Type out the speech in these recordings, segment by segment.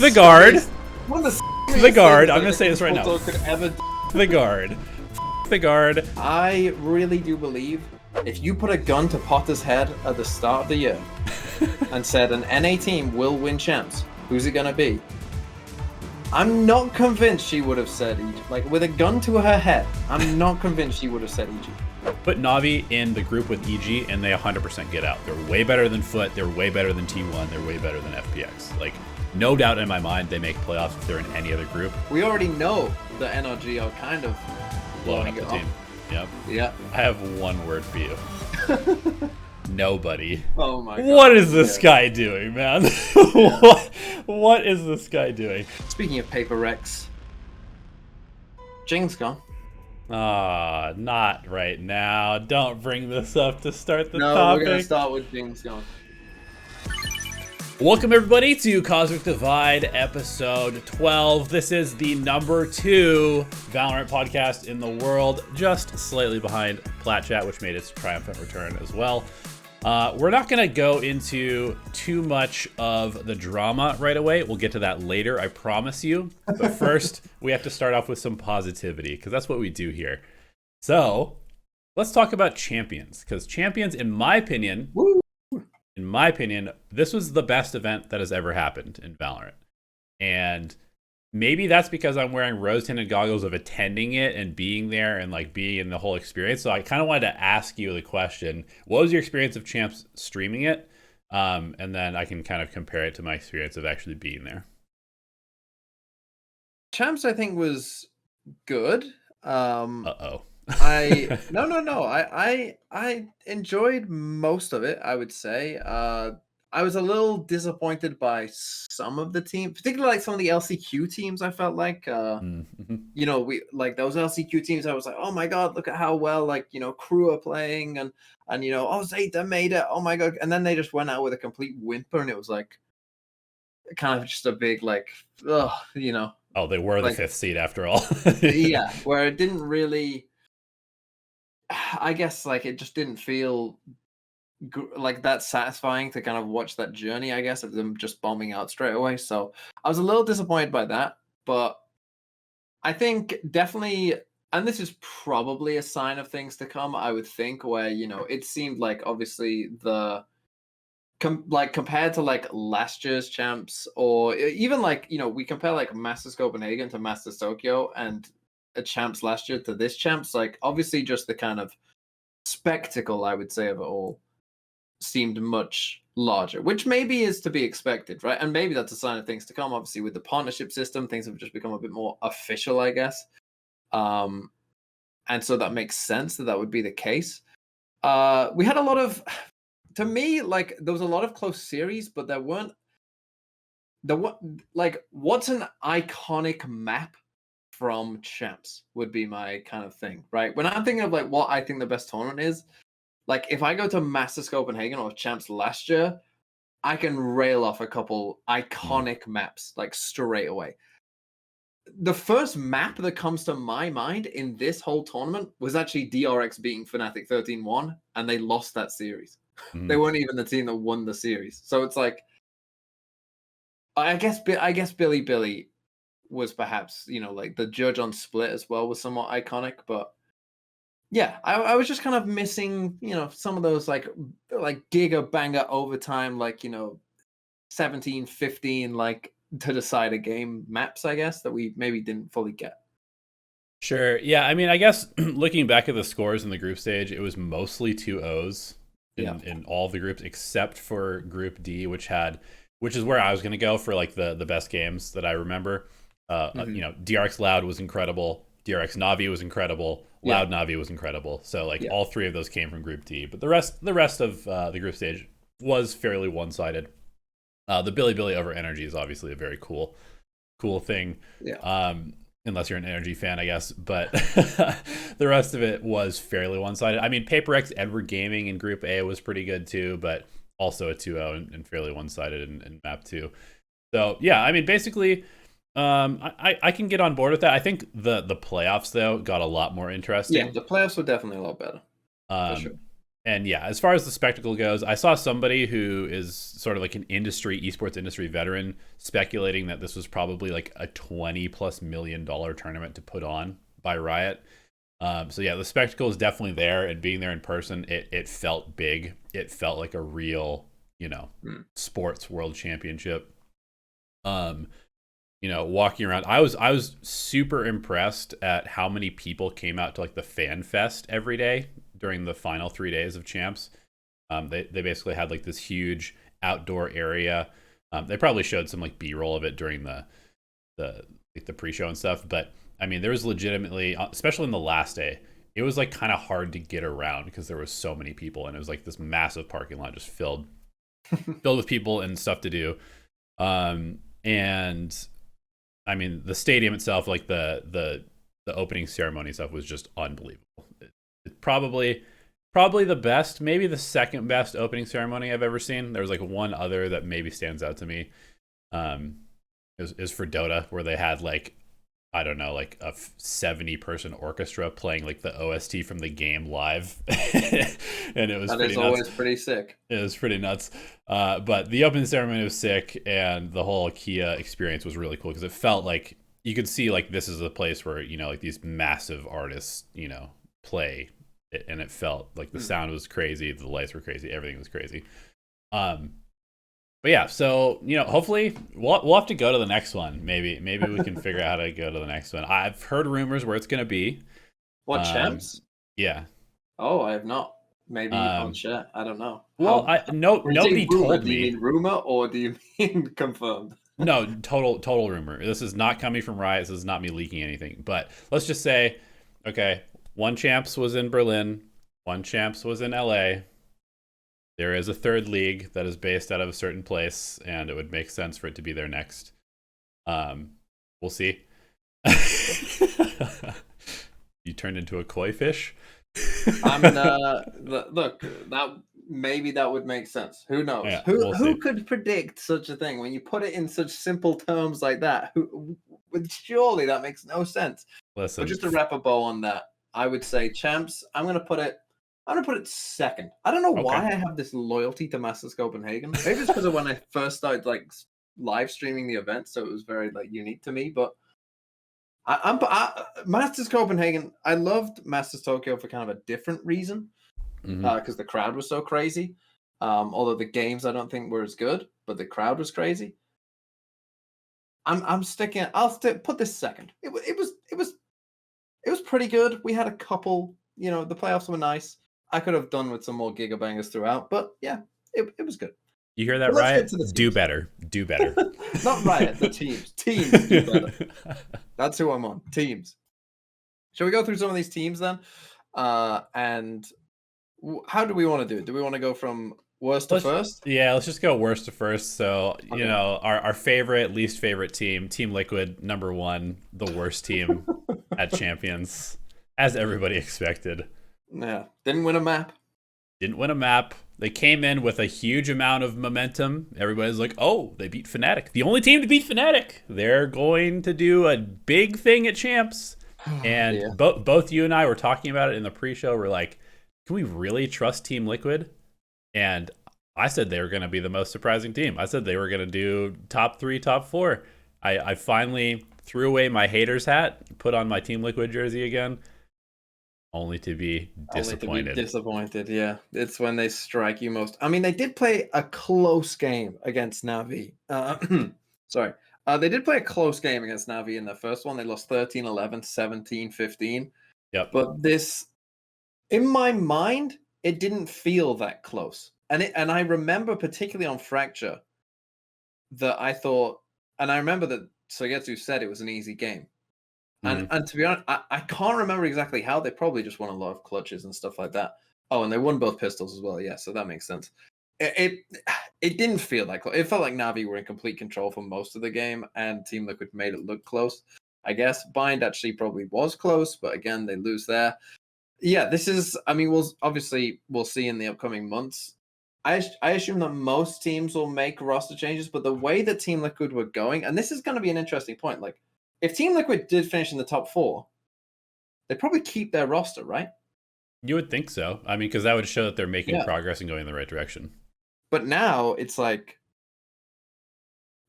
the guard. One of The guard. I'm like gonna say this right now. could ever The guard. The guard. I really do believe if you put a gun to Potter's head at the start of the year and said an NA team will win champs, who's it gonna be? I'm not convinced she would have said EG. Like, with a gun to her head, I'm not convinced she would have said EG. Put NaVi in the group with EG, and they 100% get out. They're way better than Foot. They're way better than T1. They're way better than FPX. Like, no doubt in my mind they make playoffs if they're in any other group. We already know the NRG are kind of Blowing up the team. Yep. Yeah. I have one word for you. Nobody. Oh my god. What is this guy doing, man? What is this guy doing? Speaking of PaperRex, Jing's gone. Ah, not right now. Don't bring this up to start the No, topic. we're gonna start with Jing's gone. Welcome everybody to Cosmic Divide episode 12. This is the number 2 Valorant podcast in the world, just slightly behind Plat Chat, which made its triumphant return as well. We're not going to go into too much of the drama right away. We'll get to that later, I promise you. But first, we have to start off with some positivity, because that's what we do here. So, let's talk about Champions, because Champions, in my opinion, this was the best event that has ever happened in Valorant. And maybe that's because I'm wearing rose-tinted goggles of attending it and being there and like being in the whole experience. So I kind of wanted to ask you the question, what was your experience of Champs streaming it? And then I can kind of compare it to my experience of actually being there. Champs, I think, was good. Uh-oh. I enjoyed most of it, I would say. I was a little disappointed by some of the teams, particularly like some of the LCQ teams. I felt like, you know, we like those LCQ teams. I was like, oh my god, look at how well Crew are playing, and oh, ZETA made it. Oh my god, and then they just went out with a complete whimper, and it was like kind of just a big like, ugh, Oh, they were like, the 5th seed after all. Yeah, where it didn't really. I guess like it just didn't feel like that satisfying to kind of watch that journey, I guess, of them just bombing out straight away. So I was a little disappointed by that, but I think definitely, and this is probably a sign of things to come, I would think, where it seemed like obviously the compared to like last year's champs, or even like we compare like Masters Copenhagen to Masters Tokyo and a champs last year to this champs, like obviously just the kind of spectacle, I would say, of it all seemed much larger, which maybe is to be expected, right? And maybe that's a sign of things to come. Obviously with the partnership system, things have just become a bit more official, I guess, and so that makes sense that would be the case. We had a lot of, to me, like there was a lot of close series, but there weren't what's an iconic map from champs would be my kind of thing, right? When I'm thinking of like what I think the best tournament is, like if I go to Masters Copenhagen or champs last year, I can rail off a couple iconic maps like straight away. The first map that comes to my mind in this whole tournament was actually DRX beating FNATIC 13-1, and they lost that series. They weren't even the team that won the series. So it's like, I guess BiliBili was perhaps, like the judge on Split as well was somewhat iconic, but yeah, I was just kind of missing, some of those like giga banger overtime, like, 17-15, like to decide a game maps, I guess, that we maybe didn't fully get. Sure. Yeah. I mean, I guess looking back at the scores in the group stage, it was mostly 2-0s in all the groups except for Group D, which is where I was going to go for like the best games that I remember. DRX Loud was incredible. DRX NaVi was incredible. Loud NaVi was incredible. So like all 3 of those came from Group D, but the rest of the group stage was fairly one-sided. The BiliBili over Energy is obviously a very cool thing. Yeah. Unless you're an Energy fan, I guess. But the rest of it was fairly one-sided. I mean, PaperRex Edward Gaming in Group A was pretty good too, but also a 2-0 and fairly one-sided in Map 2. So yeah, I mean, basically, I can get on board with that. I think the playoffs though got a lot more interesting. Yeah, the playoffs were definitely a lot better. For sure. And yeah, as far as the spectacle goes, I saw somebody who is sort of like an esports industry veteran speculating that this was probably like a $20+ million tournament to put on by Riot. So yeah, the spectacle is definitely there, and being there in person, it felt big. It felt like a real, sports world championship. Walking around, I was super impressed at how many people came out to like the fan fest every day during the final 3 days of champs. They basically had like this huge outdoor area. They probably showed some like B-roll of it during the pre-show and stuff, but I mean, there was legitimately, especially in the last day, it was like kind of hard to get around because there was so many people, and it was like this massive parking lot just filled with people and stuff to do. And I mean, the stadium itself, like the opening ceremony stuff, was just unbelievable. It's probably the best, maybe the second best opening ceremony I've ever seen. There was like one other that maybe stands out to me. Is for Dota, where they had like, I don't know, like a 70-person orchestra playing like the OST from the game live. And it was always pretty sick. It was pretty nuts. But the opening ceremony was sick, and the whole Kia experience was really cool because it felt like you could see like this is a place where, like these massive artists, play. And it felt like the sound was crazy, the lights were crazy, everything was crazy. But yeah, so hopefully we'll have to go to the next one. Maybe we can figure out how to go to the next one. I've heard rumors where it's going to be. What, champs? Yeah. Oh, I have not. Maybe on chat. I don't know. Well, nobody told me. Do you mean rumor or do you mean confirmed? No, total rumor. This is not coming from Riot. This is not me leaking anything. But let's just say, okay, one champs was in Berlin, one champs was in LA. There is a third league that is based out of a certain place, and it would make sense for it to be there next. We'll see. You turned into a koi fish. Look, that would make sense. Who knows? Yeah, who could predict such a thing when you put it in such simple terms like that? Surely that makes no sense. Listen, but just to wrap a bow on that, I would say champs. I'm gonna put it second. I don't know why I have this loyalty to Masters Copenhagen. Maybe it's because of when I first started like live streaming the event, so it was very like unique to me. But Masters Copenhagen. I loved Masters Tokyo for kind of a different reason, because the crowd was so crazy. Although the games I don't think were as good, but the crowd was crazy. I'm sticking. Put this second. It was pretty good. We had a couple. The playoffs were nice. I could have done with some more gigabangers throughout, but yeah, it was good. You hear that, Riot? Do better. Not Riot, the teams. Teams do better. That's who I'm on. Teams. Shall we go through some of these teams then? And how do we want to do it? Do we want to go from worst to first? Yeah, let's just go worst to first. So, okay. Our favorite, least favorite team, Team Liquid, number one, the worst team at Champions, as everybody expected. Yeah, didn't win a map. They came in with a huge amount of momentum. Everybody's like, oh, they beat FNATIC. The only team to beat FNATIC. They're going to do a big thing at Champs. And yeah. Both you and I were talking about it in the pre-show. We're like, can we really trust Team Liquid? And I said they were going to be the most surprising team. I said they were going to do top 3, top 4. I finally threw away my haters hat, put on my Team Liquid jersey again. Only to be disappointed. Yeah. It's when they strike you most. I mean, they did play a close game against NaVi. Sorry. They did play a close game against NaVi in the first one. They lost 13-11, 17-15. Yep. But this, in my mind, it didn't feel that close. And I remember particularly on Fracture that I thought, and I remember that Sogetsu said it was an easy game. And to be honest, I can't remember exactly how. They probably just won a lot of clutches and stuff like that. Oh, and they won both pistols as well. Yeah, so that makes sense. It didn't feel like it felt like Navi were in complete control for most of the game, and Team Liquid made it look close. I guess Bind actually probably was close, but again, they lose there. Yeah, this is. I mean, we'll see in the upcoming months. I assume that most teams will make roster changes, but the way that Team Liquid were going, and this is going to be an interesting point, like. If Team Liquid did finish in the top 4, they'd probably keep their roster, right? You would think so. I mean, because that would show that they're making Yeah. progress and going in the right direction. But now it's like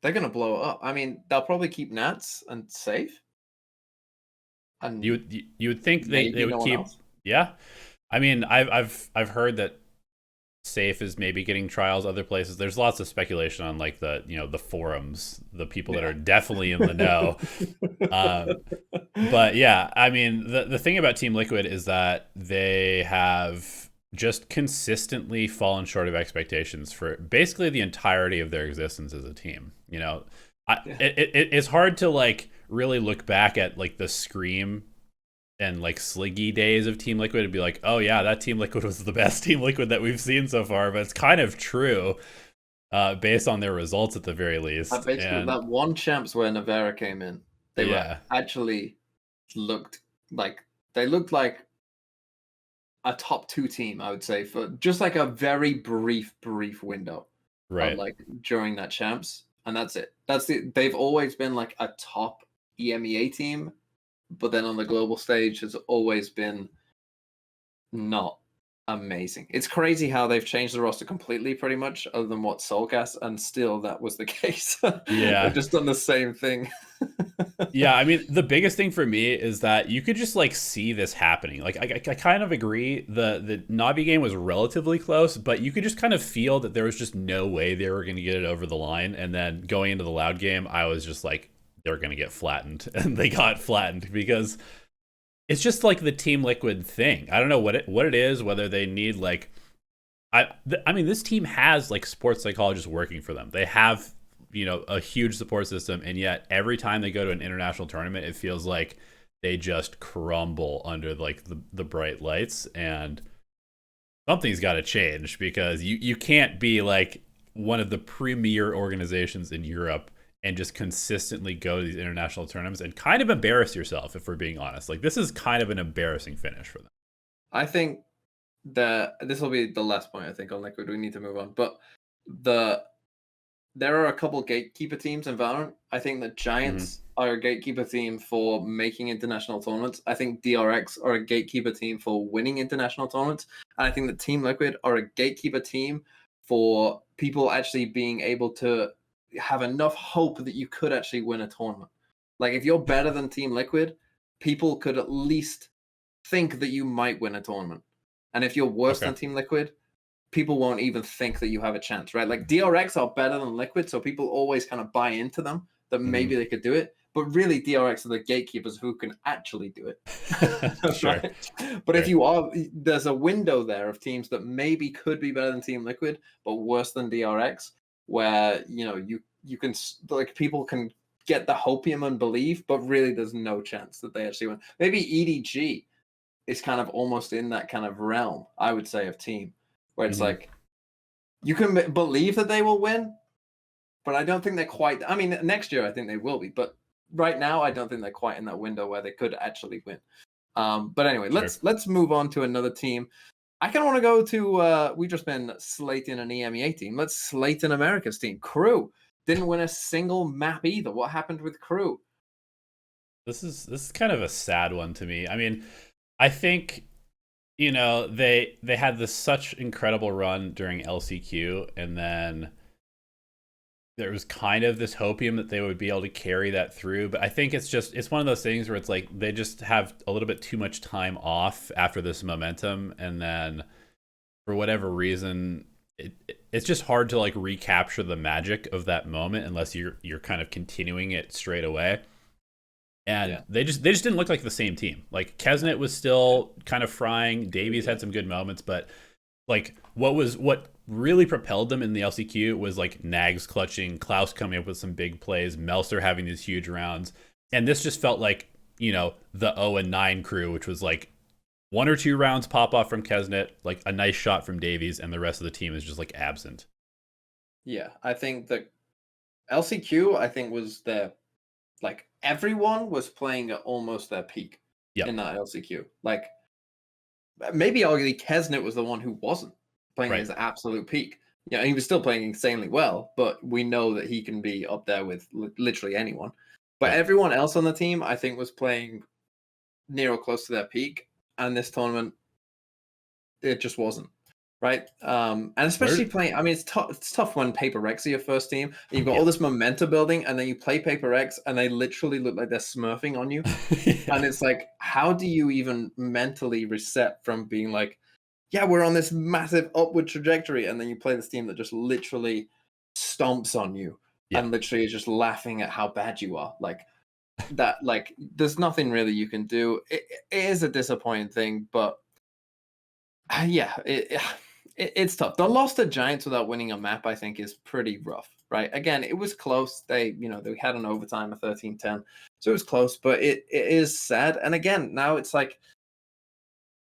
they're gonna blow up. I mean, they'll probably keep Nats and safe, and You would think they maybe no would one keep. else. Yeah, I mean, I've heard that Safe is maybe getting trials other places. There's lots of speculation on like the forums, the people that Yeah. are definitely in the know. But yeah, I mean, the thing about Team Liquid is that they have just consistently fallen short of expectations for basically the entirety of their existence as a team. Yeah. It's hard to like really look back at like the Scream and like Sliggy days of Team Liquid and be like, oh yeah, that Team Liquid was the best Team Liquid that we've seen so far. But it's kind of true, based on their results at the very least. Basically, And that one champs where Navera came in, they were yeah, actually looked like they looked like a top two team, I would say, for just like a very brief window of right. like during that champs, and that's it. That's it. They've always been like a top EMEA team, but then on the global stage has always been not amazing. It's crazy how they've changed the roster completely, pretty much, other than what Soulcast, and still that was the case. They've Yeah. just done the same thing. Yeah, I mean, the biggest thing for me is that you could just like see this happening. Like, I kind of agree. The Navi game was relatively close, but you could just kind of feel that there was just no way they were going to get it over the line. And then going into the Loud game, I was just like, they're going to get flattened, and they got flattened because it's just like the Team Liquid thing. I don't know what it is. Whether they need like, I mean, this team has like sports psychologists working for them. They have a huge support system, and yet every time they go to an international tournament, it feels like they just crumble under like the bright lights, and something's got to change because you can't be like one of the premier organizations in Europe and just consistently go to these international tournaments and kind of embarrass yourself, if we're being honest. Like, this is kind of an embarrassing finish for them. I think that this will be the last point, I think, on Liquid. We need to move on. But there are a couple gatekeeper teams in Valorant. I think the Mm-hmm. Giants are a gatekeeper team for making international tournaments. I think DRX are a gatekeeper team for winning international tournaments. And I think that Team Liquid are a gatekeeper team for people actually being able to have enough hope that you could actually win a tournament. Like, if you're better than Team Liquid, people could at least think that you might win a tournament. And if you're worse Okay. than Team Liquid, people won't even think that you have a chance, right? Like, DRX are better than Liquid, so people always kind of buy into them that maybe they could do it. But really, DRX are the gatekeepers who can actually do it. Sure. Right? But if Sure. you are, there's a window there of teams that maybe could be better than Team Liquid, but worse than DRX, where you can, like, people can get the hopium and believe, but really there's no chance that they actually win. Maybe EDG is kind of almost in that kind of realm, I would say, of team where it's Mm-hmm. like you can believe that they will win, but I don't think they're quite. I mean, next year I think they will be, but right now I don't think they're quite in that window where they could actually win. But anyway, Sure. let's move on to another team. I kind of want to go to. We've just been slating an EMEA team. Let's slate an America's team. Crew didn't win a single map either. What happened with Crew? This is kind of a sad one to me. I mean, I think they had this such incredible run during LCQ, and then there was kind of this hopium that they would be able to carry that through. But I think it's one of those things where it's like they just have a little bit too much time off after this momentum, and then for whatever reason, it's just hard to like recapture the magic of that moment unless you're kind of continuing it straight away. And Yeah, they just didn't look like the same team. Like, Kesnet was still kind of frying. Davies had some good moments, but like what really propelled them in the LCQ was like Nags clutching, Klaus coming up with some big plays, Melser having these huge rounds, and this just felt like the 0-9 crew, which was like one or two rounds pop off from Kesnet, like a nice shot from Davies, and the rest of the team is just like absent. yeah. I think that LCQ, I think, was their, like, everyone was playing at almost their peak Yep. in that LCQ. Like, maybe arguably Kesnet was the one who wasn't playing at Right. his absolute peak. Yeah, he was still playing insanely well, but we know that he can be up there with literally anyone. But Yep. everyone else on the team, I think, was playing near or close to their peak. And this tournament, it just wasn't. Right. And especially playing, I mean, it's tough when PaperRex are your first team. And you've got all this momentum building, and then you play PaperRex, and they literally look like they're smurfing on you. And it's like, how do you even mentally reset from being like, yeah, we're on this massive upward trajectory, and then you play this team that just literally stomps on you and literally is just laughing at how bad you are. Like that, like there's nothing really you can do. It is a disappointing thing, but yeah, it's tough. The loss to Giants without winning a map, I think, is pretty rough, right? Again, it was close. They had an overtime of 13-10, so it was close, but it is sad. And again, now it's like,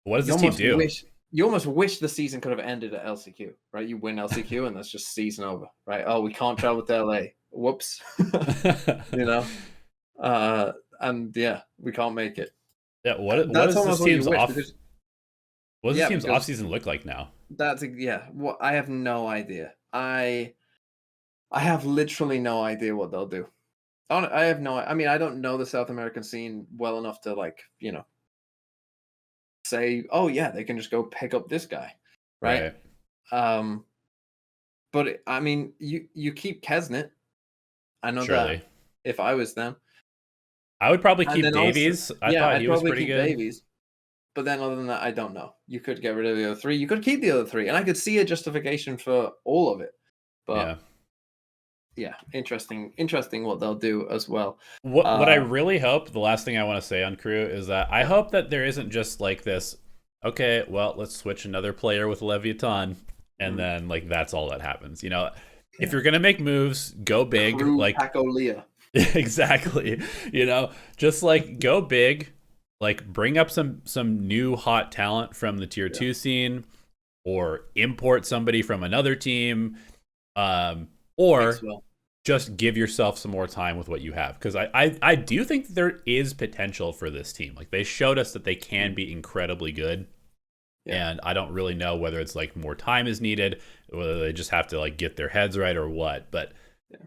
what does this team do? You almost wish the season could have ended at LCQ, right? You win LCQ, and that's just season over, right? Oh, we can't travel to LA. Whoops, and yeah, we can't make it. Yeah, what does this team's off? What does this team's off season look like now? What I have no idea. I have literally no idea what they'll do. I have no. I mean, I don't know the South American scene well enough to say, oh yeah, they can just go pick up this guy, right? But I mean, you keep Kesnet. I know that if I was them, I would probably keep Davies. I thought he was pretty good. Davies. But then other than that, I don't know. You could get rid of the other three. You could keep the other three. And I could see a justification for all of it. But yeah, interesting what they'll do as well. What I really hope, the last thing I want to say on Crew is that I hope that there isn't just like this, okay, well, let's switch another player with Leviathan. And then like that's all that happens. If you're going to make moves, go big. Crew like Pacolia. Exactly. Just like go big. Like bring up some new hot talent from the tier 2 scene, or import somebody from another team, or just give yourself some more time with what you have. Because I do think there is potential for this team. Like they showed us that they can be incredibly good. And I don't really know whether it's like more time is needed, whether they just have to like get their heads right or what. But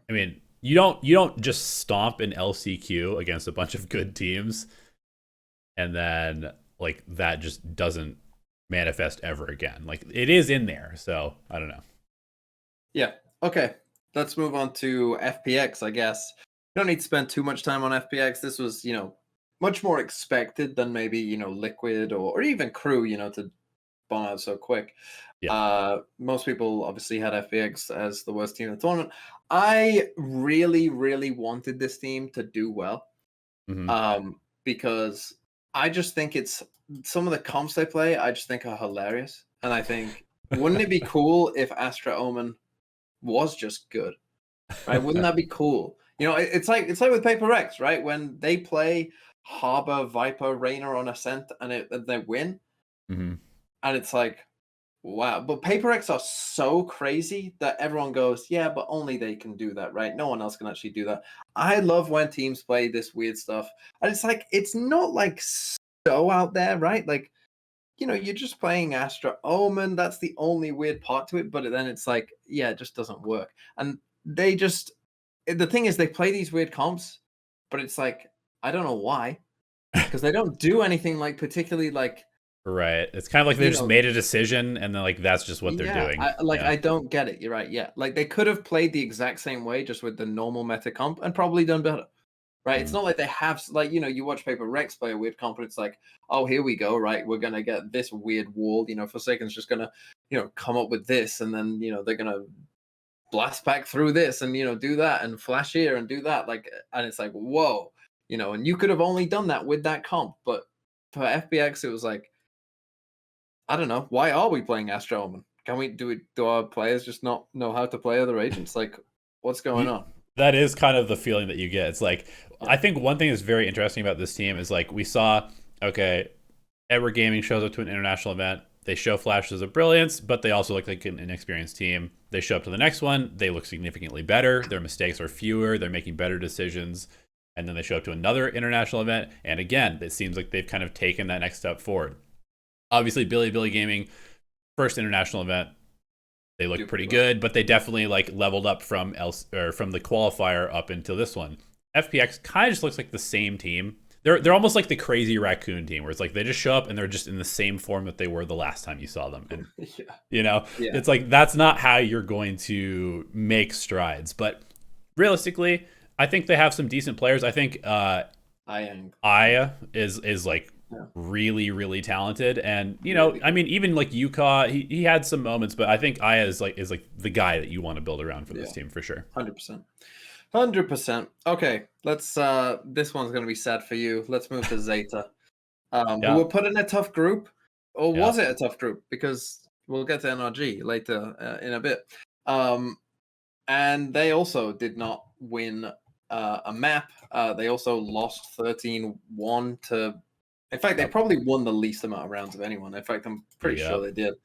I mean, you don't just stomp an LCQ against a bunch of good teams and then like that just doesn't manifest ever again. Like it is in there, so I don't know. Yeah. Okay. Let's move on to FPX, I guess. We don't need to spend too much time on FPX. This was, much more expected than maybe, Liquid or even Crew, to bomb out so quick. Most people obviously had FPX as the worst team in the tournament. I really, really wanted this team to do well. Because I just think it's some of the comps they play, I just think are hilarious. And I think, wouldn't it be cool if Astra Omen was just good? Right? Wouldn't that be cool? It's like with PaperRex, right? When they play Harbor, Viper, Rainer on Acend and they win. And it's like, wow. But PaperRex are so crazy that everyone goes, yeah, but only they can do that, right? No one else can actually do that. I love when teams play this weird stuff. And it's like, it's not like so out there, right? Like, you're just playing Astra Omen. That's the only weird part to it. But then it's like, yeah, it just doesn't work. And the thing is, they play these weird comps, but it's like, I don't know why. Because they don't do anything like particularly like. Right. It's kind of like they just made a decision and then like that's just what they're doing. I don't get it. You're right. Yeah. Like they could have played the exact same way just with the normal meta comp and probably done better. Right. It's not like they have you watch PaperRex play a weird comp and it's like, oh, here we go. Right. We're going to get this weird wall. Forsaken's just going to, come up with this. And then, they're going to blast back through this and, do that and flash here and do that. Like, and it's like, whoa, and you could have only done that with that comp. But for FPX, it was like, I don't know. Why are we playing Astra Omen? Do our players just not know how to play other agents? Like, what's going on? That is kind of the feeling that you get. It's like, I think one thing that's very interesting about this team is like we saw, okay, Edward Gaming shows up to an international event. They show flashes of brilliance, but they also look like an inexperienced team. They show up to the next one. They look significantly better. Their mistakes are fewer. They're making better decisions. And then they show up to another international event. And again, it seems like they've kind of taken that next step forward. Obviously, BiliBili Gaming, first international event, they look pretty good, but they definitely like leveled up from the qualifier up until this one. FPX kind of just looks like the same team. they're almost like the crazy raccoon team, where it's like they just show up and they're just in the same form that they were the last time you saw them. And it's like that's not how you're going to make strides. But realistically, I think they have some decent players. I think Aya is like really, really talented, and I mean, even like Yuka, he had some moments, but I think Aya is like the guy that you want to build around for this team for sure. 100%. Okay, let's this one's gonna be sad for you. Let's move to ZETA, who were put in a tough group, or was it a tough group? Because we'll get to NRG later in a bit. And they also did not win a map. They also lost 13-1 to. In fact, they probably won the least amount of rounds of anyone. In fact, I'm pretty sure they did.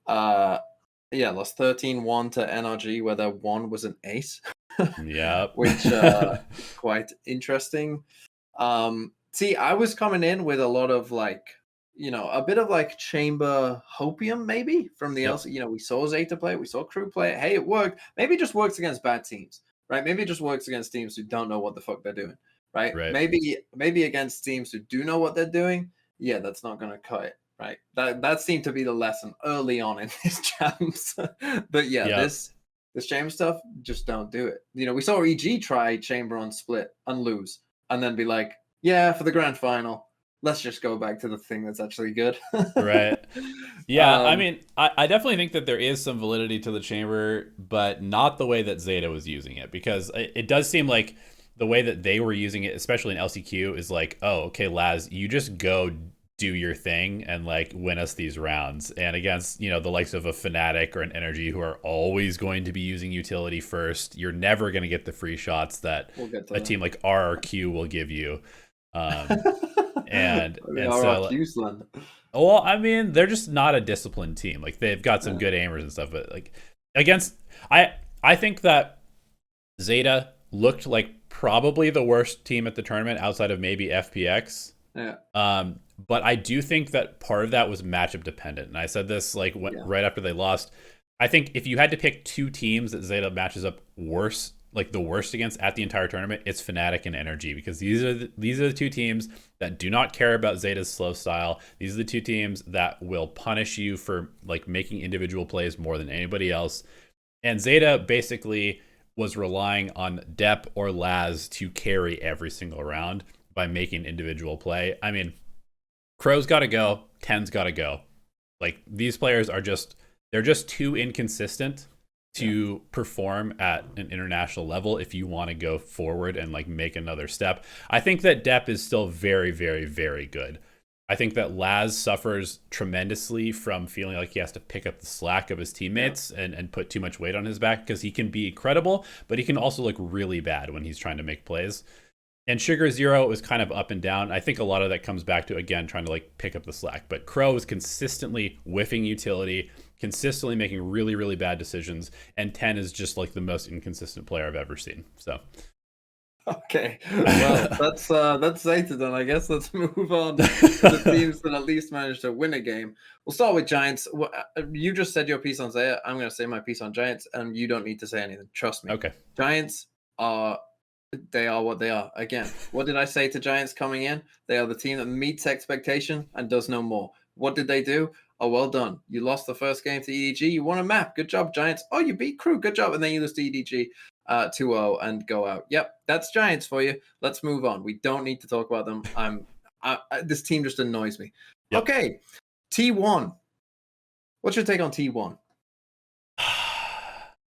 Lost 13-1 to NRG, where their one was an ace. Which quite interesting. See, I was coming in with a lot of like, a bit of like chamber hopium maybe from the else. We saw ZETA play it, we saw Crew play it. Hey, it worked. Maybe it just works against bad teams, right? Maybe it just works against teams who don't know what the fuck they're doing, right? Maybe against teams who do know what they're doing. Yeah, that's not going to cut it, right? That seemed to be the lesson early on in his champs. But this chamber stuff, just don't do it. We saw EG try chamber on split and lose, and then be like, yeah, for the grand final, let's just go back to the thing that's actually good. Right. Yeah, I mean, I definitely think that there is some validity to the chamber, but not the way that ZETA was using it, because it does seem like the way that they were using it, especially in LCQ, is like, oh, okay, Laz, you just go do your thing and like win us these rounds. And against the likes of a FNATIC or an Energy, who are always going to be using utility first, you're never going to get the free shots that a team like RRQ will give you. And so well, I mean, they're just not a disciplined team. Like, they've got some good aimers and stuff, but like against I think that ZETA looked like probably the worst team at the tournament outside of maybe FPX. But I do think that part of that was matchup dependent. And I said this right after they lost. I think if you had to pick two teams that ZETA matches up worse, like the worst against at the entire tournament, it's FNATIC and Energy, because these are the two teams that do not care about ZETA's slow style. These are the two teams that will punish you for like making individual plays more than anybody else. And ZETA basically was relying on Depp or Laz to carry every single round by making individual play. I mean, Crow's got to go. Ten's got to go. Like, these players they're just too inconsistent to perform at an international level if you want to go forward and like make another step. I think that Depp is still very, very, very good. I think that Laz suffers tremendously from feeling like he has to pick up the slack of his teammates and put too much weight on his back, because he can be incredible, but he can also look really bad when he's trying to make plays. And Sugar Zero is kind of up and down. I think a lot of that comes back to, again, trying to like pick up the slack. But Crow is consistently whiffing utility, consistently making really, really bad decisions. And 10 is just like the most inconsistent player I've ever seen. So, okay, well, that's ZETA then. I guess let's move on to the teams that at least managed to win a game. We'll start with Giants. You just said your piece on ZETA. I'm going to say my piece on Giants, and you don't need to say anything. Trust me. Okay. Giants are what they are. Again, what did I say to Giants coming in? They are the team that meets expectation and does no more. What did they do? Oh, well done. You lost the first game to EDG. You won a map. Good job, Giants. Oh, you beat Crew. Good job. And then you lose to EDG 2-0 and go out. Yep, that's Giants for you. Let's move on. We don't need to talk about them. This team just annoys me. Yep. Okay, T1. What's your take on T1?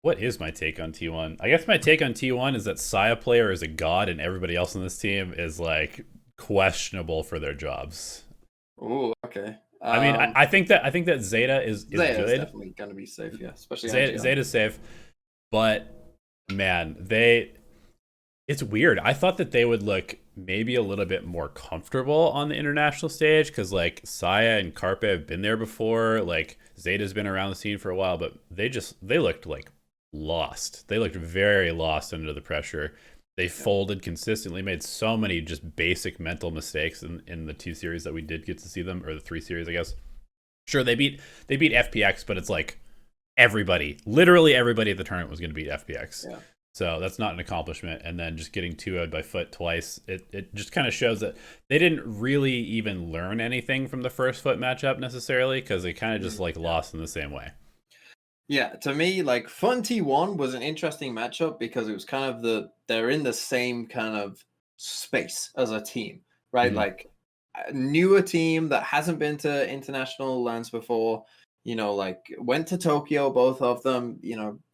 What is my take on T1? I guess my take on T1 is that Saya player is a god and everybody else on this team is like questionable for their jobs. Oh, okay. I mean, I think that ZETA is good. Definitely gonna be safe, yeah. Especially ZETA's safe, but man, it's weird. I thought that they would look maybe a little bit more comfortable on the international stage, because like Saya and Carpe have been there before. Like, ZETA's been around the scene for a while, but they looked like lost. They looked very lost under the pressure. They folded consistently, made so many just basic mental mistakes in the 2 series that we did get to see them, or the 3 series, I guess. Sure, they beat FPX, but it's like literally everybody at the tournament was going to beat FPX. Yeah. So that's not an accomplishment. And then just getting 2-0'd by Foot twice, it just kind of shows that they didn't really even learn anything from the first Foot matchup necessarily, because they kind of just like lost in the same way. Yeah, to me, like Foot and T1 was an interesting matchup because it was kind of they're in the same kind of space as a team, right? Like a newer team that hasn't been to international lands before, like went to Tokyo, both of them,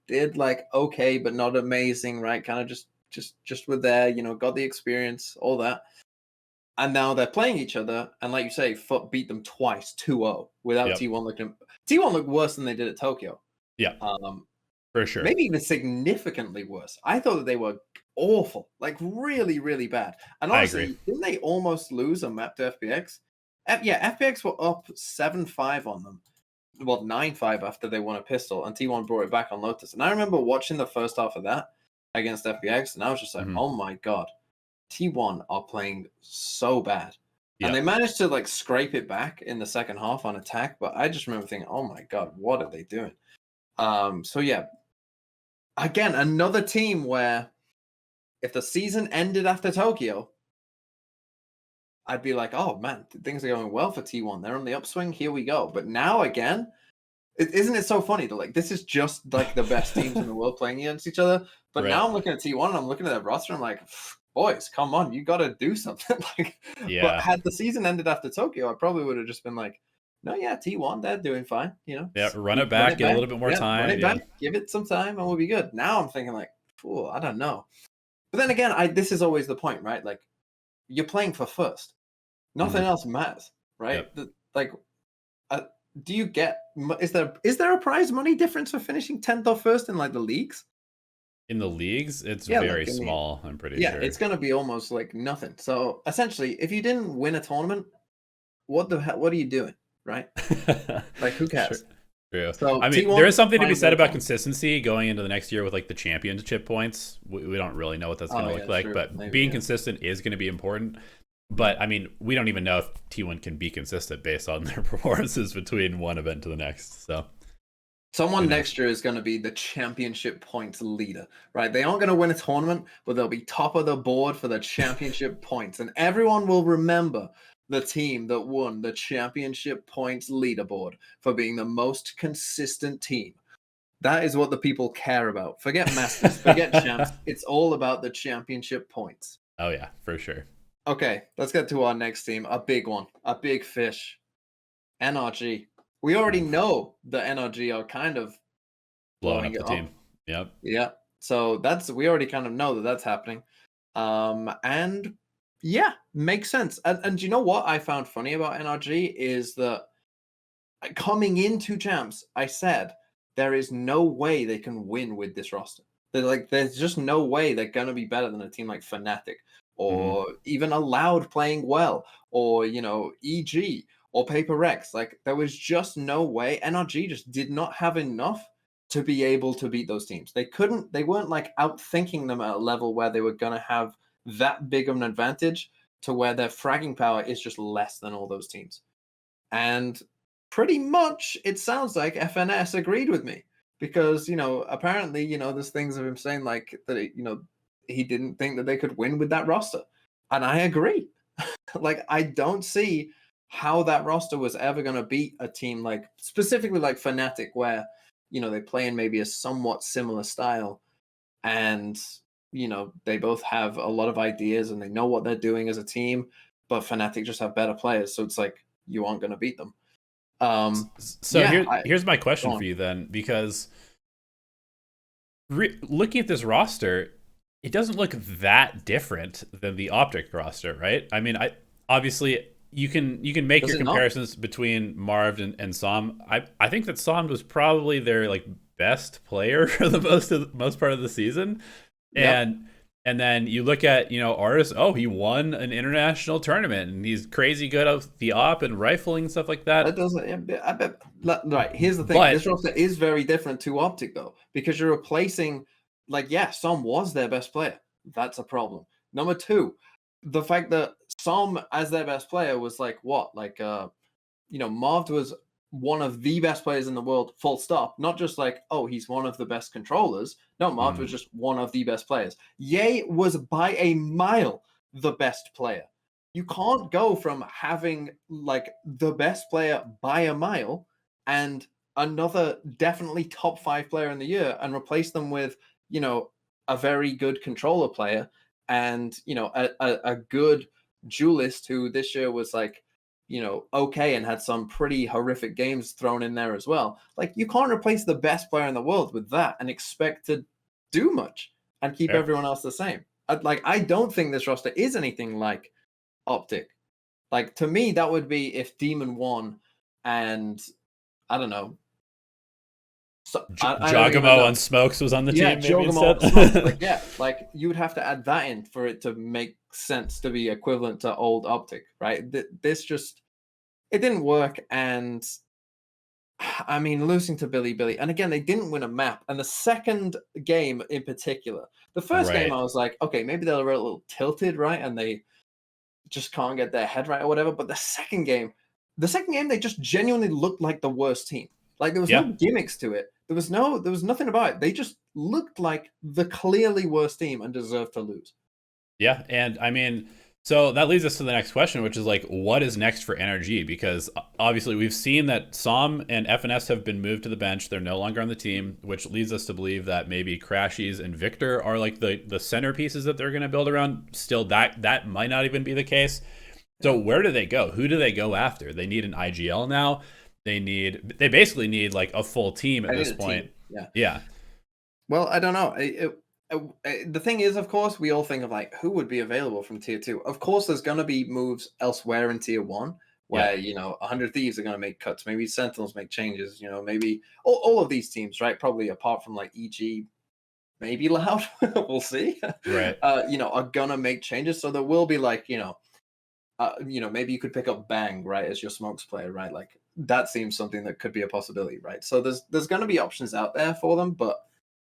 did like okay, but not amazing, right? Kind of just were there, got the experience, all that. And now they're playing each other, and like you say, Foot beat them twice, 2-0, without T1 looking. T1 looked worse than they did at Tokyo. Yeah, for sure. Maybe even significantly worse. I thought that they were awful, like really, really bad. And honestly, didn't they almost lose a map to FPX? FPX were up 7-5 on them. Well, 9-5 after they won a pistol, and T1 brought it back on Lotus. And I remember watching the first half of that against FPX, and I was just like, oh my God, T1 are playing so bad. And they managed to like scrape it back in the second half on attack, but I just remember thinking, oh my God, what are they doing? So yeah, again, another team where if the season ended after Tokyo, I'd be like, oh man, things are going well for T1. They're on the upswing. Here we go. But now again, isn't it so funny that like this is just like the best teams in the world playing against each other? But now I'm looking at T1 and I'm looking at their roster. And I'm like, boys, come on, you got to do something. But had the season ended after Tokyo, I probably would have just been like, no, yeah, T1, they're doing fine. Run it back, get a little bit more time. Run it back, give it some time, and we'll be good. Now I'm thinking like, I don't know. But then again, this is always the point, right? Like, you're playing for first. Nothing else matters, right? Do you get? Is there a prize money difference for finishing 10th or first in like the leagues? In the leagues, it's very small. I'm pretty sure. Yeah, it's going to be almost like nothing. So essentially, if you didn't win a tournament, what are you doing? Right? Like, who cares? True. So I mean, there is something to be said about consistency going into the next year with like the championship points. We don't really know what that's going to look like, but being consistent is going to be important. But I mean, we don't even know if T1 can be consistent based on their performances between one event to the next. So someone next year is going to be the championship points leader, right? They aren't going to win a tournament, but they'll be top of the board for the championship points, and everyone will remember the team that won the championship points leaderboard for being the most consistent team. That is what the people care about. Forget masters, forget champs. It's all about the championship points. Oh yeah, for sure. Okay, let's get to our next team. A big one, a big fish. NRG. We already know the NRG are kind of blowing up the team. Yep. Yeah. So we already kind of know that that's happening. And yeah, makes sense. And you know what I found funny about NRG is that coming into champs, I said there is no way they can win with this roster. There's just no way they're gonna be better than a team like FNATIC or even Allowed playing well, or EG or PaperRex. Like, there was just no way. NRG just did not have enough to be able to beat those teams. They weren't like outthinking them at a level where they were gonna have that big of an advantage to where their fragging power is just less than all those teams. And pretty much it sounds like FNS agreed with me, because apparently there's things of him saying like that he didn't think that they could win with that roster, and I agree. Like, I don't see how that roster was ever going to beat a team like, specifically like FNATIC, where they play in maybe a somewhat similar style, and they both have a lot of ideas and they know what they're doing as a team, but FNATIC just have better players, so it's like you aren't going to beat them. Here's my question for you then, because looking at this roster, it doesn't look that different than the Optic roster, right? I mean, obviously you can make your comparisons between Marv and Som. I think that Som was probably their like best player for the most part of the season. And then you look at, Artis, he won an international tournament and he's crazy good at the op and rifling, stuff like that. That doesn't, I bet, right, here's the thing. This roster is very different to Optic, though, because you're replacing, Som was their best player. That's a problem. Number two, the fact that Som as their best player was Marv was one of the best players in the world, full stop. Not just like, oh, he's one of the best controllers. No, March was just one of the best players. Ye was by a mile the best player. You can't go from having like the best player by a mile and another definitely top 5 player in the year and replace them with, you know, a very good controller player and, you know, a good duelist who this year was like, you know, okay, and had some pretty horrific games thrown in there as well. Like, you can't replace the best player in the world with that and expect to do much and keep everyone else the same. I don't think this roster is anything like Optic. Like, to me, that would be if Demon won and I don't know. So, Jogamo on Smokes was on the team. Jogamo on Smokes. Like, yeah, like you would have to add that in for it to make sense to be equivalent to old Optic, right? This just it didn't work, and I mean losing to BiliBili, and again they didn't win a map. And the second game in particular, the first game I was like, okay, maybe they're a little tilted, right, and they just can't get their head right or whatever. But the second game they just genuinely looked like the worst team. Like there was no gimmicks to it. There was nothing about it. They just looked like the clearly worst team and deserved to lose. Yeah, and I mean, so that leads us to the next question, which is like, what is next for NRG? Because obviously we've seen that Som and FNS have been moved to the bench. They're no longer on the team, which leads us to believe that maybe Crashies and Victor are like the centerpieces that they're going to build around. Still, that might not even be the case. So where do they go? Who do they go after? They need an IGL now. They basically need like a full team at this point. Yeah. Well, I don't know. The thing is, of course, we all think of like who would be available from tier 2. Of course, there's going to be moves elsewhere in tier 1 where, you know, 100 Thieves are going to make cuts. Maybe Sentinels make changes, you know, maybe all of these teams, right? Probably apart from like EG, maybe Loud, we'll see. Right. You know, are going to make changes. So there will be like, you know, maybe you could pick up Bang, right, as your Smokes player, right? Like that seems something that could be a possibility, right? So there's going to be options out there for them, but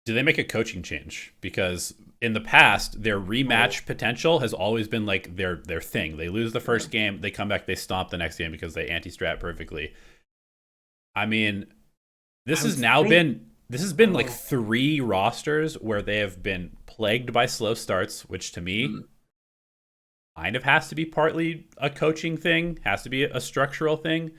do they make a coaching change? Because in the past, their rematch potential has always been like their thing. They lose the first game, they come back, they stomp the next game because they anti-strat perfectly. I mean, this has been like 3 rosters where they have been plagued by slow starts, which to me kind of has to be partly a coaching thing, has to be a structural thing.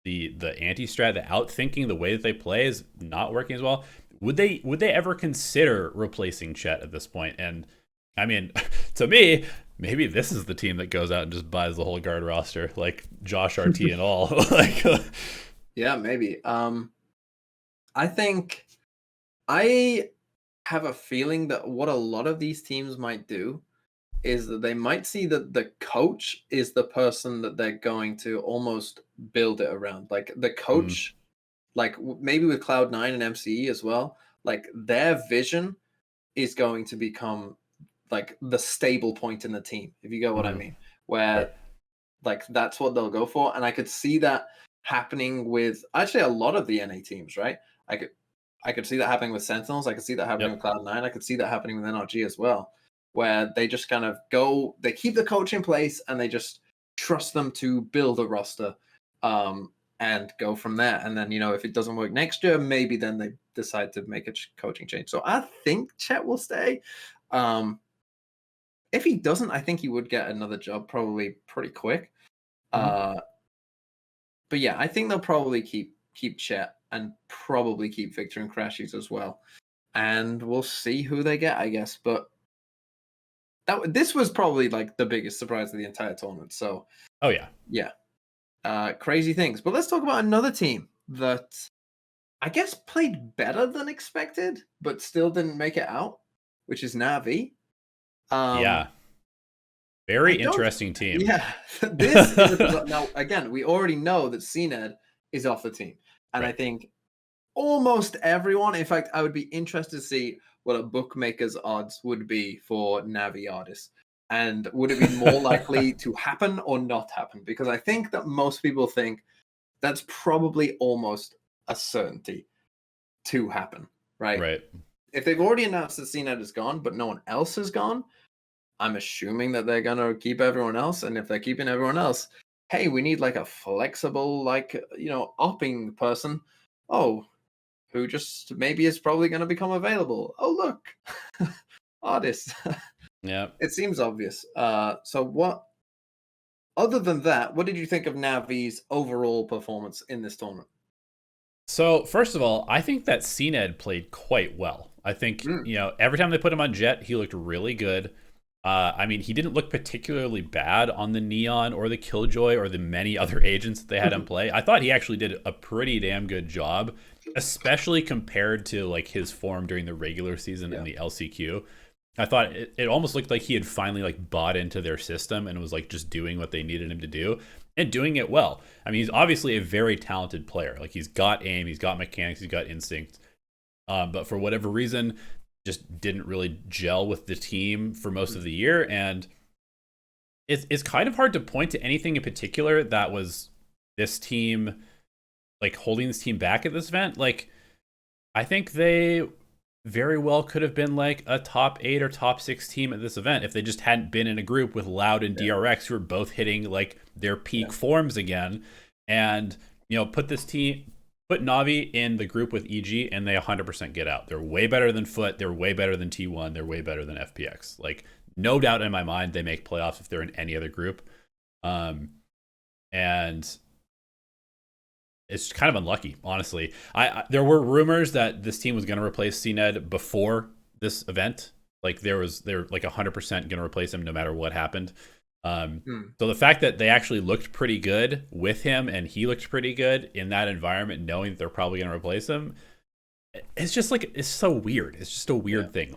The anti-strat, the outthinking, the way that they play is not working as well. Would they ever consider replacing Chet at this point? And I mean, to me, maybe this is the team that goes out and just buys the whole guard roster, like Josh RT and all. Like, yeah, maybe. I think I have a feeling that what a lot of these teams might do is that they might see that the coach is the person that they're going to almost build it around. Like the coach, like maybe with Cloud9 and MCE as well, like their vision is going to become like the stable point in the team, if you get what I mean, where like that's what they'll go for. And I could see that happening with actually a lot of the NA teams, right? I could see that happening with Sentinels. I could see that happening with Cloud9. I could see that happening with NRG as well, where they just kind of they keep the coach in place and they just trust them to build a roster and go from there. And then, you know, if it doesn't work next year, maybe then they decide to make a coaching change. So I think Chet will stay. If he doesn't, I think he would get another job probably pretty quick. But yeah, I think they'll probably keep Chet and probably keep Victor and Crashies as well. And we'll see who they get, I guess. But this was probably like the biggest surprise of the entire tournament. So, crazy things. But let's talk about another team that I guess played better than expected, but still didn't make it out, which is NaVi. Very interesting team. Yeah, this is now again. We already know that CNED is off the team, and I think almost everyone. In fact, I would be interested to see what a bookmaker's odds would be for NaVi artists. And would it be more likely to happen or not happen? Because I think that most people think that's probably almost a certainty to happen, right? Right. If they've already announced that CNET is gone, but no one else has gone, I'm assuming that they're going to keep everyone else. And if they're keeping everyone else, hey, we need like a flexible, like, opping person. Oh, who just maybe is probably going to become available. Oh, look, artists. Yeah. It seems obvious. So what, other than that, what did you think of NaVi's overall performance in this tournament? So first of all, I think that CNED played quite well. I think, Mm. every time they put him on Jet, he looked really good. I mean, he didn't look particularly bad on the Neon or the Killjoy or the many other agents that they had in play. I thought he actually did a pretty damn good job, especially compared to like his form during the regular season Yeah. in the LCQ. I thought it almost looked like he had finally like bought into their system and was like just doing what they needed him to do and doing it well. I mean, he's obviously a very talented player. Like he's got aim, he's got mechanics, he's got instinct. But for whatever reason, just didn't really gel with the team for most of the year. And it's kind of hard to point to anything in particular that was this team, like holding this team back at this event. Like, I think they very well could have been like a top 8 or top 6 team at this event if they just hadn't been in a group with Loud and DRX, who are both hitting like their peak forms again. And, put NaVi in the group with EG and they 100% get out. They're way better than Foot. They're way better than T1. They're way better than FPX. Like, no doubt in my mind they make playoffs if they're in any other group. And it's kind of unlucky, honestly. There were rumors that this team was going to replace CNED before this event. Like they're like 100% going to replace him no matter what happened. So the fact that they actually looked pretty good with him and he looked pretty good in that environment, knowing that they're probably going to replace him, it's just like, it's so weird. It's just a weird thing.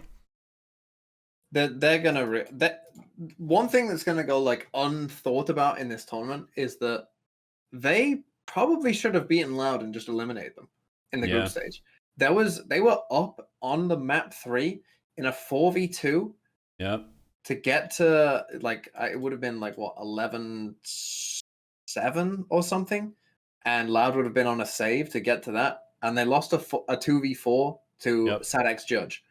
They're gonna one thing that's gonna go like unthought about in this tournament is that they probably should have beaten Loud and just eliminated them in the group stage. They were up on the map 3 in a 4v2. Yep. To get to like it would have been like what 11-7 or something, and Loud would have been on a save to get to that, and they lost a 2v4 to Sadx Judge,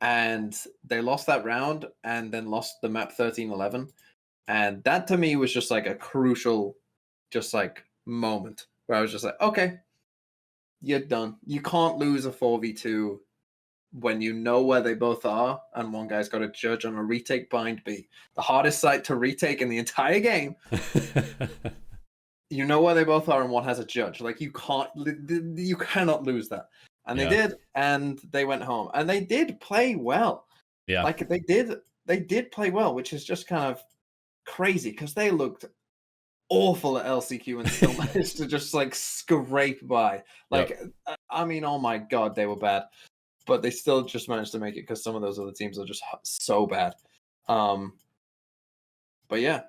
and they lost that round and then lost the map 13-11, and that to me was just like a crucial just like moment where I was just like, okay, you're done. You can't lose a 4v2 when you know where they both are, and one guy's got a judge on a retake bind B, the hardest site to retake in the entire game. You know where they both are, and one has a judge. Like you cannot lose that. And they did, and they went home, and they did play well. Yeah, like they did play well, which is just kind of crazy because they looked awful at LCQ and still managed to just like scrape by. Like, I mean, oh my god, they were bad. But they still just managed to make it because some of those other teams are just so bad. But yeah,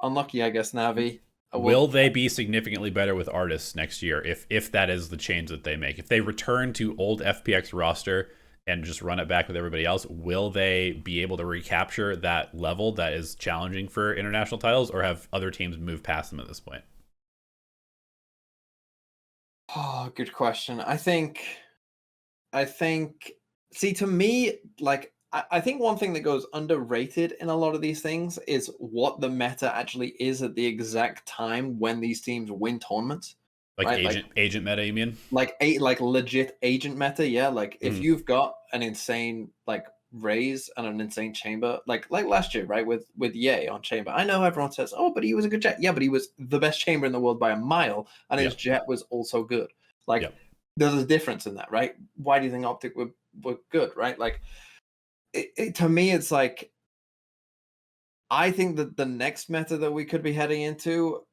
unlucky, I guess, NaVi. Will they be significantly better with artists next year if that is the change that they make? If they return to old FPX roster and just run it back with everybody else, will they be able to recapture that level that is challenging for international titles, or have other teams moved past them at this point? Oh, good question. I think, see, to me, like, I think one thing that goes underrated in a lot of these things is what the meta actually is at the exact time when these teams win tournaments. Like right? agent meta, you mean? Like legit agent meta, yeah. Like if you've got an insane like raise and an insane chamber, like last year, right? With Ye on chamber. I know everyone says, oh, but he was a good jet. Yeah, but he was the best chamber in the world by a mile, and his jet was also good. Like there's a difference in that, right? Why do you think Optic were good, right? Like to me, it's like I think that the next meta that we could be heading into,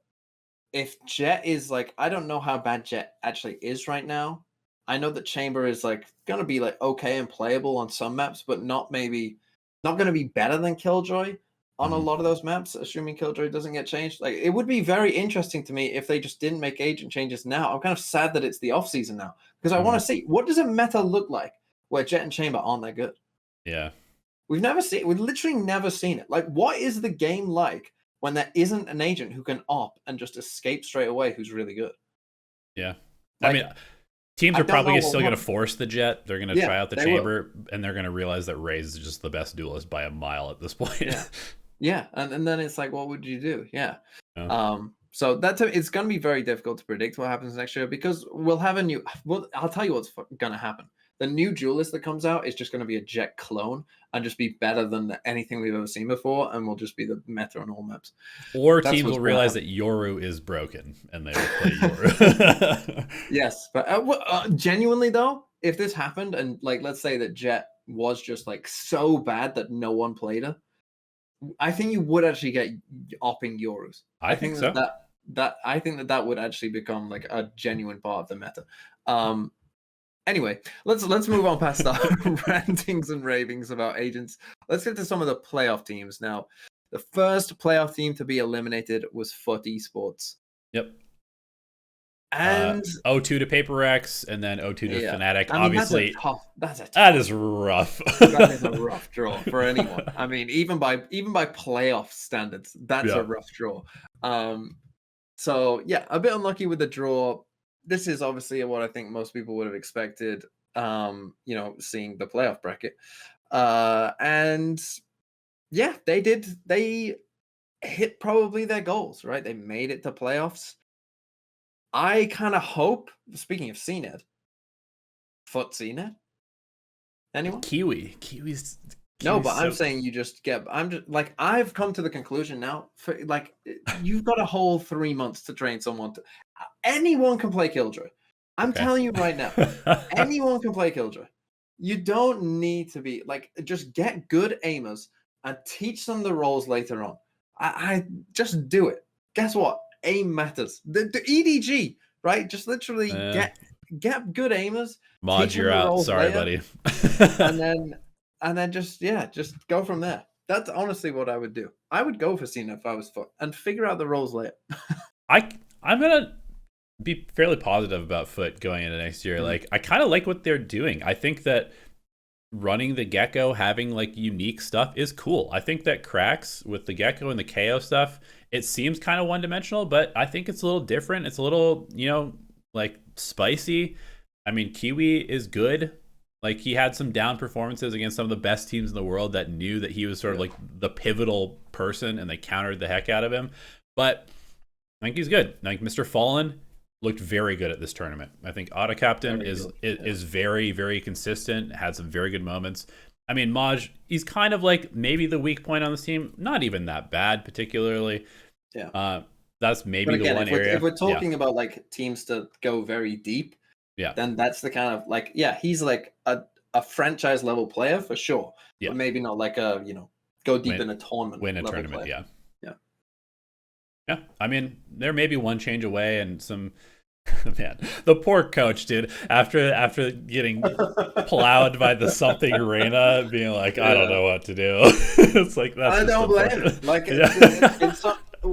if Jet is like, I don't know how bad Jet actually is right now. I know that Chamber is like gonna be like okay and playable on some maps, but not gonna be better than Killjoy on a lot of those maps, assuming Killjoy doesn't get changed. Like it would be very interesting to me if they just didn't make agent changes now. I'm kind of sad that it's the off season now because I want to see what does a meta look like where Jet and Chamber aren't that good. Yeah. We've literally never seen it. Like, what is the game like when there isn't an agent who can op and just escape straight away who's really good? Yeah. Like, I mean, teams are probably still going to force the Jet. They're going to try out the chamber, and they're going to realize that Raze is just the best duelist by a mile at this point. Yeah, and then it's like, what would you do? Yeah. Yeah. So it's going to be very difficult to predict what happens next year because we'll have a new. Well, I'll tell you what's going to happen. The new duelist that comes out is just going to be a Jet clone and just be better than anything we've ever seen before, and will just be the meta on all maps. Or That's teams what's will going to realize happen. that Yoru is broken and they will play Yoru. Yes, but genuinely though, if this happened and like let's say that Jet was just like so bad that no one played her, I think you would actually get opping Euros. I think so. I think that would actually become like a genuine part of the meta. Anyway, let's move on past our rantings and ravings about agents. Let's get to some of the playoff teams now. The first playoff team to be eliminated was FUT Esports. Yep. And 0-2 to PaperRex and then 0-2 to FNATIC. I mean, obviously, that's a tough, that is rough. that is a rough draw for anyone. I mean, even by playoff standards, that's a rough draw. So yeah, a bit unlucky with the draw. This is obviously what I think most people would have expected. Seeing the playoff bracket, and yeah, they hit probably their goals. Right, they made it to playoffs. I kind of hope. Speaking of CNED, FUT CNED. Anyone? Kiwi's no, but I'm saying you just get. I'm just like I've come to the conclusion now. For like, you've got a whole 3 months to train someone. Anyone can play Killjoy. I'm telling you right now, anyone can play Killjoy. You don't need to be like just get good aimers and teach them the roles later on. I just do it. Guess what? Aim matters. The EDG, right? Just literally get good aimers. Mod, you're out. Sorry, later, buddy. and then just go from there. That's honestly what I would do. I would go for CNED if I was FUT and figure out the roles later. I'm gonna be fairly positive about FUT going into next year. Like I kind of like what they're doing. I think that running the Gecko, having like unique stuff is cool. I think that cracks with the Gecko and the KO stuff, it seems kind of one-dimensional, but I think it's a little different. It's a little, like spicy. I mean, Kiwi is good. Like he had some down performances against some of the best teams in the world that knew that he was sort of like the pivotal person and they countered the heck out of him. But I think he's good. Like Mr. Fallen looked very good at this tournament. I think Auto Captain is very, very consistent, had some very good moments. I mean, Maj, he's kind of like maybe the weak point on this team. Not even that bad, particularly. Yeah. That's maybe the one area. If we're talking about like teams to go very deep, then that's the kind of like, he's like a franchise level player for sure. Yeah. But maybe not like a, go deep in a tournament. Win a tournament, player. Yeah, I mean, there may be one change away and some. Man, the poor coach, dude. After getting plowed by the something arena, being like, I don't know what to do. It's like that's. I don't blame him. Like, it's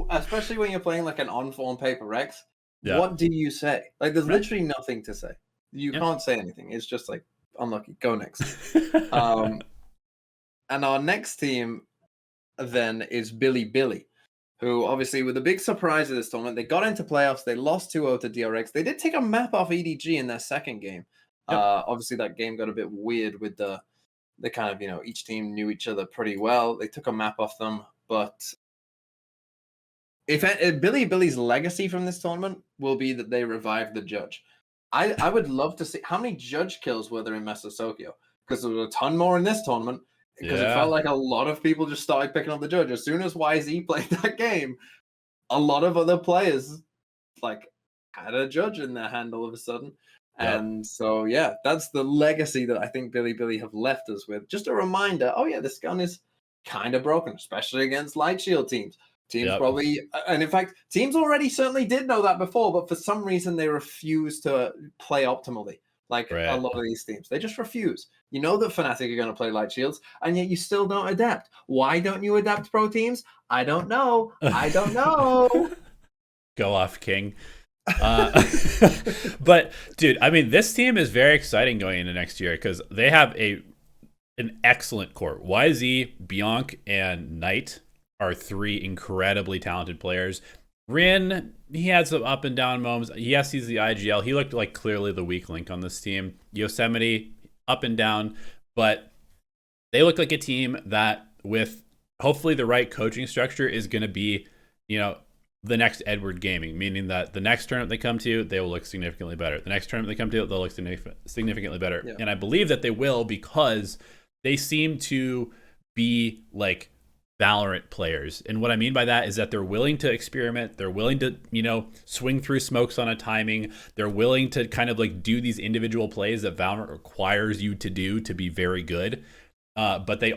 especially when you're playing like an on-form PaperRex. Yeah. What do you say? Like, there's literally nothing to say. You can't say anything. It's just like unlucky. Go next. And our next team then is BiliBili, who obviously were the big surprise of this tournament. They got into playoffs. They lost 2-0 to DRX. They did take a map off EDG in their second game. Yep. Obviously, that game got a bit weird with the kind of, each team knew each other pretty well. They took a map off them. But if BiliBili's legacy from this tournament will be that they revived the judge. I would love to see how many judge kills were there in Mesa Tokyo, because there was a ton more in this tournament. Because it felt like a lot of people just started picking up the judge. As soon as YZ played that game, a lot of other players like had a judge in their hand all of a sudden. Yep. And so, that's the legacy that I think BiliBili have left us with. Just a reminder, this gun is kind of broken, especially against Light Shield teams. Teams probably, and in fact, teams already certainly did know that before, but for some reason they refuse to play optimally. Like a lot of these teams, they just refuse. You know that FNATIC are going to play Light Shields, and yet you still don't adapt. Why don't you adapt, pro teams? I don't know. Go off, King. But, dude, I mean, this team is very exciting going into next year because they have an excellent core. YZ, Bianc, and Knight are 3 incredibly talented players. Rin, he had some up and down moments. Yes, he's the IGL. He looked like clearly the weak link on this team. Yosemite, up and down. But they look like a team that with hopefully the right coaching structure is going to be, you know, the next Edward Gaming, meaning that the next tournament they come to, they will look significantly better. The next tournament they come to, they'll look significantly better. Yeah. And I believe that they will, because they seem to be like Valorant players. And what I mean by that is that they're willing to experiment. They're willing to, you know, swing through smokes on a timing. They're willing to kind of like do these individual plays that Valorant requires you to do to be very good. But they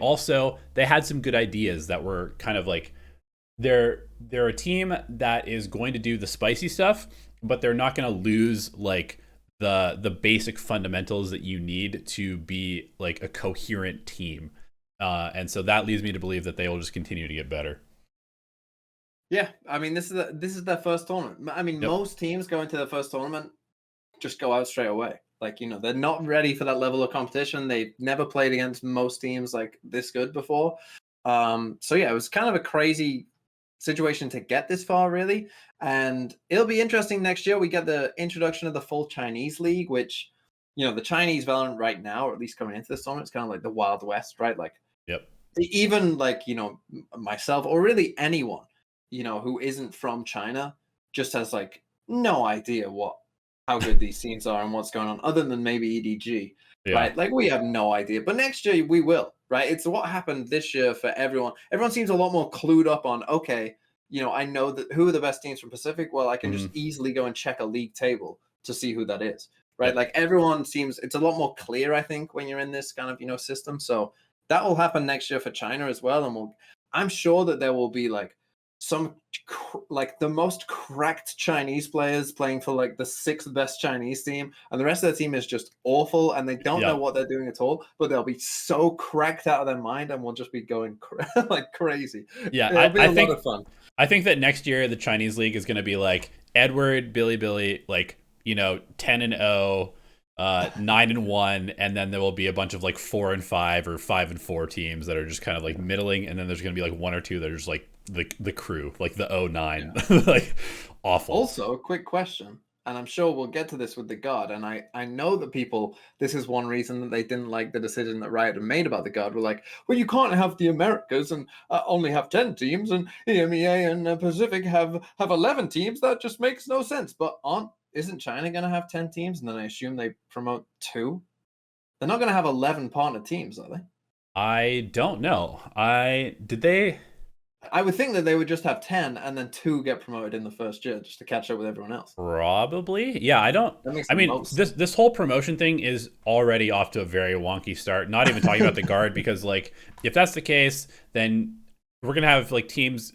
had some good ideas that were kind of like, they're a team that is going to do the spicy stuff, but they're not going to lose like the basic fundamentals that you need to be like a coherent team. And so that leads me to believe that they will just continue to get better. Yeah, I mean, this is their first tournament. I mean, most teams going to their first tournament just go out straight away. Like, you know, they're not ready for that level of competition. They've never played against most teams like this good before. So yeah, it was kind of a crazy situation to get this far, really. And it'll be interesting next year. We get the introduction of the full Chinese league, which, you know, the Chinese Valorant right now, or at least coming into this tournament, it's kind of like the Wild West, right? Like, even like, you know, myself or really anyone, you know, who isn't from China just has like no idea how good these teams are and what's going on, other than maybe EDG, right? Like, we have no idea. But next year we will, right? It's what happened this year for everyone. Everyone seems a lot more clued up on, okay, you know, I know that who are the best teams from Pacific. Well, I can just easily go and check a league table to see who that is, right? Like, everyone seems, it's a lot more clear, I think, when you're in this kind of, you know, system. So that will happen next year for China as well. And I'm sure that there will be like some like the most cracked Chinese players playing for like the 6th best Chinese team, and the rest of the team is just awful and they don't know what they're doing at all, but they'll be so cracked out of their mind and we'll just be going like crazy. It'll be a lot of fun. I think that next year the Chinese league is going to be like Edward, BiliBili, like, you know, 10-0, 9-1, and then there will be a bunch of like 4-5 or 5-4 teams that are just kind of like middling, and then there's going to be like 1 or 2 that are just like the crew, like the 09, like awful. Also, a quick question, and I'm sure we'll get to this with the guard, and I know that people, this is one reason that they didn't like the decision that Riot had made about the guard. We're like, well, you can't have the Americas and only have 10 teams, and EMEA and Pacific have 11 teams. That just makes no sense. But isn't China going to have 10 teams? And then I assume they promote 2. They're not going to have 11 partner teams, are they? I don't know. I would think that they would just have 10 and then 2 get promoted in the first year just to catch up with everyone else. Probably. Yeah, I mean, this whole promotion thing is already off to a very wonky start. Not even talking about the guard, because like, if that's the case, then we're going to have like teams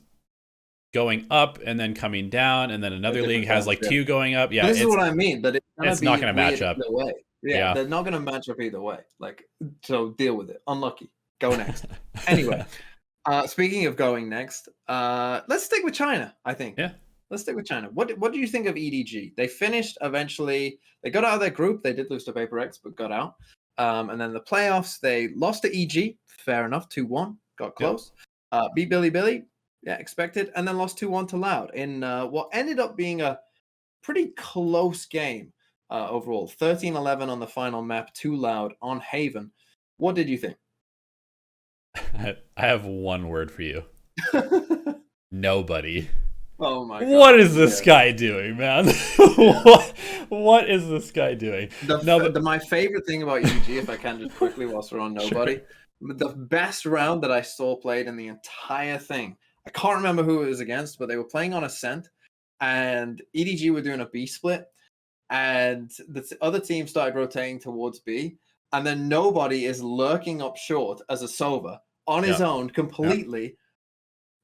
going up and then coming down, and then another league has like 2 going up. Yeah, this is what I mean. That it's not going to match up. Way. Yeah, they're not going to match up either way. Like, so deal with it. Unlucky. Go next. Anyway. Speaking of going next, let's stick with China, I think. Yeah. Let's stick with China. What do you think of EDG? They finished eventually. They got out of their group. They did lose to PaperRex, but got out. And then the playoffs, they lost to EG. Fair enough, 2-1. Got close. Beat BiliBili. Yeah, expected. And then lost 2-1 to Loud in what ended up being a pretty close game overall. 13-11 on the final map to Loud on Haven. What did you think? I have one word for you. Nobody. Oh my God. What is this guy doing, man? What is this guy doing? My favorite thing about EG, if I can just quickly whilst we're on Nobody, the best round that I saw played in the entire thing, I can't remember who it was against, but they were playing on Acend, and EDG were doing a B split, and the other team started rotating towards B, and then Nobody is lurking up short as a Sova on his own completely.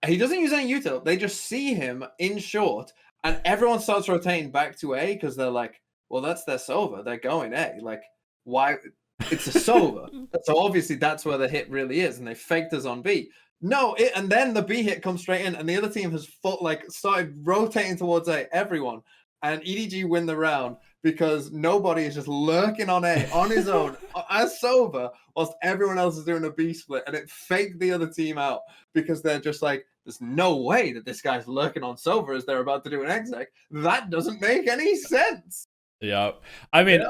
He doesn't use any util. They just see him in short, and everyone starts rotating back to A because they're like, well, that's their Sova. They're going A. Like, why? It's a Sova. So obviously that's where the hit really is, and they faked us on B. No, and then the B hit comes straight in, and the other team has started rotating towards A, everyone. And EDG win the round because Nobody is just lurking on A on his own as Sova, whilst everyone else is doing a B split, and it faked the other team out because they're just like, there's no way that this guy's lurking on Sova as they're about to do an exec. That doesn't make any sense. Yeah. I mean,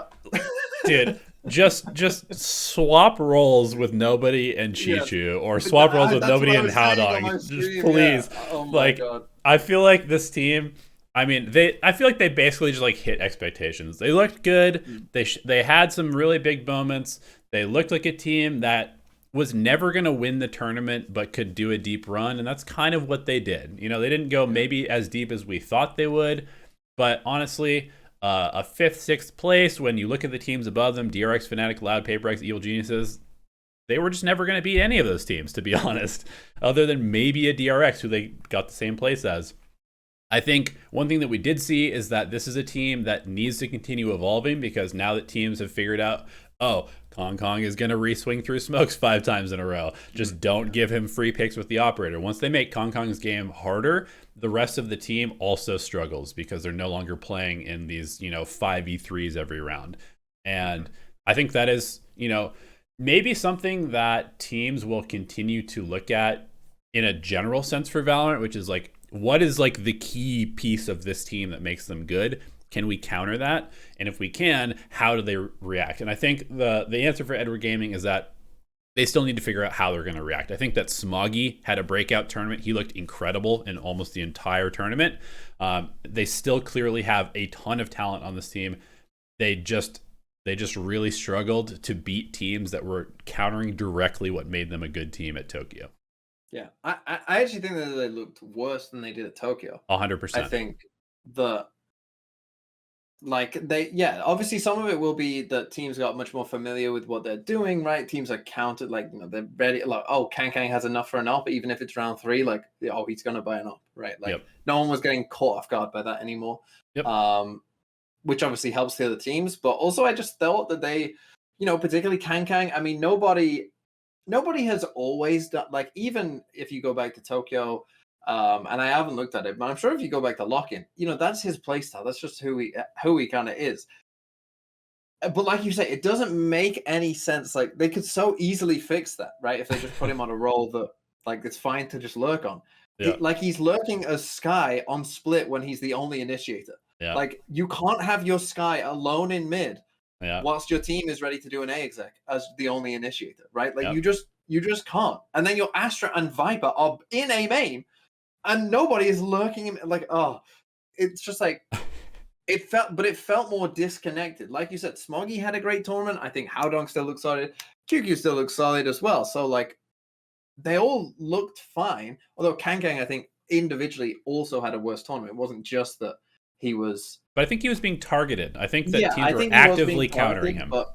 dude, just swap roles with nobody and Chichu, or swap roles with nobody and Howdong. Just please, yeah. Oh my like, God. I feel like this team. I mean, I feel like they basically just like hit expectations. They looked good. They had some really big moments. They looked like a team that was never going to win the tournament, but could do a deep run, and that's kind of what they did. You know, they didn't go maybe as deep as we thought they would, but honestly, a 5th, 6th place, when you look at the teams above them, DRX, FNATIC, Loud, PaperRex, Evil Geniuses, they were just never going to beat any of those teams, to be honest, other than maybe a DRX, who they got the same place as. I think one thing that we did see is that this is a team that needs to continue evolving, because now that teams have figured out, oh, Kong is going to re-swing through smokes 5 times in a row. Just don't give him free picks with the operator. Once they make Kong's game harder, the rest of the team also struggles, because they're no longer playing in these, 5v3s every round. And I think that is, maybe something that teams will continue to look at in a general sense for Valorant, which is like, what is like the key piece of this team that makes them good? Can we counter that? And if we can, how do they react? And I think the answer for Edward Gaming is that they still need to figure out how they're going to react. I think that Smoggy had a breakout tournament. He looked incredible in almost the entire tournament. They still clearly have a ton of talent on this team. They just really struggled to beat teams that were countering directly what made them a good team at Tokyo. Yeah, I actually think that they looked worse than they did at Tokyo. 100%. I think obviously some of it will be that teams got much more familiar with what they're doing, right? Teams are counted, they're ready, like, oh, Kang has enough for an AWP, even if it's round 3, like, oh, he's gonna buy an AWP, right? Like, no one was getting caught off guard by that anymore. Which obviously helps the other teams, but also I just thought that they, particularly Kang, I mean, nobody has always done, like, even if you go back to Tokyo, and I haven't looked at it, but I'm sure if you go back to Lock-In, that's his playstyle. That's just who he kind of is. But like you say, it doesn't make any sense. Like, they could so easily fix that, right? If they just put him on a role that, like, it's fine to just lurk on. Yeah. He's lurking as Sky on split when he's the only initiator. Yeah. Like, you can't have your Sky alone in mid whilst your team is ready to do an A exec as the only initiator, right? Like, you just can't. And then your Astra and Viper are in A main, and nobody is lurking him. Like, oh, it's just like, it felt more disconnected. Like you said, Smoggy had a great tournament. I think Howdong still looks solid. QQ still looks solid as well. So, like, they all looked fine. Although Kang, I think, individually also had a worse tournament. It wasn't just that he was... But I think he was being targeted. I think that teams were actively countering him. But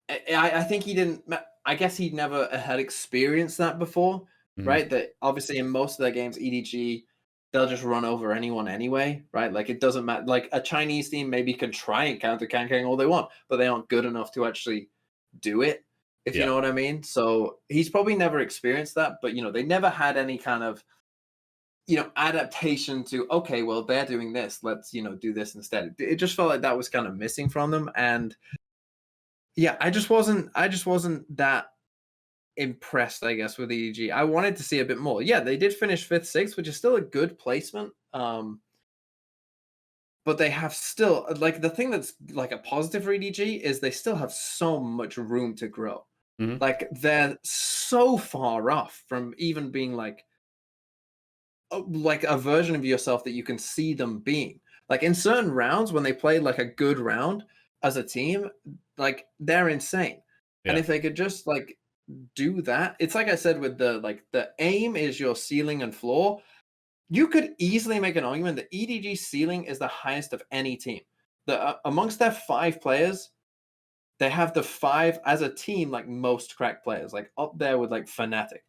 I think he didn't... I guess he'd never had experienced that before, right? That obviously in most of their games, EDG, they'll just run over anyone anyway, right? Like, it doesn't matter. Like, a Chinese team maybe can try and counter Kang all they want, but they aren't good enough to actually do it, if you know what I mean. So he's probably never experienced that, but, they never had any kind of, adaptation to, okay, well, they're doing this, let's, do this instead. It just felt like that was kind of missing from them. And yeah, I just wasn't that impressed, I guess, with EDG. I wanted to see a bit more. Yeah, they did finish 5th, 6th, which is still a good placement. But they have still, like, the thing that's like a positive for EDG is they still have so much room to grow. Like, they're so far off from even being like a version of yourself that you can see them being. Like, in certain rounds when they play like a good round as a team, like, they're insane. And if they could just like do that, it's like I said with the aim is your ceiling and floor. You could easily make an argument that EDG's ceiling is the highest of any team. Amongst their 5 players, they have the 5 as a team, like, most cracked players, like up there with like FNATIC,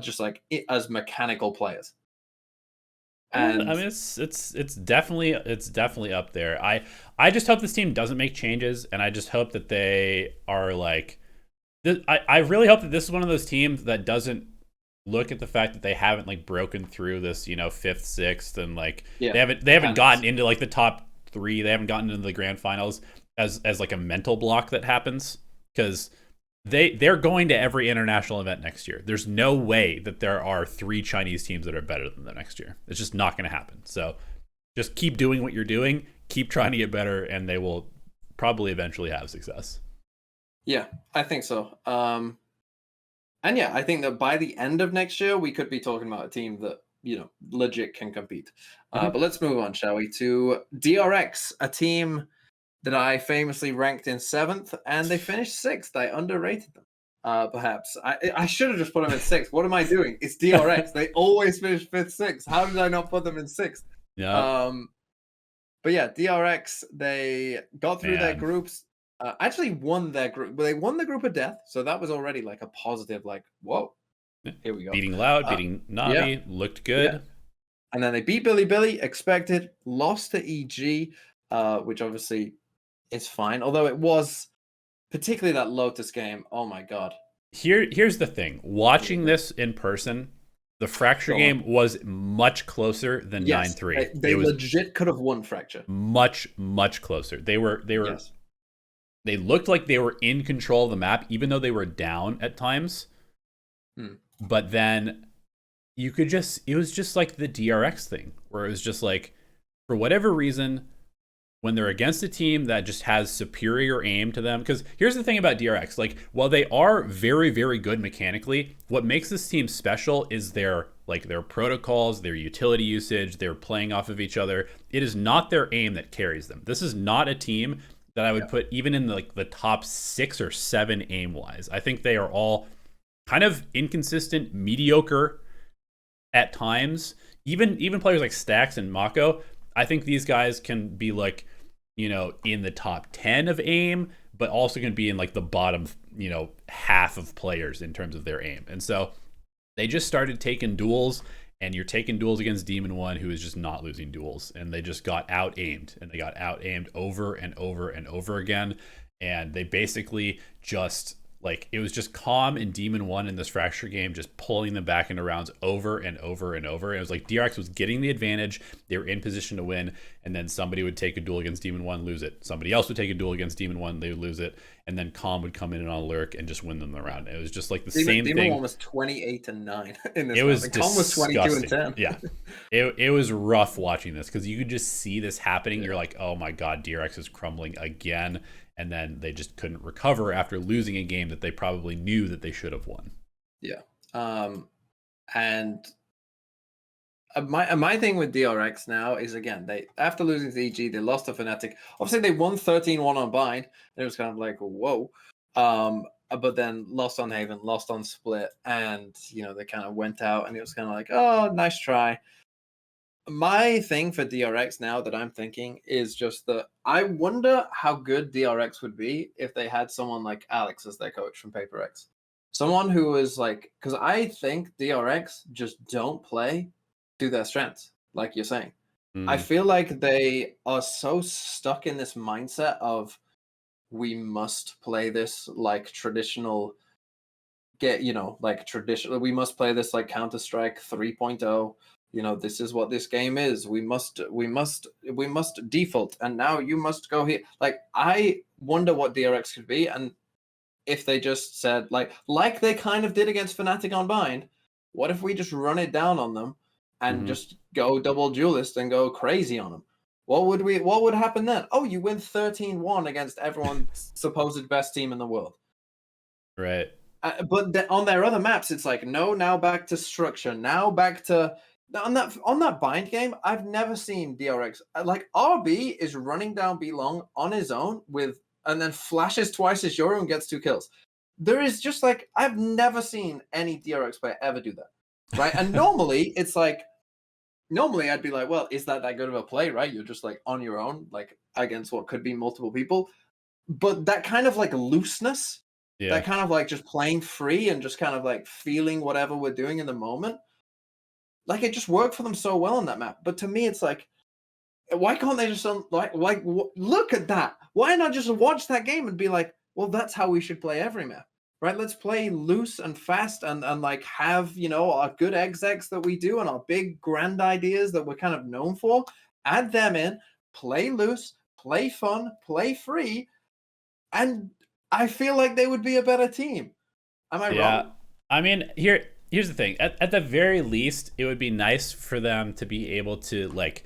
just like as mechanical players. And I mean, it's definitely up there. I just hope this team doesn't make changes, and I just hope that they are like, I really hope that this is one of those teams that doesn't look at the fact that they haven't like broken through this, 5th, 6th, and like they haven't gotten into like the top 3. They haven't gotten into the grand finals as like a mental block that happens, because they're going to every international event next year. There's no way that there are 3 Chinese teams that are better than them next year. It's just not going to happen. So just keep doing what you're doing, keep trying to get better, and they will probably eventually have success. Yeah, I think so. And yeah, I think that by the end of next year, we could be talking about a team that, legit can compete. But let's move on, shall we, to DRX, a team that I famously ranked in 7th, and they finished 6th. I underrated them. Perhaps. I should have just put them in 6th. What am I doing? It's DRX. They always finish 5th, 6th. How did I not put them in 6th? Yeah. But yeah, DRX, they got through their groups. Actually won their group. They won the group of death, so that was already like a positive, like, whoa, here we go. Beating Loud, beating NaVi, looked good. Yeah. And then they beat BiliBili, expected, lost to EG, which obviously is fine. Although it was, particularly that Lotus game, oh my god. Here's the thing. Watching this in person, the Fracture game was much closer than 9-3. They legit could have won Fracture. Much, much closer. They were They looked like they were in control of the map, even though they were down at times. But then it was just like the DRX thing, where it was just like, for whatever reason, when they're against a team that just has superior aim to them, because here's the thing about DRX, like, while they are very, very good mechanically, what makes this team special is their protocols, their utility usage, their playing off of each other. It is not their aim that carries them. This is not a team that I would put even in the top 6 or 7 aim wise. I think they are all kind of inconsistent, mediocre at times. Even players like Stax and Mako, I think these guys can be like, in the top 10 of aim, but also can be in like the bottom, half of players in terms of their aim. And so they just started taking duels, and you're taking duels against Demon One, who is just not losing duels. And they just got out-aimed, and they got out-aimed over and over and over again. And they basically just, like, it was just Calm and Demon One in this Fracture game, just pulling them back into rounds over and over and over. And it was like DRX was getting the advantage. They were in position to win. And then somebody would take a duel against Demon One, lose it. Somebody else would take a duel against Demon One, they would lose it. And then Calm would come in on a lurk and just win them the round. It was just like the same thing. Demon One was 28-9 in this. It was Calm was 22-10. Yeah, it was rough watching this, because you could just see this happening. You're like, oh my god, DRX is crumbling again. And then they just couldn't recover after losing a game that they probably knew that they should have won. Yeah. And my thing with DRX now is, again, they, after losing to EG, they lost to FNATIC. Obviously, they won 13-1 on Bind. And it was kind of like, whoa. But then lost on Haven, lost on Split. And, they kind of went out, and it was kind of like, oh, nice try. My thing for DRX now that I'm thinking is just that I wonder how good DRX would be if they had someone like Alex as their coach from PaperRex. Someone who is like, because I think DRX just don't play to their strengths, like you're saying. I feel like they are so stuck in this mindset of, we must play this like traditional, we must play this like Counter-Strike 3.0. This is what this game is. We must default, and now you must go here. Like, I wonder what DRX could be, and if they just said, like they kind of did against FNATIC on Bind, what if we just run it down on them and just go double duelist and go crazy on them? What would happen then? Oh, you win 13-1 against everyone's supposed best team in the world. Right. But on their other maps, it's like, no, now back to structure. Now back to... On that Bind game, I've never seen DRX. Like, RB is running down B long on his own and then flashes twice his Yoru and gets 2 kills. There is just like, I've never seen any DRX player ever do that. Right? And normally it's like, I'd be like, well, is that good of a play, right? You're just like on your own, like against what could be multiple people. But that kind of like looseness, that kind of like just playing free and just kind of like feeling whatever we're doing in the moment. Like, it just worked for them so well on that map. But to me, it's like, why can't they just look at that? Why not just watch that game and be like, well, that's how we should play every map, right? Let's play loose and fast and like have, our good execs that we do and our big grand ideas that we're kind of known for. Add them in, play loose, play fun, play free, and I feel like they would be a better team. Am I wrong? I mean, here's the thing. At the very least, it would be nice for them to be able to, like,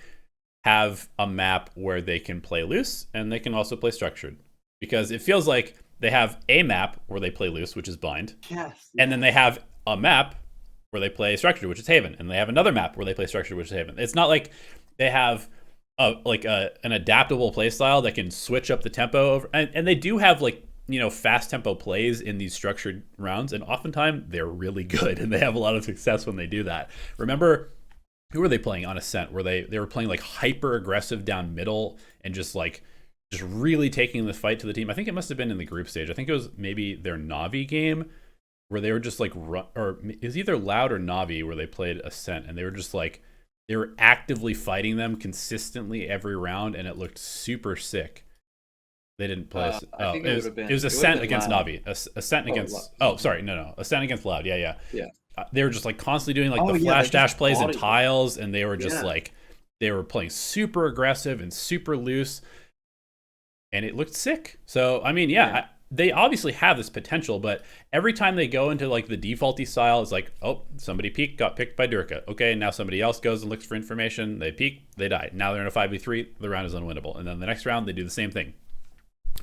have a map where they can play loose and they can also play structured, because it feels like they have a map where they play loose, which is blind, Yes. and then they have a map where they play structured, which is Haven, and they have another map where they play structured, which is Haven. It's not like they have an adaptable play style that can switch up the tempo over, and they do have like, you know, fast tempo plays in these structured rounds, and oftentimes they're really good, and they have a lot of success when they do that. Remember, who were they playing on Ascent, where they were playing like hyper aggressive down middle and just really taking the fight to the team? I think it must have been in the group stage. I think it was maybe their NaVi game, where they were just like or it was either Loud or NaVi where they played Ascent, and they were just like, they were actively fighting them consistently every round, and it looked super sick. They didn't play. It was Ascent against NaVi. Ascent against. Oh, sorry, no. Ascent against Loud. Yeah. They were just like constantly doing like the flash dash plays and tiles, and they were just like, they were playing super aggressive and super loose, and it looked sick. So I mean, they obviously have this potential, but every time they go into like the defaulty style, it's like, oh, somebody got picked by Durka. Okay, now somebody else goes and looks for information. They peek, they die. Now they're in a 5v3. The round is unwinnable, and then the next round they do the same thing,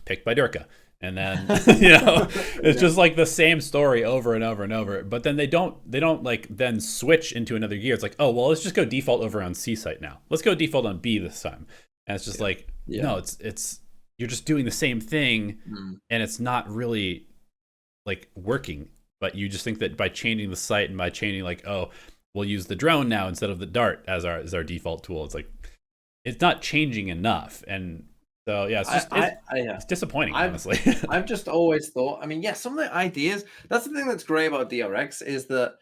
picked by Durka. And then, you know, it's just like the same story over and over and over. But then they don't like then switch into another gear. It's like, oh, well, let's just go default over on C site now. Let's go default on B this time. And it's just like, no, it's you're just doing the same thing, and it's not really like working. But you just think that by changing the site and by changing like, oh, we'll use the drone now instead of the dart as our default tool. It's like, it's not changing enough. And so yeah, it's just it's disappointing, honestly. I've just always thought, I mean, some of the ideas, that's the thing that's great about DRX, is that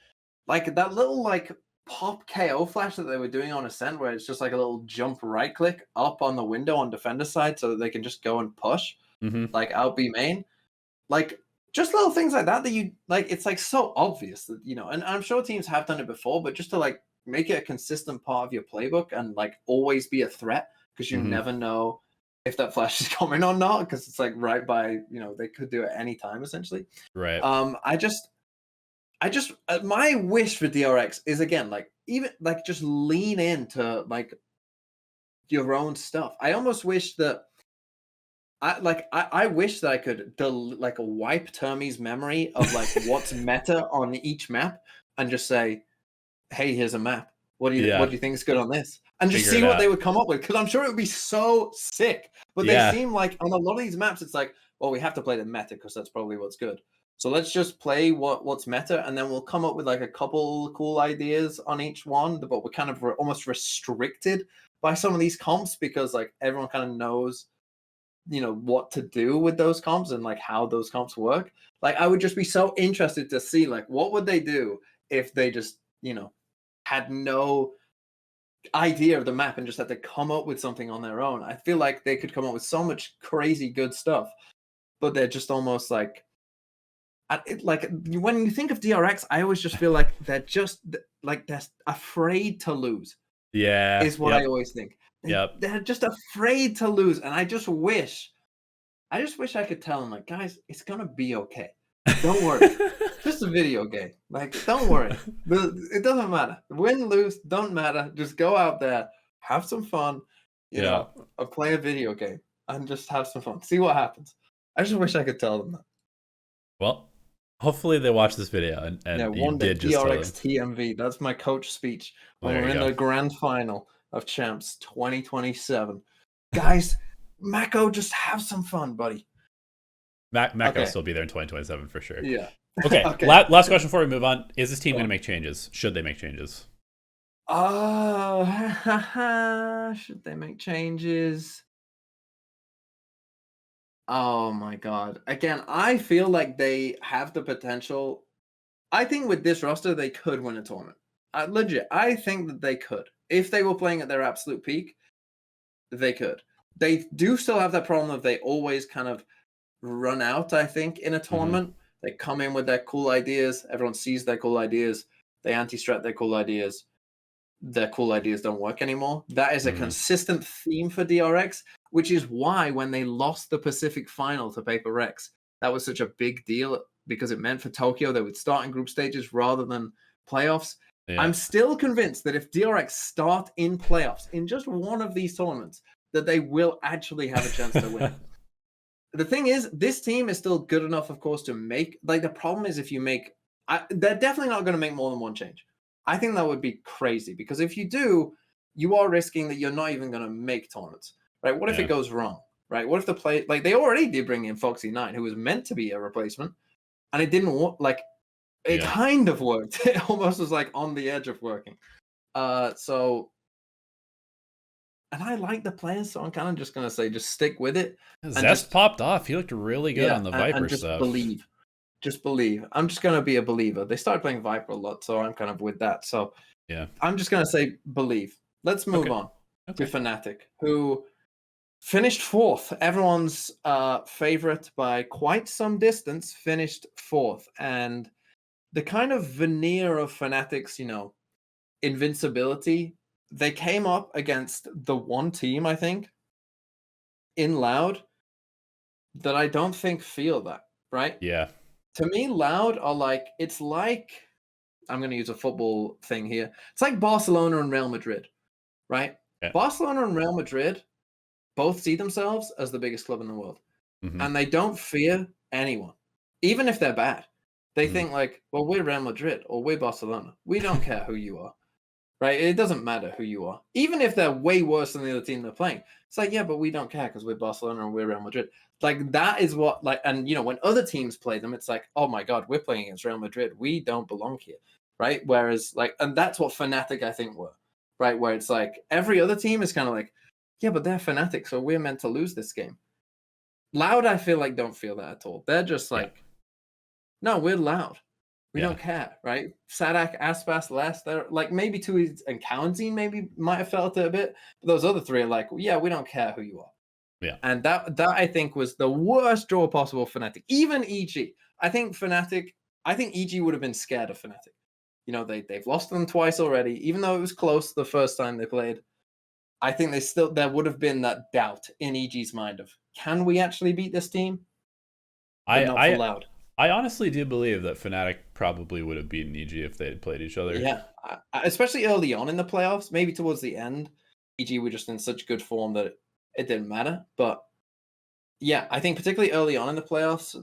like that little like pop KO flash that they were doing on Ascent, where it's just like a little jump right click up on the window on defender side so that they can just go and push like out B main. Like just little things like that you like, it's like so obvious that, you know, and I'm sure teams have done it before, but just to like make it a consistent part of your playbook and like always be a threat, because you never know if that flash is coming or not, because it's like right by, you know, they could do it any time essentially. Right. I just my wish for DRX is, again, like, even like just lean into like your own stuff. I almost wish that I wish that I could like wipe Termi's memory of like what's meta on each map and just say, hey, here's a map. What do you think is good on this? And just see what they would come up with, because I'm sure it would be so sick. But they seem like on a lot of these maps, it's like, well, we have to play the meta because that's probably what's good. So let's just play what's meta, and then we'll come up with like a couple cool ideas on each one. But we're kind of almost restricted by some of these comps, because like everyone kind of knows, you know, what to do with those comps and like how those comps work. Like I would just be so interested to see like what would they do if they just, you know, had no idea of the map and just had to come up with something on their own. I feel like they could come up with so much crazy good stuff, but they're just almost like, like when you think of DRX, I always just feel like they're afraid to lose. Yeah, is what I always think. They're just afraid to lose, and I just wish I could tell them, like, guys, it's gonna be okay. Don't worry. Just a video game. Like, don't worry. It doesn't matter. Win, lose, don't matter. Just go out there, have some fun, you know, or play a video game and just have some fun. See what happens. I just wish I could tell them that. Well, hopefully they watch this video and one day DRX TMV. That's my coach speech when we're in the grand final of Champs 2027. Guys, Mako, just have some fun, buddy. Mako will still be there in 2027 for sure. Yeah. Okay. Last question before we move on. Is this team going to make changes? Should they make changes? Should they make changes? Oh my god. Again, I feel like they have the potential. I think with this roster, they could win a tournament. Legit, I think that they could. If they were playing at their absolute peak, they could. They do still have that problem of they always kind of run out, I think, in a tournament. They come in with their cool ideas. Everyone sees their cool ideas. They anti-strat their cool ideas. Their cool ideas don't work anymore. That is a consistent theme for DRX, which is why when they lost the Pacific final to PaperRex, that was such a big deal, because it meant for Tokyo they would start in group stages rather than playoffs. I'm still convinced that if DRX start in playoffs in just one of these tournaments, that they will actually have a chance to win. The thing is, this team is still good enough, of course, to make, like, the problem is if you make, they're definitely not going to make more than one change. I think that would be crazy, because if you do, you are risking that you're not even going to make tournaments, right? What if it goes wrong, right? What if the play, like, they already did bring in Foxy9, who was meant to be a replacement, and it didn't work, like, it kind of worked. It almost was, like, on the edge of working. So... And I like the players, so I'm kind of just going to say, just stick with it. Zest popped off. He looked really good on the Viper and just stuff. Believe. Just believe. I'm just going to be a believer. They started playing Viper a lot, so I'm kind of with that. So yeah, I'm just going to say believe. Let's move on to FNATIC, who finished 4th. Everyone's favorite by quite some distance, finished 4th. And the kind of veneer of FNATIC's, you know, invincibility, they came up against the one team, I think, in Loud that I don't think feel that, right? Yeah. To me, Loud are like, it's like, I'm going to use a football thing here. It's like Barcelona and Real Madrid, right? Yeah. Barcelona and Real Madrid both see themselves as the biggest club in the world. And they don't fear anyone, even if they're bad. They think like, well, we're Real Madrid or we're Barcelona. We don't care who you are. Right? It doesn't matter who you are. Even if they're way worse than the other team they're playing. It's like, yeah, but we don't care because we're Barcelona and we're Real Madrid. Like, that is what, like, and, you know, when other teams play them, it's like, oh my God, we're playing against Real Madrid. We don't belong here. Right? Whereas, like, and that's what FNATIC, I think, were. Right? Where it's like, every other team is kind of like, yeah, but they're FNATIC, so we're meant to lose this game. Loud, I feel like, don't feel that at all. They're just like, no, we're Loud. We don't care, right? Sadak, Aspas, Les, they're like, maybe Tui and Cowanzine maybe might have felt it a bit, but those other three are like, yeah, we don't care who you are. Yeah. And that I think was the worst draw possible for FNATIC. Even EG. I think EG would have been scared of FNATIC. You know, they've lost them twice already, even though it was close the first time they played. I think there would have been that doubt in EG's mind of, can we actually beat this team? But not for Loud. I honestly do believe that FNATIC probably would have beaten EG if they had played each other. Yeah, especially early on in the playoffs. Maybe towards the end, EG were just in such good form that it didn't matter. But yeah, I think particularly early on in the playoffs,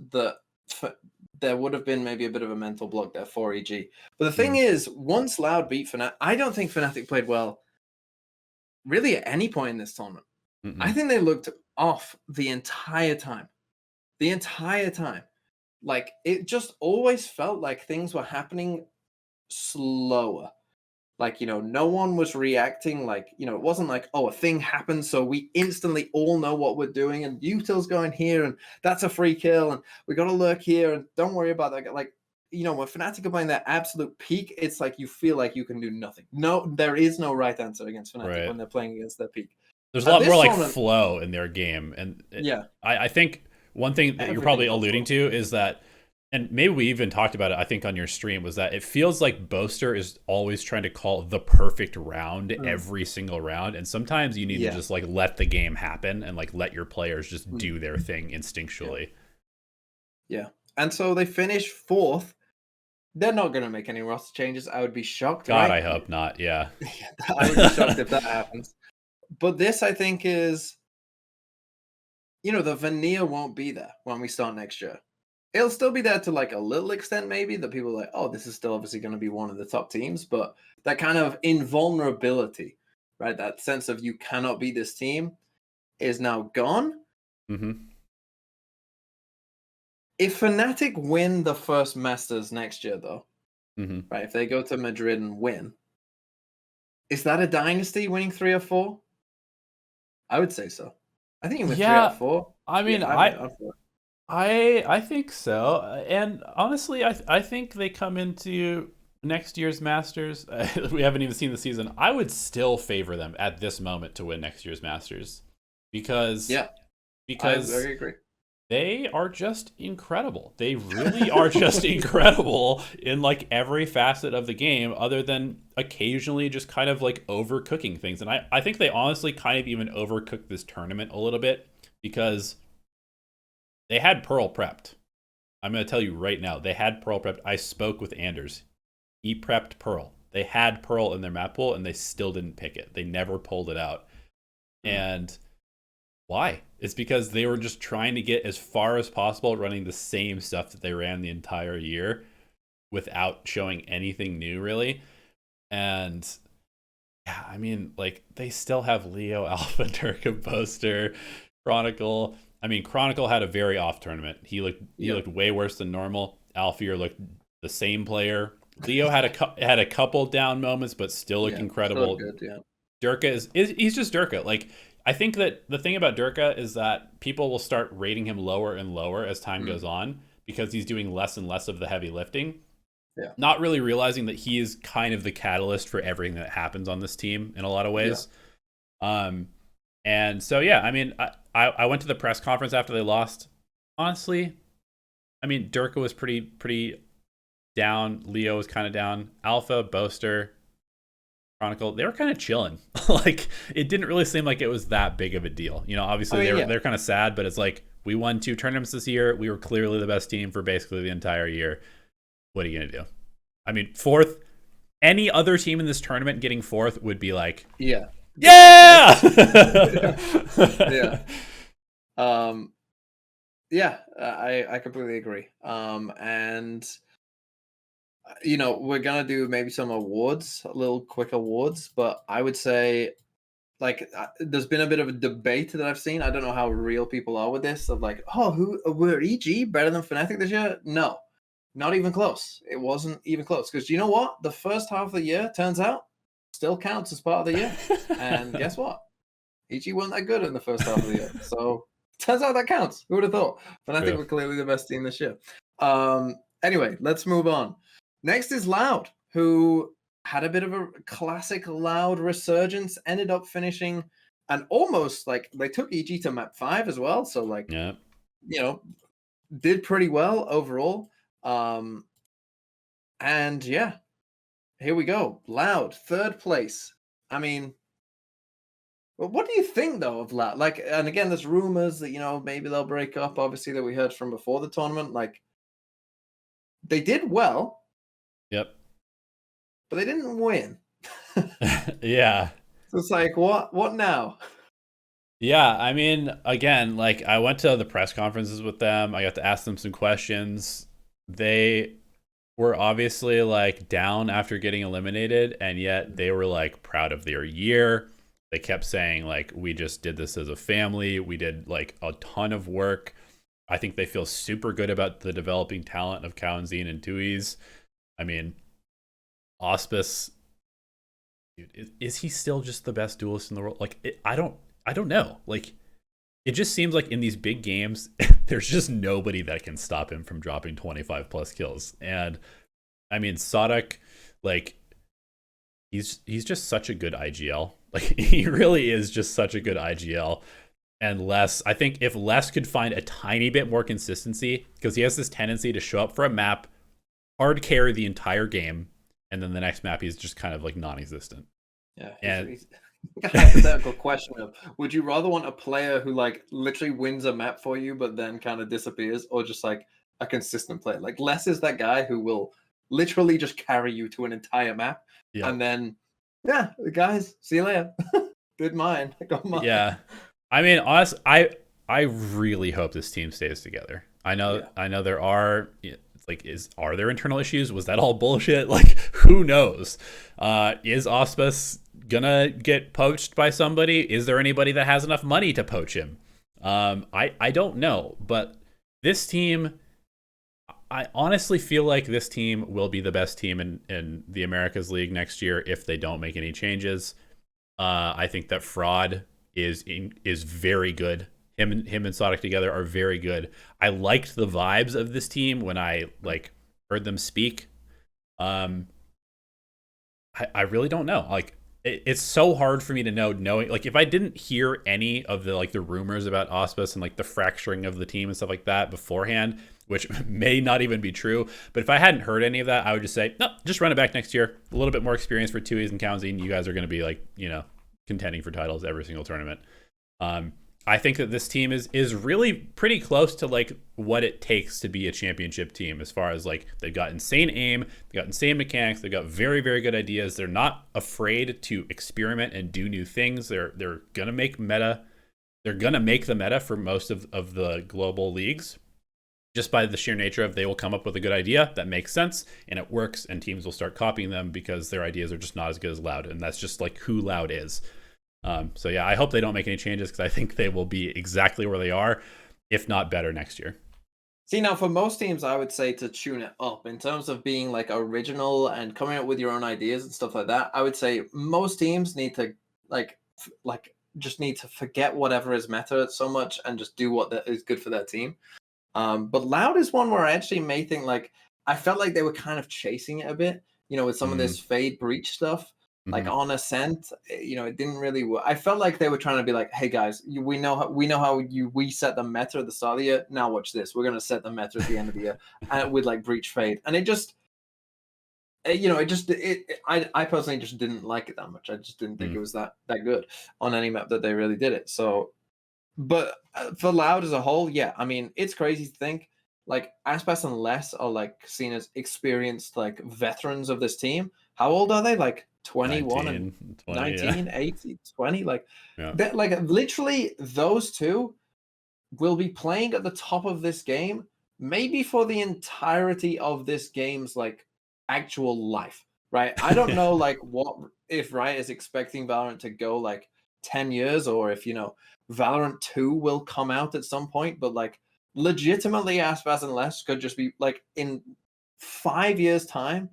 there would have been maybe a bit of a mental block there for EG. But the thing is, once Loud beat FNATIC, I don't think FNATIC played well really at any point in this tournament. I think they looked off the entire time. The entire time. Like, it just always felt like things were happening slower. Like, you know, no one was reacting. Like, you know, it wasn't like, oh, a thing happened, so we instantly all know what we're doing, and Util's going here, and that's a free kill, and we got to lurk here, and don't worry about that. Like, you know, when FNATIC are playing their absolute peak, it's like you feel like you can do nothing. No, there is no right answer against FNATIC when they're playing against their peak. There's a lot more like flow in their game, and I think one thing that you're probably alluding to is that, and maybe we even talked about it, I think, on your stream, was that it feels like Boaster is always trying to call the perfect round every single round. And sometimes you need to just like let the game happen and like let your players just do their thing instinctually. Yeah. And so they finish 4th. They're not going to make any roster changes. I would be shocked. God, right? I hope not. Yeah. I would be shocked if that happens. But this, I think, is, you know, the veneer won't be there when we start next year. It'll still be there to like a little extent, maybe, that people are like, oh, this is still obviously going to be one of the top teams. But that kind of invulnerability, right? That sense of you cannot beat this team is now gone. If FNATIC win the first Masters next year, though, right? If they go to Madrid and win, is that a dynasty winning 3 or 4? I would say so. I think you win 3 out of 4. I mean, I think so. And honestly, I think they come into next year's Masters. We haven't even seen the season. I would still favor them at this moment to win next year's Masters because I very agree. They are just incredible. They really are just incredible in like every facet of the game, other than occasionally just kind of like overcooking things. And I think they honestly kind of even overcooked this tournament a little bit because they had Pearl prepped. I'm going to tell you right now, they had Pearl prepped. I spoke with Anders. He prepped Pearl. They had Pearl in their map pool, and they still didn't pick it. They never pulled it out. And why? It's because they were just trying to get as far as possible running the same stuff that they ran the entire year without showing anything new, really. And yeah, I mean, like, they still have Leo, Alpha, Durka, Boaster, Chronicle. I mean, Chronicle had a very off tournament. He looked way worse than normal. Alphier looked the same player. Leo had a couple down moments, but still looked incredible. So good, yeah. Durka is he's just Durka. Like, I think that the thing about Durka is that people will start rating him lower and lower as time goes on, because he's doing less and less of the heavy lifting. Yeah. Not really realizing that he is kind of the catalyst for everything that happens on this team in a lot of ways. Yeah. And so, yeah, I mean, I went to the press conference after they lost. Honestly, I mean, Durka was pretty down. Leo was kind of down. Alpha, Boaster, Chronicle, they were kind of chilling. Like, it didn't really seem like it was that big of a deal. You know, obviously they're kind of sad, but it's like, we won 2 tournaments this year. We were clearly the best team for basically the entire year. What are you going to do? I mean, 4th, any other team in this tournament getting 4th would be like, yeah! Yeah, I completely agree. And you know, we're gonna do maybe some awards, a little quick awards, but I would say, like, there's been a bit of a debate that I've seen. I don't know how real people are with this, of like, oh, were EG better than FNATIC this year? No, not even close. It wasn't even close, because you know what? The first half of the year, turns out, still counts as part of the year. And guess what? EG weren't that good in the first half of the year. So turns out that counts. Who would have thought? But I think we're clearly the best team this year. Anyway, let's move on. Next is Loud, who had a bit of a classic Loud resurgence, ended up finishing, and almost, like, they took EG to map 5 as well. So, like, you know, did pretty well overall. And yeah, here we go. Loud, 3rd place. I mean, what do you think, though, of Loud? Like, and again, there's rumors that, you know, maybe they'll break up, obviously, that we heard from before the tournament. Like, they did well. Yep. But they didn't win. Yeah. So it's like, what now? Yeah, I mean, again, like, I went to the press conferences with them. I got to ask them some questions. They were obviously, like, down after getting eliminated, and yet they were, like, proud of their year. They kept saying, like, we just did this as a family. We did, like, a ton of work. I think they feel super good about the developing talent of Kaunzine and Tui's. I mean, Auspice, dude, is he still just the best duelist in the world? Like, I don't know. Like, it just seems like in these big games, there's just nobody that can stop him from dropping 25 plus kills. And I mean, Sadok, like, he's just such a good IGL. Like, he really is just such a good IGL. And Les, I think if Les could find a tiny bit more consistency, because he has this tendency to show up for a map, hard carry the entire game, and then the next map he's just kind of like non-existent. Yeah. He's a hypothetical question of, would you rather want a player who, like, literally wins a map for you but then kind of disappears, or just, like, a consistent player? Like, Les is that guy who will literally just carry you to an entire map, and then, yeah, guys, see you later. Did mine. I got mine. Yeah. I mean, honestly, I really hope this team stays together. I know there are, like, are there internal issues? Was that all bullshit? Like, who knows? Is Auspice gonna get poached by somebody? Is there anybody that has enough money to poach him? I don't know, but this team, I honestly feel like this team will be the best team in the Americas League next year if they don't make any changes. I think that Fraud is very good. Him and Sadok together are very good. I liked the vibes of this team when I, like, heard them speak. I really don't know. Like, it's so hard for me to knowing, like, if I didn't hear any of the, like, the rumors about Auspice and, like, the fracturing of the team and stuff like that beforehand, which may not even be true, but if I hadn't heard any of that, I would just say, no, just run it back next year. A little bit more experience for Tui's and Kaunzine. You guys are going to be, like, you know, contending for titles every single tournament. I think that this team is really pretty close to like what it takes to be a championship team, as far as like they've got insane aim, they've got insane mechanics, they've got very, very good ideas. They're not afraid to experiment and do new things. They're gonna make meta. They're gonna make the meta for most of the global leagues, just by the sheer nature of they will come up with a good idea that makes sense and it works, and teams will start copying them because their ideas are just not as good as Loud, and that's just like who Loud is. So yeah, I hope they don't make any changes, because I think they will be exactly where they are, if not better, next year. See, now for most teams, I would say to tune it up in terms of being like original and coming up with your own ideas and stuff like that. I would say most teams need to like just need to forget whatever is meta so much and just do what that is good for their team. But Loud is one where I actually may think like I felt like they were kind of chasing it a bit, with some of this Fade Breach stuff. Like on Acend, it didn't really work. I felt like they were trying to be like, "Hey guys, we know how we set the meta at the start of the year. Now watch this. We're gonna set the meta at the end of the year, and with like Breach Fade." And it just, I personally just didn't like it that much. I just didn't think it was that good on any map that they really did it. So, but for Loud as a whole, yeah, I mean, it's crazy to think like Aspas and Les are like seen as experienced like veterans of this team. How old are they? Like 21 and 20, 19, yeah. 18, 20. Like, that, like literally those two will be playing at the top of this game, maybe for the entirety of this game's like actual life, right? I don't know like what if Riot is expecting Valorant to go like 10 years, or if Valorant 2 will come out at some point, but like legitimately Aspas and Les could just be like in 5 years time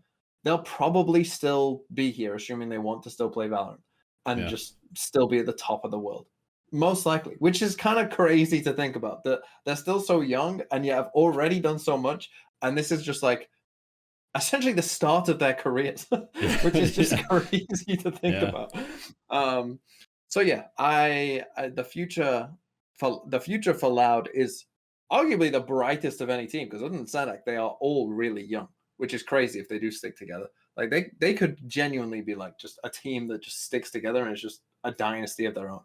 they'll probably still be here, assuming they want to still play Valorant and just still be at the top of the world, most likely, which is kind of crazy to think about. That they're still so young and yet have already done so much, and this is just like essentially the start of their careers, which is just crazy to think about. So yeah, the future for Loud is arguably the brightest of any team, because other than ZETA, they are all really young, which is crazy if they do stick together. Like they could genuinely be like just a team that just sticks together and is just a dynasty of their own.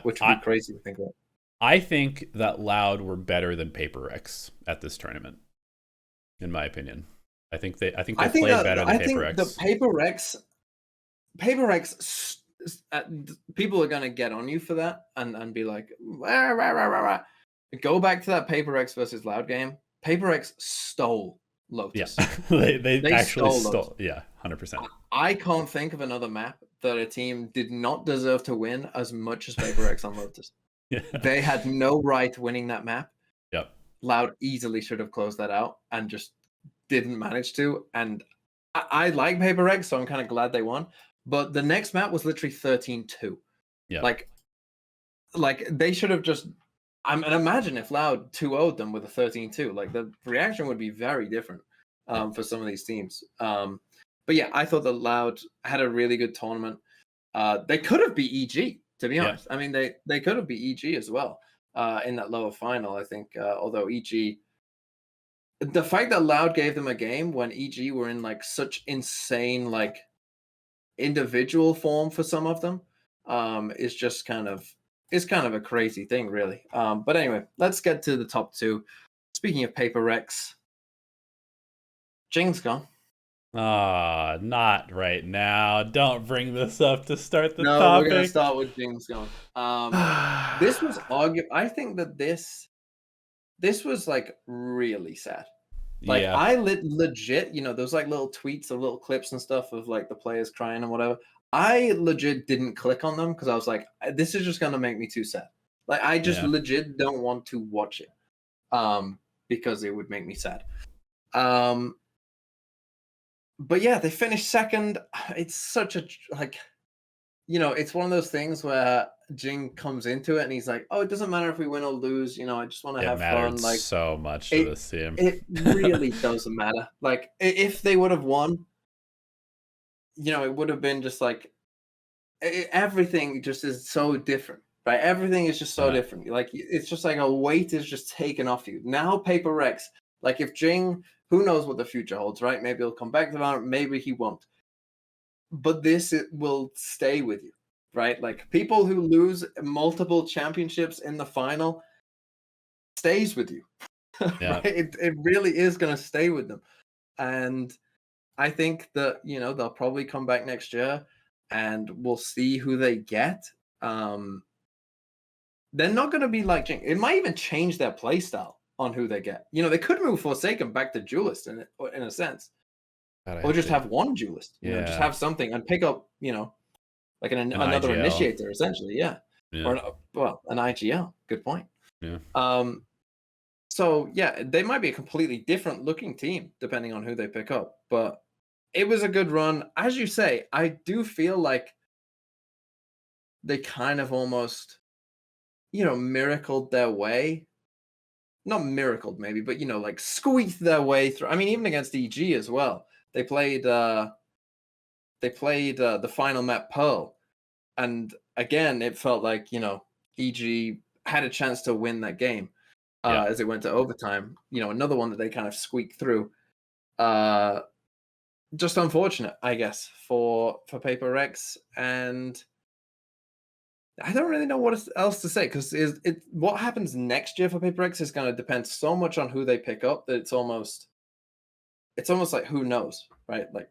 Which would be crazy to think about. I think that Loud were better than PaperRex at this tournament, in my opinion. I think they played better than PaperRex. The PaperRex, people are gonna get on you for that and be like, rah, rah, rah, rah, rah. Go back to that PaperRex versus Loud game. PaperRex stole Lotus. Yeah, they actually stole. Yeah, 100%. I can't think of another map that a team did not deserve to win as much as PaperRex on Lotus. Yeah. They had no right winning that map. Yep. Loud easily should have closed that out and just didn't manage to. And I like PaperRex, so I'm kind of glad they won. But the next map was literally 13-2. Yeah. Like they should have just. And imagine if Loud 2-0'd them with a 13-2. Like the reaction would be very different for some of these teams. But yeah, I thought that Loud had a really good tournament. They could have beat EG, to be honest. I mean, they could have beat EG as well in that lower final, I think. Although EG, the fact that Loud gave them a game when EG were in like such insane like individual form for some of them is just kind of a crazy thing, really. But anyway, let's get to the top two. Speaking of PaperRex, Jing's gone. Not right now. Don't bring this up to start the topic. No, we're gonna start with Jing's gone. This was I think that this was like really sad. Like I legit, those like little tweets or little clips and stuff of like the players crying and whatever. I legit didn't click on them because I was like, this is just gonna make me too sad. Like I just legit don't want to watch it, because it would make me sad. But yeah, they finished second. It's such a it's one of those things where Jing comes into it and he's like, oh, it doesn't matter if we win or lose. I just want to have fun. Like so much to this team. It really doesn't matter. Like if they would have won, it would have been just like everything just is so different, right? Everything is just so different. Like it's just like a weight is just taken off you. Now PaperRex, like if Jing, who knows what the future holds, right? Maybe he'll come back to Valorant, maybe he won't. But this will stay with you right? Like people who lose multiple championships in the final stays with you. Yeah. Right? It really is going to stay with them. And I think that, they'll probably come back next year and we'll see who they get. They're not going to be like Jing. It might even change their play style on who they get. They could move Forsaken back to Duelist in a sense. God, Or just have one Duelist, just have something and pick up, like another IGL. initiator, essentially. Yeah. Yeah. Or an IGL. Good point. Yeah. So yeah, they might be a completely different looking team depending on who they pick up, but it was a good run. As you say, I do feel like they kind of almost, miracled their way. Not miracled, maybe, but like squeaked their way through. I mean, even against EG as well. They played the final map Pearl, and again, it felt like EG had a chance to win that game as it went to overtime. Another one that they kind of squeaked through. Just unfortunate, I guess, for PaperRex, and I don't really know what else to say because what happens next year for PaperRex is going to depend so much on who they pick up that it's almost like who knows, right? Like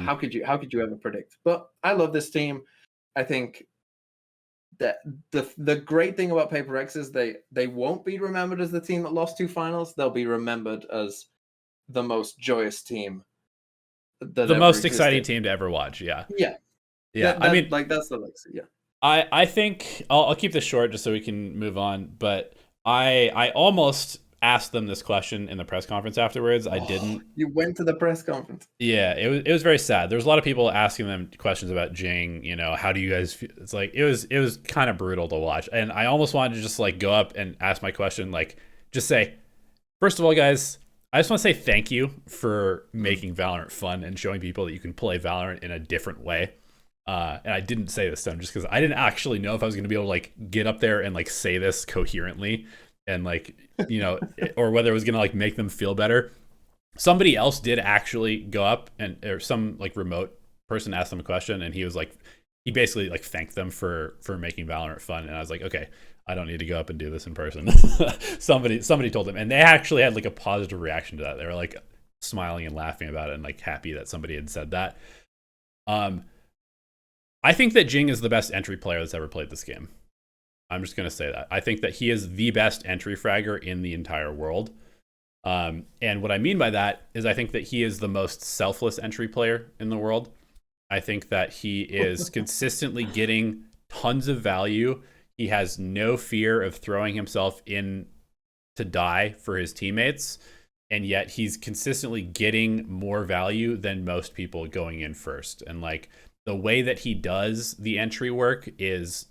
how could you ever predict? But I love this team. I think that the great thing about PaperRex is they won't be remembered as the team that lost 2 finals. They'll be remembered as the most joyous team, the most exciting team to ever watch. Yeah. I mean, like that's the legacy. Yeah. I think I'll keep this short just so we can move on. But I almost asked them this question in the press conference afterwards. I didn't. You went to the press conference. Yeah, it was very sad. There was a lot of people asking them questions about Jing. How do you guys feel? It's like it was kind of brutal to watch. And I almost wanted to just like go up and ask my question, like just say, first of all, guys, I just want to say thank you for making Valorant fun and showing people that you can play Valorant in a different way. And I didn't say this to them just because I didn't actually know if I was going to be able to like get up there and like say this coherently and like, or whether it was going to like make them feel better. Somebody else did actually go up or some like remote person asked them a question and he was like, he basically like thanked them for making Valorant fun. And I was like, okay, I don't need to go up and do this in person. somebody told him, and they actually had like a positive reaction to that. They were like smiling and laughing about it and like happy that somebody had said that. I think that Jing is the best entry player that's ever played this game. I'm just going to say that. I think that he is the best entry fragger in the entire world. And what I mean by that is I think that he is the most selfless entry player in the world. I think that he is consistently getting tons of value. He has no fear of throwing himself in to die for his teammates. And yet he's consistently getting more value than most people going in first. And like, the way that he does the entry work is,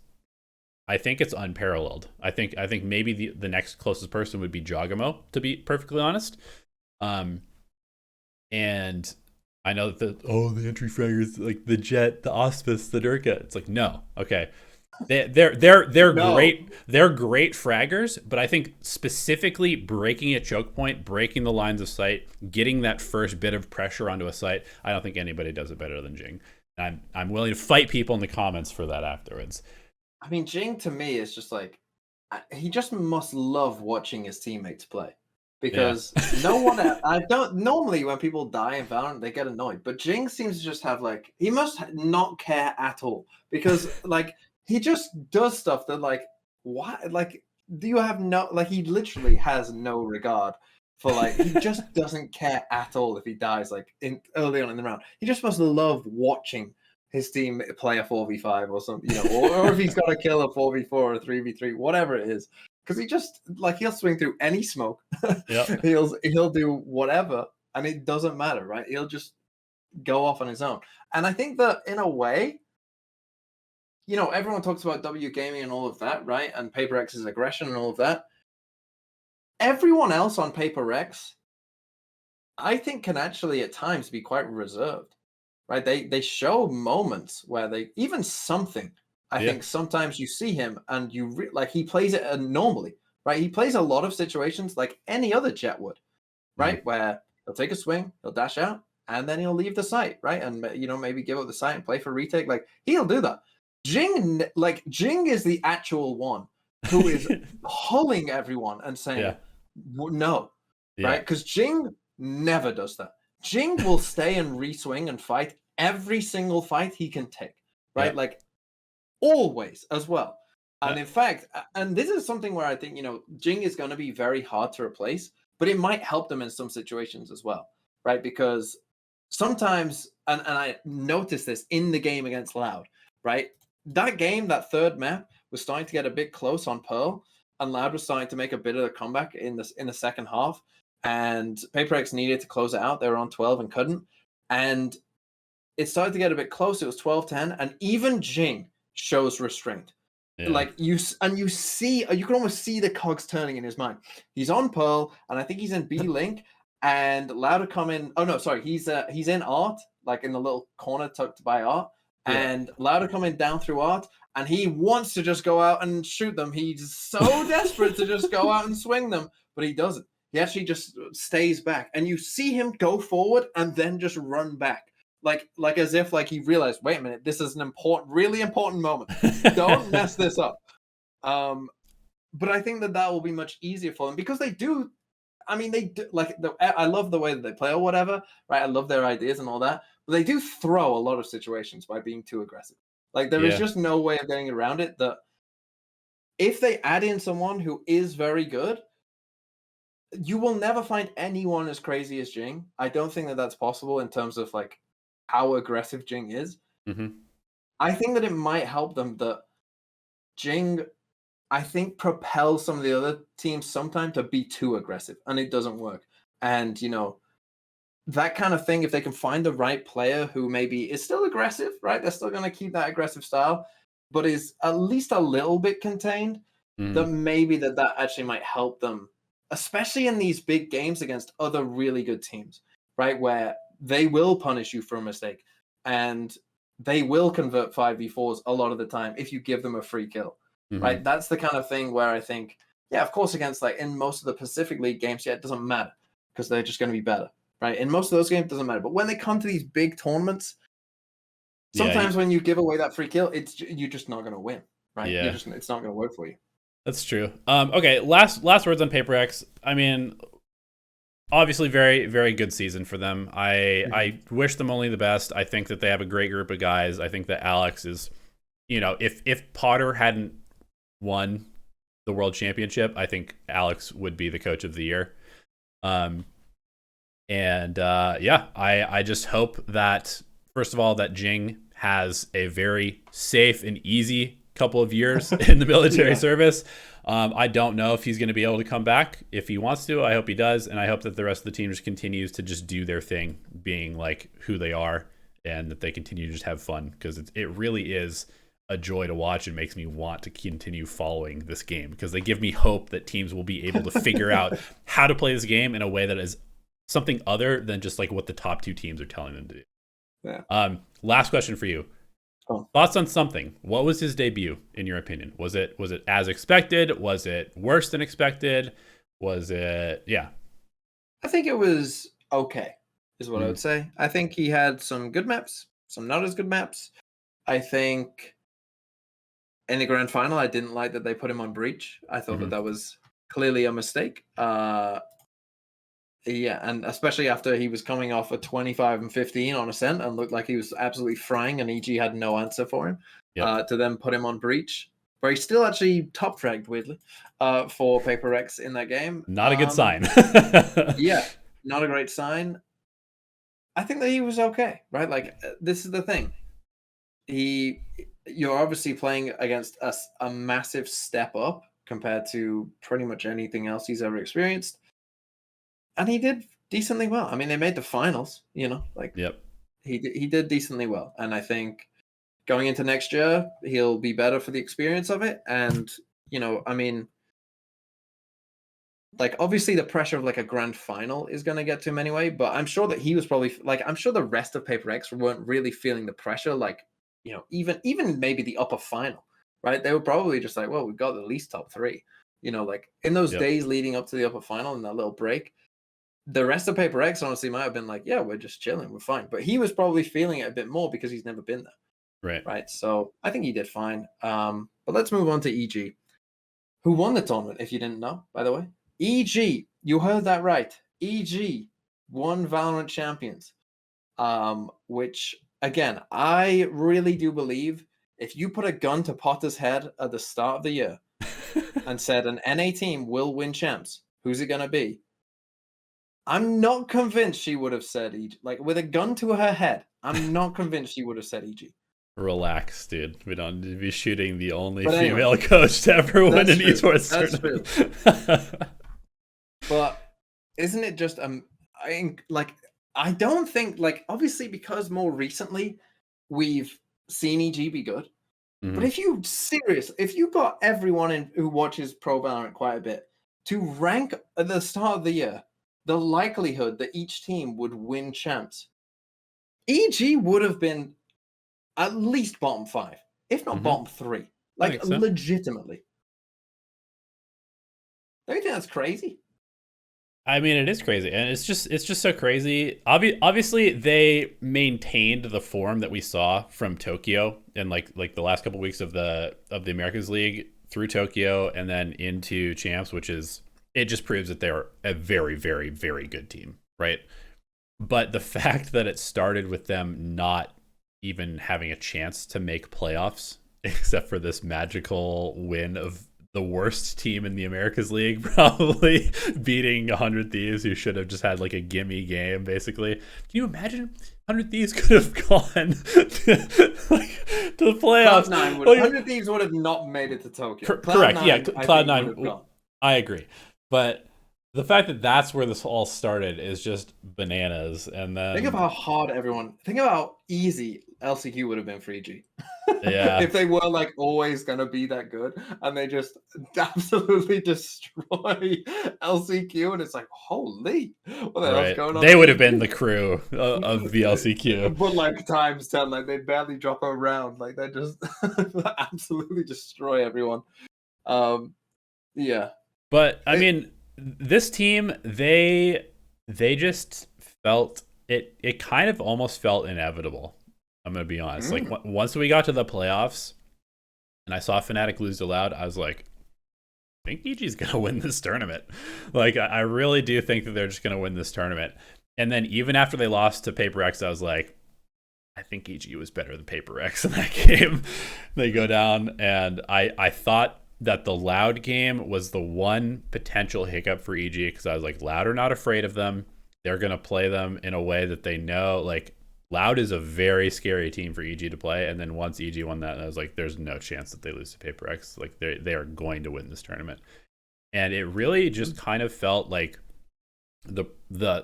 I think it's unparalleled. I think maybe the next closest person would be Jogamo, to be perfectly honest. And I know that the entry fraggers like the Jet, the Auspice, the Durka. It's like no, okay, they're no. Great. They're great fraggers, but I think specifically breaking a choke point, breaking the lines of sight, getting that first bit of pressure onto a site, I don't think anybody does it better than Jing. I'm willing to fight people in the comments for that afterwards. I mean, Jing to me is just like, he just must love watching his teammates play because no one, I don't normally when people die in Valorant, they get annoyed, but Jing seems to just have like, he must not care at all because like, he just does stuff that like, why? Like, do you have no, like, he literally has no regard for like, he just doesn't care at all if he dies like early on in the round. He just must love watching his team play a 4v5 or something, or if he's got to kill a 4v4 or a 3v3, whatever it is. Because he just like he'll swing through any smoke. Yep. he'll do whatever, and it doesn't matter, right? He'll just go off on his own. And I think that in a way, everyone talks about W gaming and all of that, right? And PaperRex's aggression and all of that. Everyone else on PaperRex, I think, can actually at times be quite reserved, right? They show moments where they even something. I think sometimes you see him and you like he plays it normally, right? He plays a lot of situations like any other Jet would, right? Where he'll take a swing, he'll dash out, and then he'll leave the site, right? And maybe give up the site and play for retake. Like he'll do that. Jing is the actual one who is pulling everyone and saying no, right? Because Jing never does that. Jing will stay and re-swing and fight every single fight he can take, right? Like always as well. And in fact, and this is something where I think, Jing is going to be very hard to replace, but it might help them in some situations as well, right? Because sometimes, and I noticed this in the game against Loud, right? That game, that third map, was starting to get a bit close on Pearl, and Loud was starting to make a bit of a comeback in the second half, and PaperRex needed to close it out. They were on 12 and couldn't, and it started to get a bit close. It was 12-10, and even Jing shows restraint. Like you can almost see the cogs turning in his mind. He's on Pearl, and I think he's in B Link, and Louder come in. Oh no, sorry, he's in Art, like in the little corner tucked by Art, and Louder coming down through Art, and he wants to just go out and shoot them. He's so desperate to just go out and swing them, but he doesn't. He actually just stays back, and you see him go forward and then just run back. Like as if he realized, wait a minute, this is an really important moment. Don't mess this up. But I think that will be much easier for them because they do. I mean, they do, I love the way that they play or whatever, right? I love their ideas and all that, but they do throw a lot of situations by being too aggressive. Like there is just no way of getting around it. That if they add in someone who is very good, you will never find anyone as crazy as Jing. I don't think that that's possible in terms of how aggressive Jing is. I think that it might help them that Jing, I think, propels some of the other teams sometimes to be too aggressive, and it doesn't work. And, that kind of thing, if they can find the right player who maybe is still aggressive, right? They're still going to keep that aggressive style, but is at least a little bit contained, that maybe that actually might help them, especially in these big games against other really good teams, right? Where they will punish you for a mistake, and they will convert 5v4s a lot of the time if you give them a free kill, right? That's the kind of thing where I think, of course, against in most of the Pacific League games, it doesn't matter because they're just going to be better, right? In most of those games, it doesn't matter. But when they come to these big tournaments, sometimes when you give away that free kill, you're just not going to win, right? It's not going to work for you. That's true. Okay, last words on PaperRex. I mean, obviously, very, very good season for them. I wish them only the best. I think that they have a great group of guys. I think that Alex is, if Potter hadn't won the World Championship, I think Alex would be the coach of the year. I just hope that, first of all, that Jing has a very safe and easy couple of years in the military service. I don't know if he's going to be able to come back. If he wants to, I hope he does, and I hope that the rest of the team just continues to just do their thing, being who they are, and that they continue to just have fun, because it really is a joy to watch and makes me want to continue following this game, because they give me hope that teams will be able to figure out how to play this game in a way that is something other than just what the top two teams are telling them to do. Yeah. Last question for you. Thoughts on something? What was his debut, in your opinion? Was it as expected? Was it worse than expected? Was it I think it was okay, is what I would say. I think he had some good maps, some not as good maps. I think in the grand final, I didn't like that they put him on Breach. I thought that was clearly a mistake. And especially after he was coming off a 25 and 15 on Acend and looked like he was absolutely frying, and EG had no answer for him. To then put him on Breach, where he still actually top fragged, weirdly, for PaperRex in that game. Not a good sign. Not a great sign. I think that he was okay, right? This is the thing. You're obviously playing against a massive step up compared to pretty much anything else he's ever experienced. And he did decently well. I mean, they made the finals, He did decently well. And I think going into next year, he'll be better for the experience of it. And, obviously the pressure of a grand final is going to get to him anyway, but I'm sure that he was probably I'm sure the rest of PaperRex weren't really feeling the pressure, even maybe the upper final, right? They were probably just well, we've got at least top three, in those days leading up to the upper final and that little break. The rest of PaperRex honestly might have been we're just chilling, we're fine. But he was probably feeling it a bit more because he's never been there. Right. right? So I think he did fine. But let's move on to EG, who won the tournament, if you didn't know, by the way. EG, you heard that right. EG won Valorant Champions, which, again, I really do believe if you put a gun to Potter's head at the start of the year and said an NA team will win champs, who's it going to be? I'm not convinced she would have said EG. Like, with a gun to her head, I'm not convinced she would have said EG. Relax, dude. We don't need to be shooting the only But anyway, female coach to ever win an esports tournament. But isn't it just I don't think, like, obviously because more recently we've seen EG be good. But if you got everyone who watches Pro Valorant quite a bit to rank at the start of the year the likelihood that each team would win champs, EG would have been at least bottom 5, if not bottom 3. Like, so. legitimately. Don't you think that's crazy? I mean, it is crazy, and it's just so crazy. Obviously, they maintained the form that we saw from Tokyo in like the last couple of weeks of the Americas League through Tokyo and then into champs, which is, it just proves that they're a very, very, very good team, right? But the fact that it started with them not even having a chance to make playoffs, except for this magical win of the worst team in the Americas League, probably beating 100 Thieves, who should have just had like a gimme game, basically. Can you imagine 100 Thieves could have gone to the playoffs? Cloud9 100 Thieves would have not made it to Tokyo. Correct, yeah, Cloud9, I agree. But the fact that that's where this all started is just bananas. And then think of how easy LCQ would have been for EG. Yeah. If they were like always gonna be that good and they just absolutely destroy LCQ, and it's like, holy, what the hell's going on? They would have been the crew of the LCQ. But like times 10, like they barely drop a round. Like they just absolutely destroy everyone. Yeah. But I mean, this team, they just felt it kind of almost felt inevitable. I'm going to be honest. Like once we got to the playoffs and I saw FNATIC lose to Loud, I was like, I think EG's going to win this tournament. Like, I really do think that they're just going to win this tournament. And then even after they lost to PaperRex, I was like, I think EG was better than PaperRex in that game. They go down, and I thought that the Loud game was the one potential hiccup for EG, because I was like, Loud are not afraid of them. They're going to play them in a way that they know. Like, Loud is a very scary team for EG to play. And then once EG won that, I was like, there's no chance that they lose to PaperRex. Like, they are going to win this tournament. And it really just kind of felt like the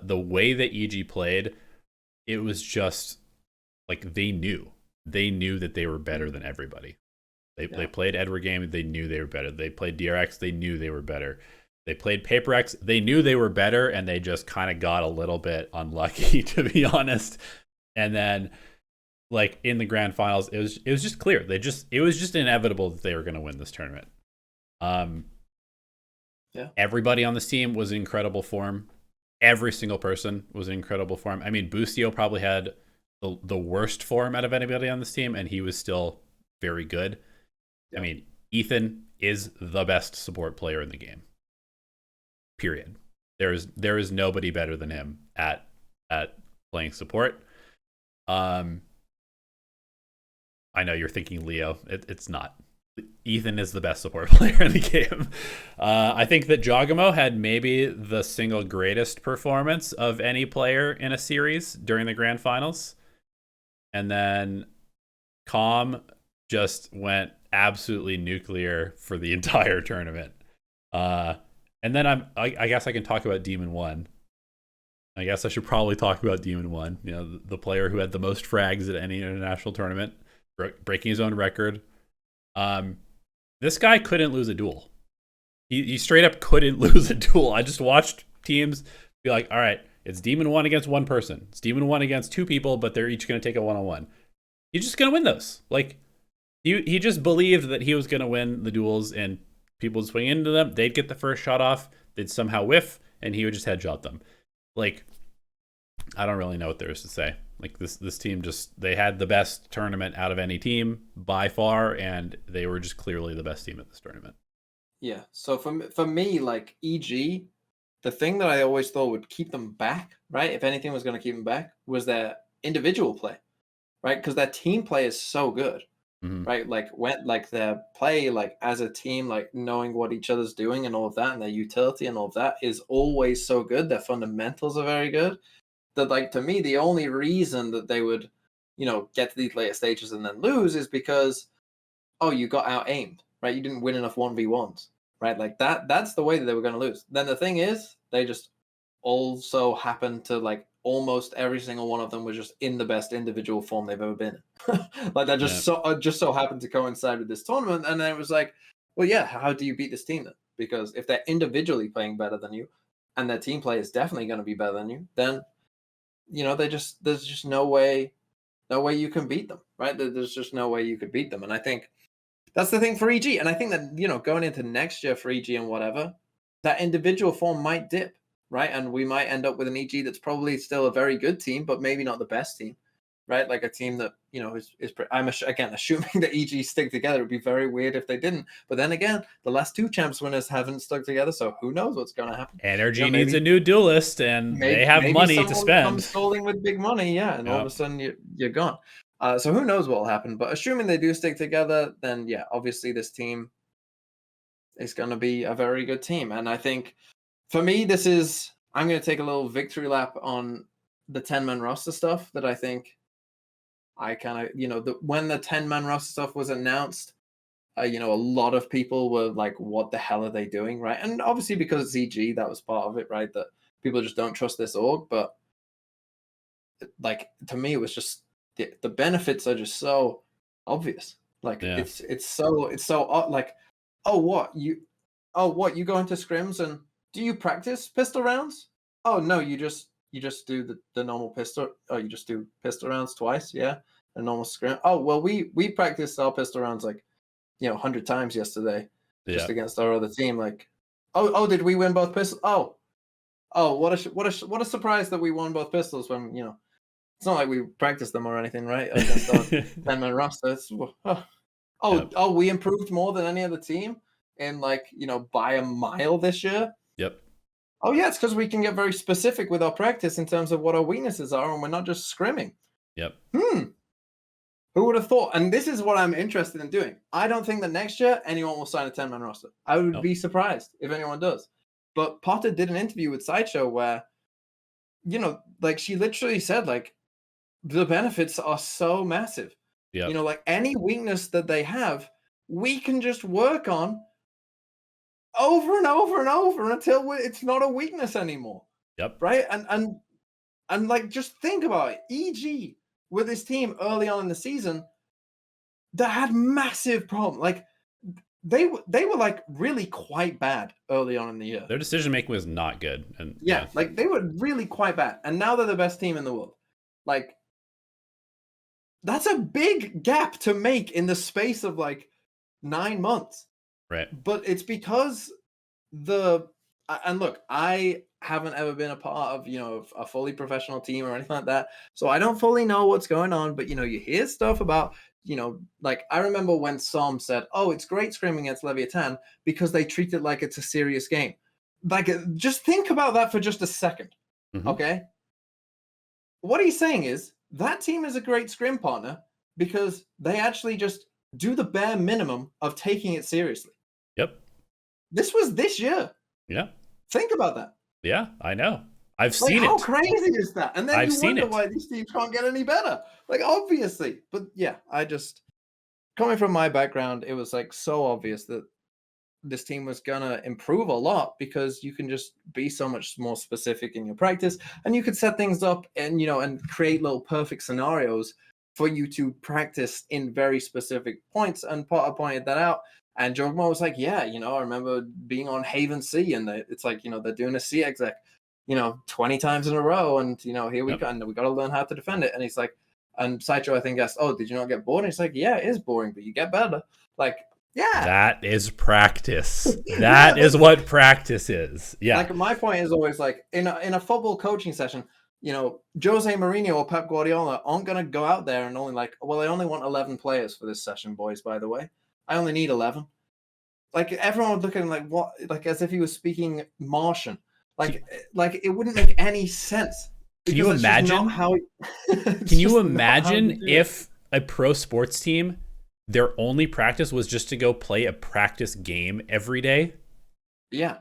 way that EG played, it was just like they knew that they were better than everybody. They played Edward Game, they knew they were better. They played DRX, they knew they were better. They played PaperRex, they knew they were better, and they just kind of got a little bit unlucky, to be honest. And then, like, in the grand finals, it was just clear. It was just inevitable that they were going to win this tournament. Everybody on this team was in incredible form. Every single person was in incredible form. I mean, Boostio probably had the worst form out of anybody on this team, and he was still very good. I mean, Ethan is the best support player in the game. Period. There is nobody better than him at playing support. I know you're thinking Leo. It's not. Ethan is the best support player in the game. I think that Jogamo had maybe the single greatest performance of any player in a series during the grand finals. And then Calm just went absolutely nuclear for the entire tournament. And then I guess I can talk about Demon 1. I guess I should probably talk about Demon 1, you know, the player who had the most frags at any international tournament, breaking his own record. This guy couldn't lose a duel. He straight up couldn't lose a duel. I just watched teams be like, all right, it's Demon 1 against one person. It's Demon 1 against two people, but they're each going to take a one-on-one. He's just going to win those. Like, he just believed that he was going to win the duels, and people would swing into them. They'd get the first shot off. They'd somehow whiff, and he would just headshot them. Like, I don't really know what there is to say. Like this team they had the best tournament out of any team by far, and they were just clearly the best team at this tournament. Yeah. So for me, like EG, the thing that I always thought would keep them back, right? If anything was going to keep them back, was their individual play, right? Because their team play is so good, right? Like their play, like as a team, like knowing what each other's doing and all of that, and their utility and all of that is always so good. Their fundamentals are very good. That, like, to me, the only reason that they would, get to these later stages and then lose is because, oh, you got out aimed, right? You didn't win enough 1v1s, right? Like that's the way that they were going to lose. Then the thing is, they just also happened to, like, almost every single one of them was just in the best individual form they've ever been in. Like that just so happened to coincide with this tournament. And then it was like, well, yeah, how do you beat this team then? Because if they're individually playing better than you and their team play is definitely going to be better than you, then there's just no way you can beat them, right? There's just no way you could beat them. And I think that's the thing for EG. And I think that, going into next year for EG and whatever, that individual form might dip, right? And we might end up with an EG that's probably still a very good team, but maybe not the best team, right? Like a team that, I'm again assuming that EG stick together. It'd be very weird if they didn't. But then again, the last two champs winners haven't stuck together, so who knows what's going to happen? Energy needs a new duelist, and they have money to spend. Comes calling with big money, yeah, and all of a sudden you're gone. So who knows what will happen? But assuming they do stick together, then yeah, obviously this team is going to be a very good team. And I think for me, I'm going to take a little victory lap on the 10-man roster stuff that I think. I kind of, when the 10-man roster stuff was announced, a lot of people were like, what the hell are they doing, right? And obviously because it's EG, that was part of it, right? That people just don't trust this org. But like, to me, it was just, the benefits are just so obvious. Like, it's so like, what you go into scrims and do you practice pistol rounds? Oh, no, you just do the normal pistol. Oh, you just do pistol rounds twice, yeah? A normal scrim. Oh, well, we practiced our pistol rounds like, 100 times yesterday, just against our other team. Like, did we win both pistols? Oh, what a surprise that we won both pistols when, it's not like we practiced them or anything, right? Against our 10-man roster. We improved more than any other team in, like, by a mile this year. Yep. Oh, yeah, it's because we can get very specific with our practice in terms of what our weaknesses are, and we're not just scrimming. Yep. Who would have thought? And this is what I'm interested in doing. I don't think that next year anyone will sign a 10-man roster. I would be surprised if anyone does. But Potter did an interview with Sideshow where, like she literally said, like, the benefits are so massive. Yeah. Like any weakness that they have, we can just work on over and over and over until it's not a weakness anymore. Yep. Right? And like, just think about it. EG with this team early on in the season that had massive problems. Like they were like really quite bad early on in the year. Their decision making was not good. And like they were really quite bad. And now they're the best team in the world. Like that's a big gap to make in the space of like 9 months. Right. But it's because and look, I haven't ever been a part of, a fully professional team or anything like that. So I don't fully know what's going on, but, you hear stuff about, like I remember when Som said, oh, it's great scrimming against Leviathan because they treat it like it's a serious game. Like, just think about that for just a second. Mm-hmm. Okay. What he's saying is that team is a great scrim partner because they actually just do the bare minimum of taking it seriously. Yep. This was this year. Yeah. Think about that. Yeah, I know. I've seen it. How crazy is that? And then you wonder why these teams can't get any better. Like, obviously. But yeah, coming from my background, it was like so obvious that this team was gonna improve a lot because you can just be so much more specific in your practice, and you could set things up and and create little perfect scenarios for you to practice in very specific points. And Potter pointed that out. And Jogma was like, yeah, I remember being on Haven C, and it's like, they're doing a C exec, 20 times in a row, and here we go, and we got to learn how to defend it. And he's like, and Sideshow, I think, asked, oh, did you not get bored? And he's like, yeah, it is boring, but you get better. Like, yeah, that is practice. That is what practice is. Yeah. Like, my point is always like in a football coaching session, Jose Mourinho or Pep Guardiola aren't going to go out there and only like, well, I only want 11 players for this session, boys, by the way. I only need 11. Like, everyone would look at him like, what? Like, as if he was speaking Martian. Like it wouldn't make any sense. Can you imagine? Can you imagine if a pro sports team, their only practice was just to go play a practice game every day? Yeah.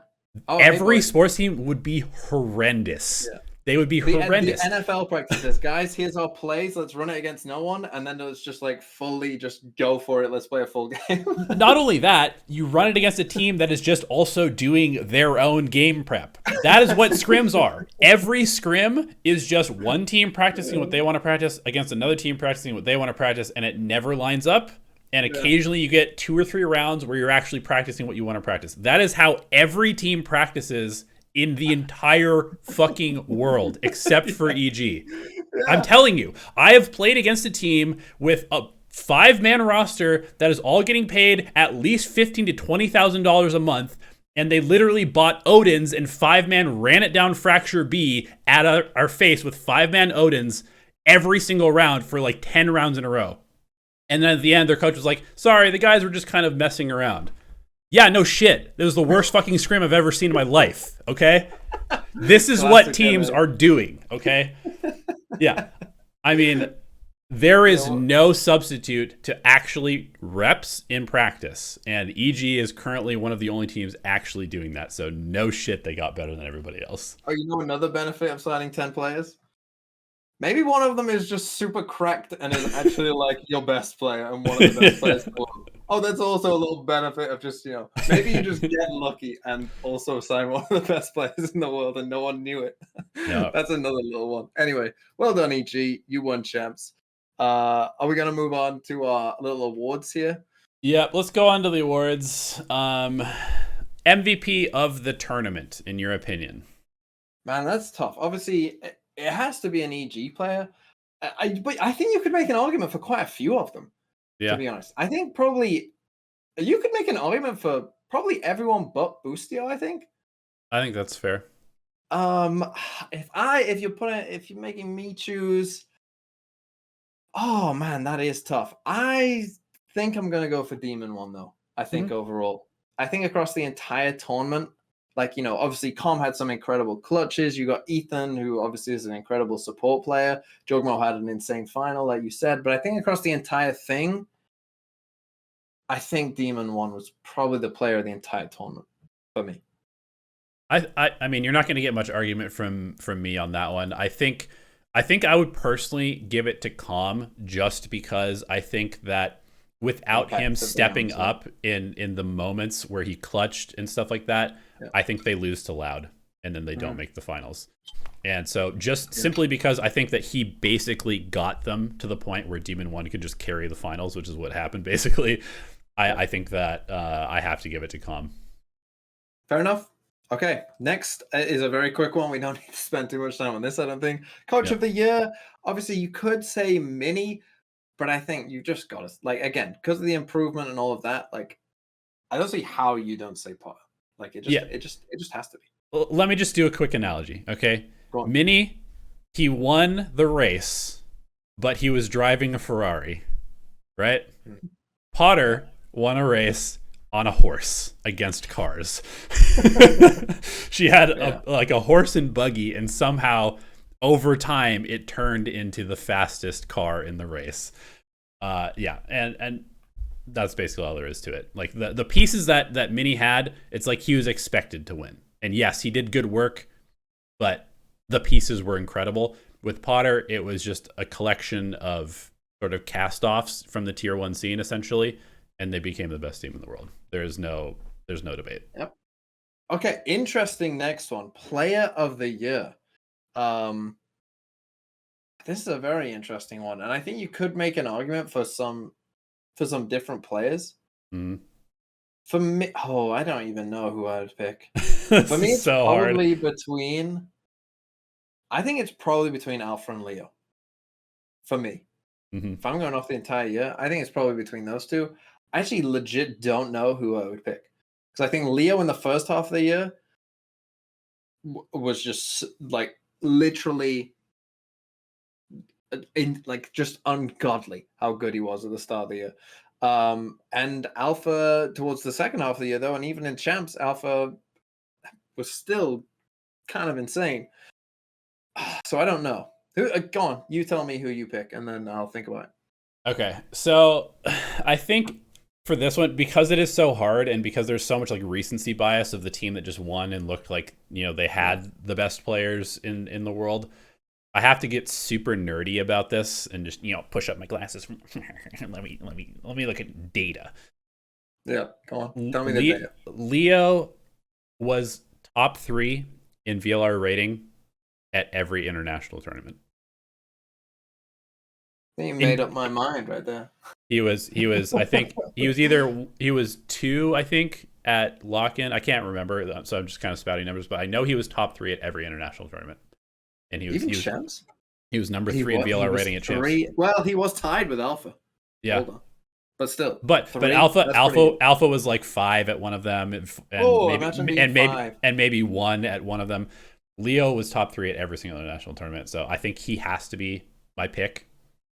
Every sports team would be horrendous. Yeah. They would be horrendous. The NFL practices, guys, here's our plays. Let's run it against no one. And then it's just like fully just go for it. Let's play a full game. Not only that, you run it against a team that is just also doing their own game prep. That is what scrims are. Every scrim is just one team practicing what they want to practice against another team practicing what they want to practice, and it never lines up. And occasionally you get 2 or 3 rounds where you're actually practicing what you want to practice. That is how every team practices in the entire fucking world, except for EG. Yeah. I'm telling you, I have played against a team with a 5-man roster that is all getting paid at least $15,000 to $20,000 a month, and they literally bought Odins and 5-man ran it down Fracture B at our face with 5-man Odins every single round for like 10 rounds in a row. And then at the end, their coach was like, sorry, the guys were just kind of messing around. Yeah, no shit. It was the worst fucking scrim I've ever seen in my life, okay? This is what teams are doing, okay? Yeah. I mean, there is no substitute to actually reps in practice. And EG is currently one of the only teams actually doing that. So no shit, they got better than everybody else. Oh, you know another benefit of signing 10 players? Maybe one of them is just super cracked and is actually like your best player and one of the best players in the world. Oh, that's also a little benefit of just, maybe you just get lucky and also sign one of the best players in the world and no one knew it. No. That's another little one. Anyway, well done, EG. You won, champs. Are we going to move on to our little awards here? Yeah, let's go on to the awards. MVP of the tournament, in your opinion? Man, that's tough. Obviously, it has to be an EG player. But I think you could make an argument for quite a few of them, to be honest. I think probably you could make an argument for probably everyone but Boostio, I think. I think that's fair. If you're making me choose, oh man, that is tough. I think I'm gonna go for Demon One though. I think overall. I think across the entire tournament, like, obviously Calm had some incredible clutches. You got Ethan, who obviously is an incredible support player. Jogmo had an insane final, like you said. But I think across the entire thing, I think Demon One was probably the player of the entire tournament for me. I mean, you're not going to get much argument from me on that one. I think I would personally give it to Calm just because I think that without him stepping up in the moments where he clutched and stuff like that, I think they lose to Loud and then they don't make the finals. And so just simply because I think that he basically got them to the point where Demon One could just carry the finals, which is what happened basically. I think that I have to give it to Calm. Fair enough. Okay, next is a very quick one. We don't need to spend too much time on this, I don't think. Coach of the year, obviously you could say Mini, but I think you just got to, like, again, because of the improvement and all of that, like, I don't see how you don't say Potter. Like, it just has to be. Well, let me just do a quick analogy, okay? Mini, he won the race, but he was driving a Ferrari, right? Potter won a race on a horse against cars. She had a horse and buggy, and somehow over time it turned into the fastest car in the race. And that's basically all there is to it. Like the pieces that Mini had, it's like he was expected to win. And yes, he did good work, but the pieces were incredible. With Potter, it was just a collection of sort of cast-offs from the tier 1 scene essentially, and they became the best team in the world. There's no debate. Yep. Okay, interesting next one. Player of the year. This is a very interesting one, and I think you could make an argument for some different players. Mm-hmm. For me, I don't even know who I would pick. For me, it's so probably hard. I think it's probably between Alpha and Leo. For me. Mm-hmm. If I'm going off the entire year, I think it's probably between those two. I actually legit don't know who I would pick. Because I think Leo in the first half of the year was just like literally in like just ungodly how good he was at the start of the year. And Alpha towards the second half of the year though, and even in champs, Alpha was still kind of insane. So I don't know. Go on, you tell me who you pick, and then I'll think about it. Okay, so I think for this one, because it is so hard and because there's so much like recency bias of the team that just won and looked like, they had the best players in the world, I have to get super nerdy about this and just, push up my glasses. let me look at data. Yeah, go on. Tell me the data. Leo was top 3 in VLR rating at every international tournament. You made up my mind right there. He was I think he was 2, I think, at lock-in. I can't remember, so I'm just kind of spouting numbers, but I know he was top 3 at every international tournament. And he was champs? He was number 3 in VLR rating at champs. Well, he was tied with Alpha. Yeah. Hold on. But still. But Alpha was like 5 at one of them, and maybe 1 at one of them. Leo was top 3 at every single international tournament, so I think he has to be my pick.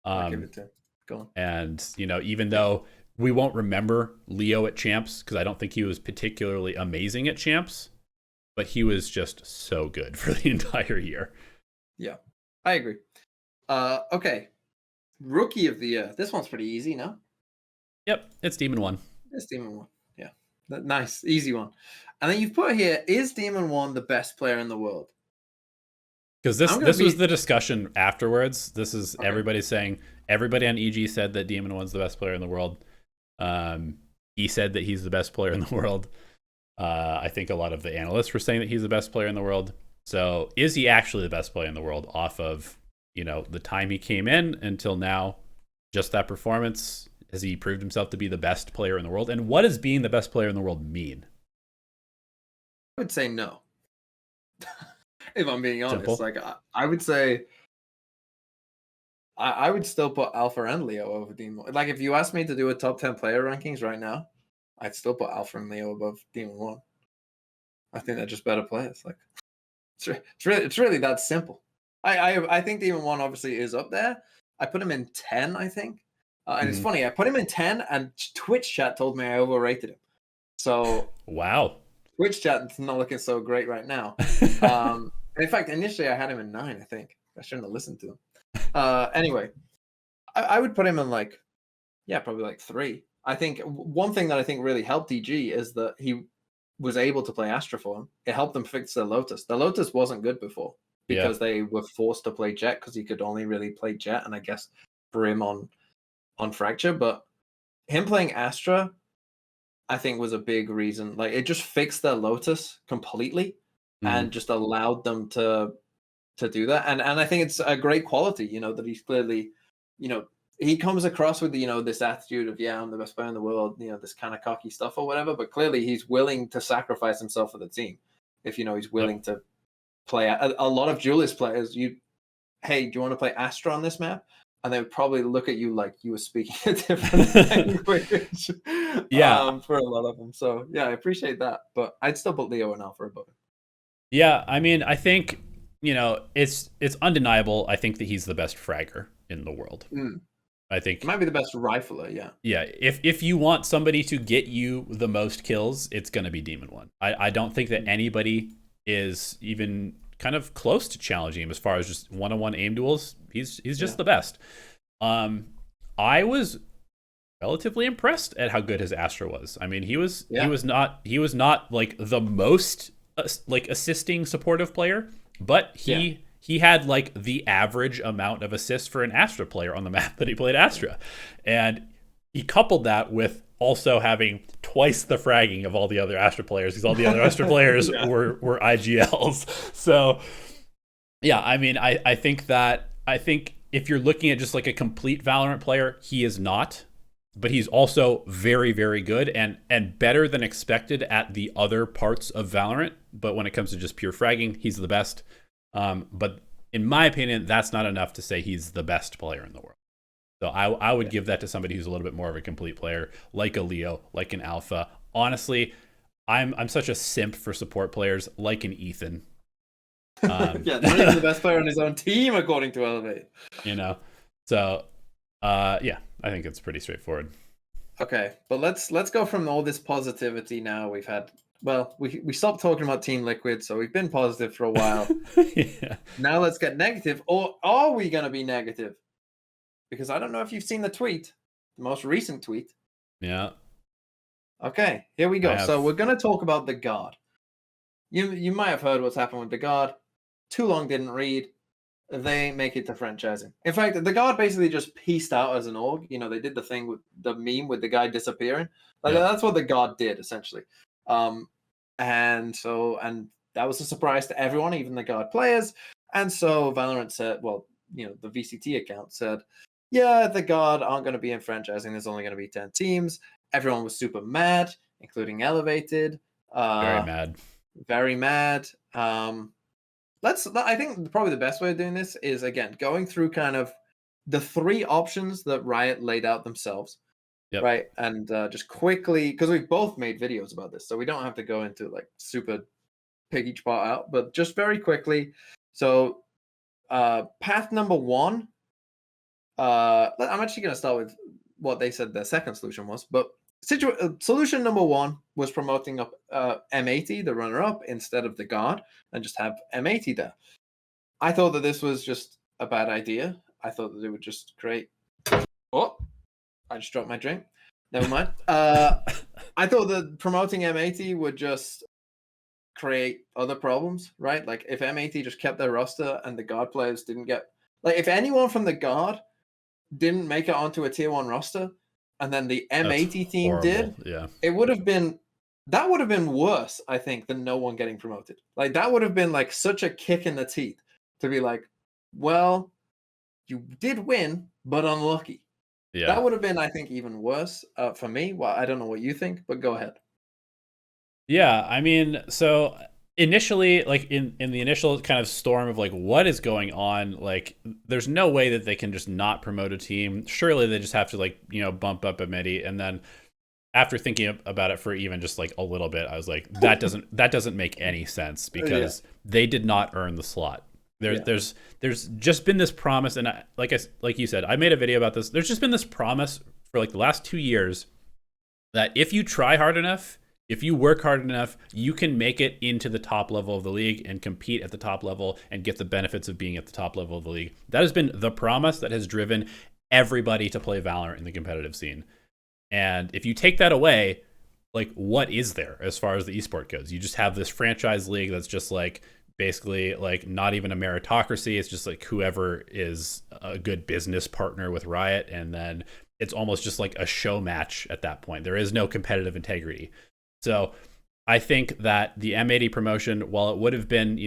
I'll give it to him. Go on. And even though we won't remember Leo at champs because I don't think he was particularly amazing at champs, but he was just so good for the entire year. Yeah, I agree. Okay, Rookie of the Year. This one's pretty easy, no? Yep, it's Demon 1. It's Demon 1. Yeah, nice, easy one. And then you've put here: is Demon 1 the best player in the world? Because this was the discussion afterwards. This is everybody saying, everybody on EG said that Demon 1's the best player in the world. He said that he's the best player in the world. I think a lot of the analysts were saying that he's the best player in the world. So is he actually the best player in the world off of, the time he came in until now? Just that performance? Has he proved himself to be the best player in the world? And what does being the best player in the world mean? I would say no. If I'm being honest, Simple. like I would say, I would still put Alpha and Leo over Demon. Like if you asked me to do a top 10 player rankings right now, I'd still put Alpha and Leo above Demon 1. I think they're just better players. Like it's really that simple. I think Demon 1 obviously is up there. I put him in 10, I think. And it's funny, I put him in 10 and Twitch chat told me I overrated him. So wow. Twitch chat's not looking so great right now. In fact, initially I had him in 9, I think. I shouldn't have listened to him. Anyway, I would put him in probably like 3. I think one thing that I think really helped EG is that he was able to play Astra for him. It helped them fix their Lotus. The Lotus wasn't good before because they were forced to play Jet because he could only really play Jet, and I guess Brim on Fracture. But him playing Astra, I think, was a big reason. Like it just fixed their Lotus completely and just allowed them to do that. And I think it's a great quality, that he's clearly, he comes across with, this attitude of, I'm the best player in the world, this kind of cocky stuff or whatever. But clearly he's willing to sacrifice himself for the team. If, he's willing to play a lot of Julius players, hey, do you want to play Astra on this map? And they would probably look at you like you were speaking a different language. For a lot of them. So I appreciate that. But I'd still put Leo and Alpha above him. Yeah, I mean, I think, it's undeniable. I think that he's the best fragger in the world. I think he might be the best rifler, yeah. Yeah, if you want somebody to get you the most kills, it's going to be Demon 1. I don't think that anybody is even kind of close to challenging him as far as just one-on-one aim duels. He's just the best. I was relatively impressed at how good his Astra was. I mean, he was not like the most assisting supportive player, but he had like the average amount of assists for an Astra player on the map that he played Astra. And he coupled that with also having twice the fragging of all the other Astra players, because all the other Astra players were IGLs. So I mean, I think if you're looking at just like a complete Valorant player, he is not. But he's also very, very good and better than expected at the other parts of Valorant. But when it comes to just pure fragging, he's the best. But in my opinion, that's not enough to say he's the best player in the world. So I would give that to somebody who's a little bit more of a complete player, like a Leo, like an Alpha. Honestly, I'm such a simp for support players, like an Ethan. Yeah, not even the best player on his own team, according to Elevate. So yeah, I think it's pretty straightforward. Okay, but let's go from all this positivity now. We've had, well, we stopped talking about Team Liquid, so we've been positive for a while. Yeah. Now let's get negative. Or are we going to be negative? Because I don't know if you've seen the tweet, the most recent tweet. Yeah. Okay, here we go. So we're going to talk about the Guard. You might have heard what's happened with the Guard. Too long didn't read. They make it to franchising. In fact, the Guard basically just pieced out as an org. They did the thing with the meme with the guy disappearing. That's what the Guard did essentially. And that was a surprise to everyone, even the Guard players. And so Valorant said, well, the VCT account said, yeah, the Guard aren't going to be in franchising. There's only going to be 10 teams. Everyone was super mad, including Elevated. Very mad. Very mad. I think probably the best way of doing this is, again, going through kind of the three options that Riot laid out themselves. Yep. Right. And just quickly, because we've both made videos about this, so we don't have to go into like super pick each part out, but just very quickly. So path number one, I'm actually going to start with what they said their second solution was, but solution number one was promoting up M80, the runner-up, instead of the Guard, and just have M80 there. I thought that this was just a bad idea. I thought that it would just create... Oh, I just dropped my drink. Never mind. I thought that promoting M80 would just create other problems, right? Like, if M80 just kept their roster and the Guard players didn't get... Like, if anyone from the Guard didn't make it onto a tier 1 roster, and then the M80 team horrible. did, yeah, that would have been worse, I think, than no one getting promoted. Like, that would have been like such a kick in the teeth to be like, well, you did win, but unlucky. Yeah, that would have been, I think, even worse for me. Well, I don't know what you think, but go ahead. Yeah, I mean, so initially, like in the initial kind of storm of like what is going on, like there's no way that they can just not promote a team. Surely they just have to like bump up a midi. And then after thinking about it for even just like a little bit, I was like, that doesn't make any sense, because they did not earn the slot. There's just been this promise, and like you said, I made a video about this. There's just been this promise for like the last 2 years that if you try hard enough, if you work hard enough, you can make it into the top level of the league and compete at the top level and get the benefits of being at the top level of the league. That has been the promise that has driven everybody to play Valorant in the competitive scene. And if you take that away, like, what is there as far as the esport goes? You just have this franchise league that's just like basically like not even a meritocracy. It's just like whoever is a good business partner with Riot, and then it's almost just like a show match at that point. There is no competitive integrity. So I think that the M80 promotion, while it would have been,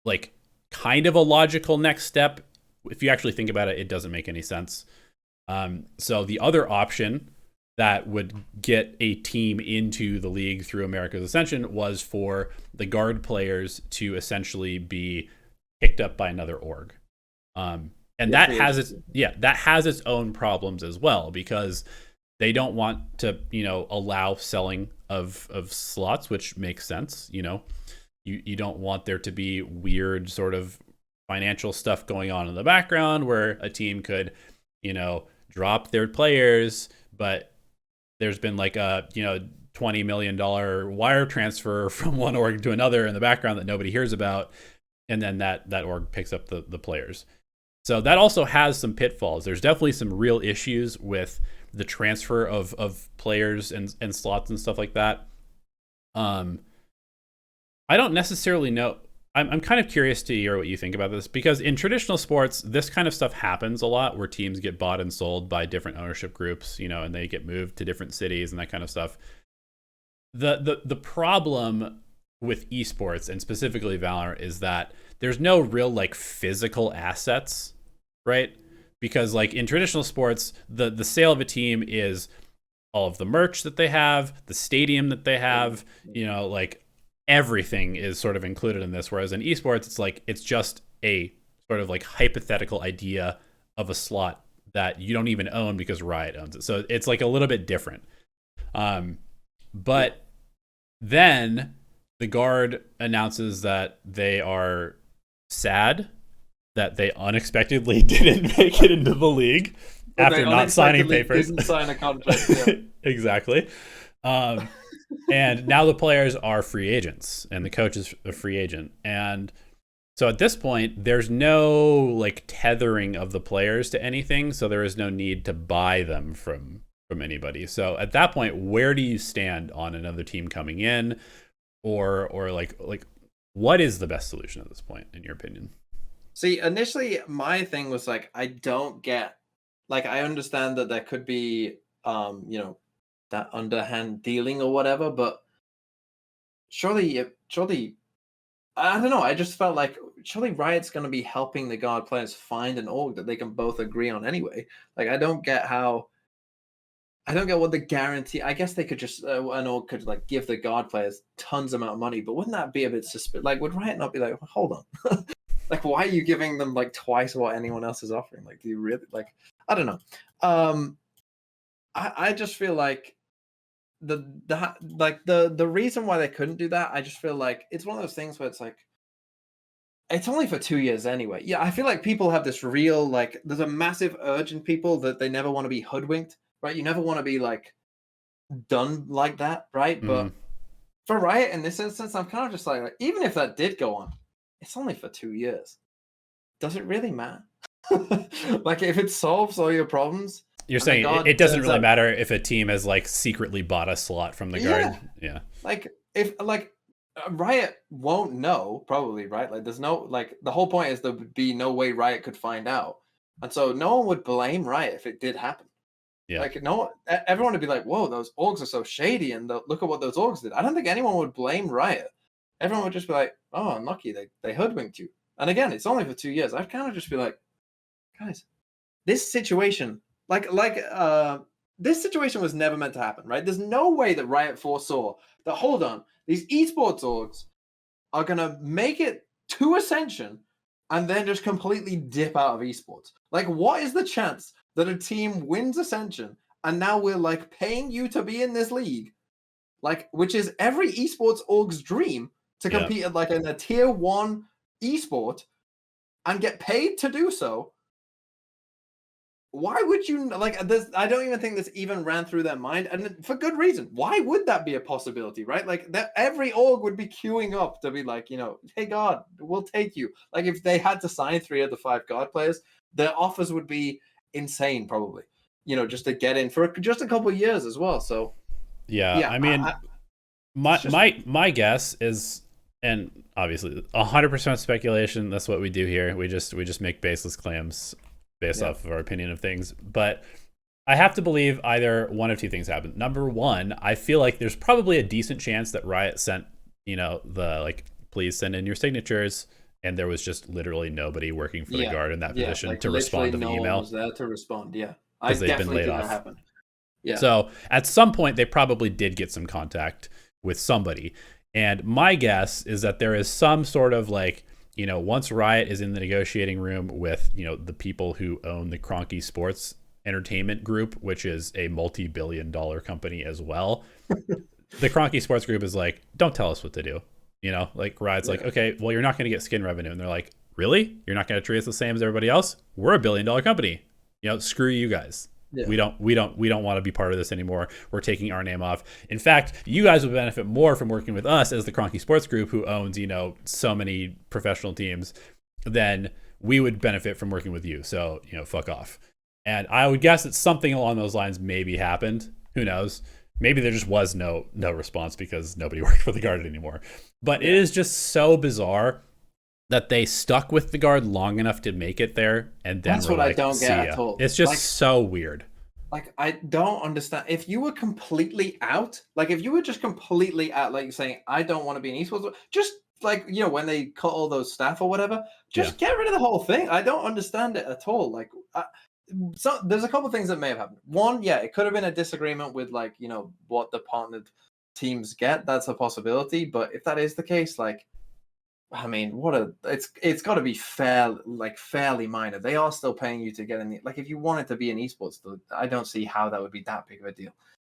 like kind of a logical next step, if you actually think about it, it doesn't make any sense. So the other option that would get a team into the league through America's Ascension was for the Guard players to essentially be picked up by another org. And that has its own problems as well, because they don't want to, allow selling of slots, which makes sense. You don't want there to be weird sort of financial stuff going on in the background where a team could, drop their players, but there's been like a, $20 million wire transfer from one org to another in the background that nobody hears about. And then that org picks up the players. So that also has some pitfalls. There's definitely some real issues with the transfer of players and slots and stuff like that. I don't necessarily know. I'm kind of curious to hear what you think about this, because in traditional sports, this kind of stuff happens a lot, where teams get bought and sold by different ownership groups, and they get moved to different cities and that kind of stuff. The problem with esports, and specifically Valorant, is that there's no real like physical assets, right? Because like in traditional sports, the sale of a team is all of the merch that they have, the stadium that they have, like everything is sort of included in this. Whereas in esports, it's just a sort of like hypothetical idea of a slot that you don't even own because Riot owns it. So it's like a little bit different. But then the Guard announces that they are sad that they unexpectedly didn't make it into the league after not signing papers. Didn't sign a contract. Yeah. Exactly. And now the players are free agents and the coach is a free agent. And so at this point, there's no like tethering of the players to anything. So there is no need to buy them from anybody. So at that point, where do you stand on another team coming in, or like what is the best solution at this point, in your opinion? See, initially my thing was like, I don't get, like, I understand that there could be, that underhand dealing or whatever, but surely, I don't know. I just felt like surely Riot's going to be helping the Guard players find an org that they can both agree on anyway. Like, I don't get what the guarantee. I guess they could just an org could like give the Guard players tons amount of money, but wouldn't that be a bit suspicious? Like, would Riot not be like, hold on, like, why are you giving them like twice what anyone else is offering? Like, do you really like? I don't know. I just feel like the reason why they couldn't do that, I just feel like it's one of those things where it's like, it's only for 2 years anyway. Yeah, I feel like people have this real, like, there's a massive urge in people that they never want to be hoodwinked, right? You never want to be like done like that, right? But for Riot in this instance, I'm kind of just like, even if that did go on, it's only for 2 years. Does it really matter? Like, if it solves all your problems. You're saying it doesn't really matter if a team has like secretly bought a slot from the Guard. Yeah. Like, if like Riot won't know, probably, right? Like, there's no, like, the whole point is there would be no way Riot could find out, and so no one would blame Riot if it did happen. Yeah. Like, everyone would be like, "Whoa, those orgs are so shady," and look at what those orgs did. I don't think anyone would blame Riot. Everyone would just be like, "Oh, unlucky, they hoodwinked you." And again, it's only for 2 years. I'd kind of just be like, guys, this situation. This situation was never meant to happen, right? There's no way that Riot foresaw that, hold on, these esports orgs are going to make it to Ascension and then just completely dip out of esports. Like, what is the chance that a team wins Ascension and now we're like paying you to be in this league, like, which is every esports org's dream, to compete at like in a tier 1 esport and get paid to do so? Why would you, like, this? I don't even think this even ran through their mind, and for good reason. Why would that be a possibility, right? Like, that every org would be queuing up to be like, hey, God, we'll take you. Like, if they had to sign 3 of the 5 Guard players, their offers would be insane, probably. Just to get in for just a couple of years as well. So, yeah, I mean, my guess is, and obviously 100% speculation. That's what we do here. We just make baseless claims based off of our opinion of things. But I have to believe either one of two things happened. Number one, I feel like there's probably a decent chance that Riot sent, the like, please send in your signatures, and there was just literally nobody working for the Guard in that position, like, to respond to the email. No one was there to respond. Yeah, because they've been laid off. That happened. Yeah. So at some point, they probably did get some contact with somebody, and my guess is that there is some sort of like, once Riot is in the negotiating room with, the people who own the Cronky Sports Entertainment Group, which is a multi-billion-dollar company as well, the Cronky Sports Group is like, don't tell us what to do. Like, Riot's like, okay, well, you're not going to get skin revenue. And they're like, really? You're not going to treat us the same as everybody else? We're a billion-dollar company. Screw you guys. Yeah. We don't want to be part of this anymore. We're taking our name off. In fact, you guys would benefit more from working with us as the Cronky Sports Group, who owns, so many professional teams, than we would benefit from working with you. So, fuck off. And I would guess that something along those lines maybe happened. Who knows? Maybe there just was no response because nobody worked for the Guard anymore. But it is just so bizarre that they stuck with the Guard long enough to make it there, and then that's what I don't get at all. It's just so weird. Like, I don't understand. If you were completely out, like, if you were just completely out, like, saying, I don't want to be an esports, just like, when they cut all those staff or whatever, just get rid of the whole thing. I don't understand it at all. Like, so there's a couple of things that may have happened. One, it could have been a disagreement with, like, what the partnered teams get. That's a possibility. But if that is the case, like, I mean, it's got to be fairly minor. They are still paying you to get in. Like, if you wanted to be in esports, I don't see how that would be that big of a deal.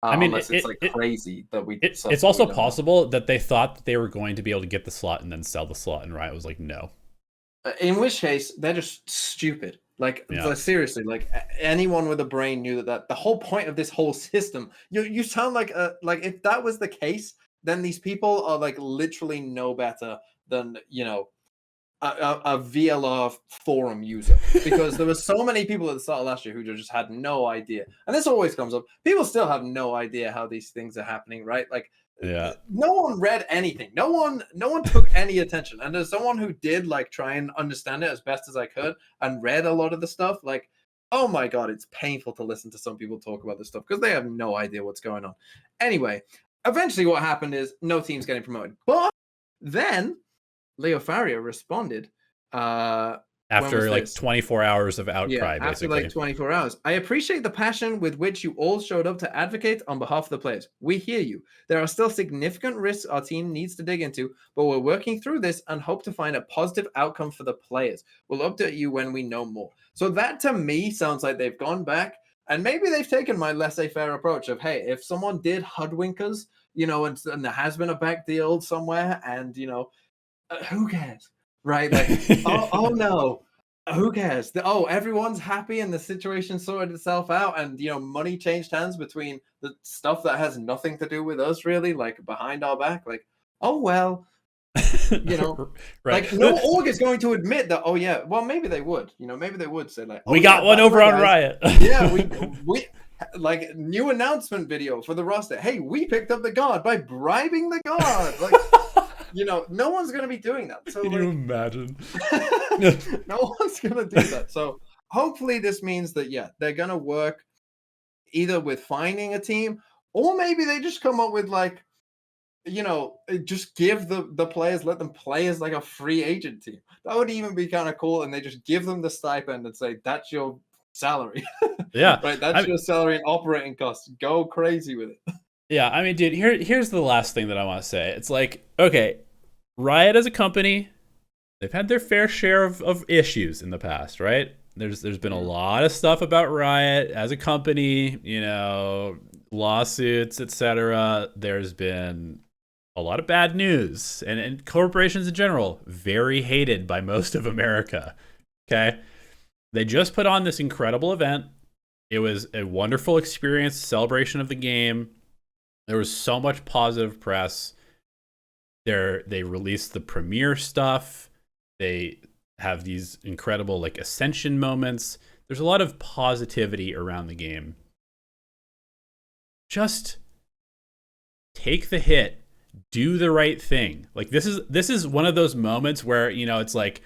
I mean, unless it's like crazy that we. It's also possible that they thought that they were going to be able to get the slot and then sell the slot, and Riot was like, no. In which case, they're just stupid. Like seriously, like anyone with a brain knew that the whole point of this whole system. You sound like if that was the case, then these people are like literally no better than a VLR forum user, because there were so many people at the start of last year who just had no idea. And this always comes up. People still have no idea how these things are happening, right? Like, no one read anything. No one took any attention. And as someone who did like try and understand it as best as I could and read a lot of the stuff, like, oh my God, it's painful to listen to some people talk about this stuff because they have no idea what's going on. Anyway, eventually what happened is no team's getting promoted. But then Leo Faria responded after like 24 hours of outcry, after basically. like 24 hours. I appreciate the passion with which you all showed up to advocate on behalf of the players. We hear you. There are still significant risks our team needs to dig into, but we're working through this and hope to find a positive outcome for the players. We'll update you when we know more. So that to me sounds like they've gone back and maybe they've taken my laissez-faire approach of, hey, if someone did hoodwink us, and there has been a back deal somewhere, and who cares, right? Like, oh no, who cares? Everyone's happy and the situation sorted itself out, and money changed hands between the stuff that has nothing to do with us, really, like behind our back. Like, oh well, right. Like no org is going to admit that. Oh yeah, well maybe they would. Maybe they would say like, we got one over on Riot. Yeah, we. Like new announcement video for the roster. Hey, we picked up the guard by bribing the guard. Like, no one's gonna be doing that. So can you imagine? No one's gonna do that. So hopefully this means that they're gonna work either with finding a team, or maybe they just come up with like, just give the players, let them play as like a free agent team. That would even be kind of cool. And they just give them the stipend and say, that's your salary. Yeah. Right. That's your salary and operating costs. Go crazy with it. Yeah. I mean, dude, here's the last thing that I want to say. It's like, okay, Riot as a company, they've had their fair share of issues in the past, right? There's been a lot of stuff about Riot as a company, lawsuits, etc. There's been a lot of bad news, and corporations in general, very hated by most of America. Okay. They just put on this incredible event. It was a wonderful experience, celebration of the game. There was so much positive press. They released the premiere stuff. They have these incredible like ascension moments. There's a lot of positivity around the game. Just take the hit. Do the right thing. Like this is one of those moments where, it's like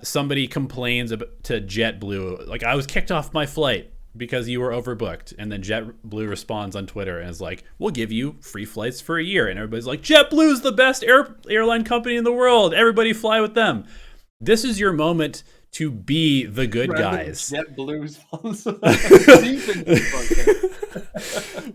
somebody complains to JetBlue, like, I was kicked off my flight because you were overbooked. And then JetBlue responds on Twitter and is like, we'll give you free flights for a year. And everybody's like, JetBlue's the best airline company in the world. Everybody fly with them. This is your moment to be the good guys. JetBlue sponsor.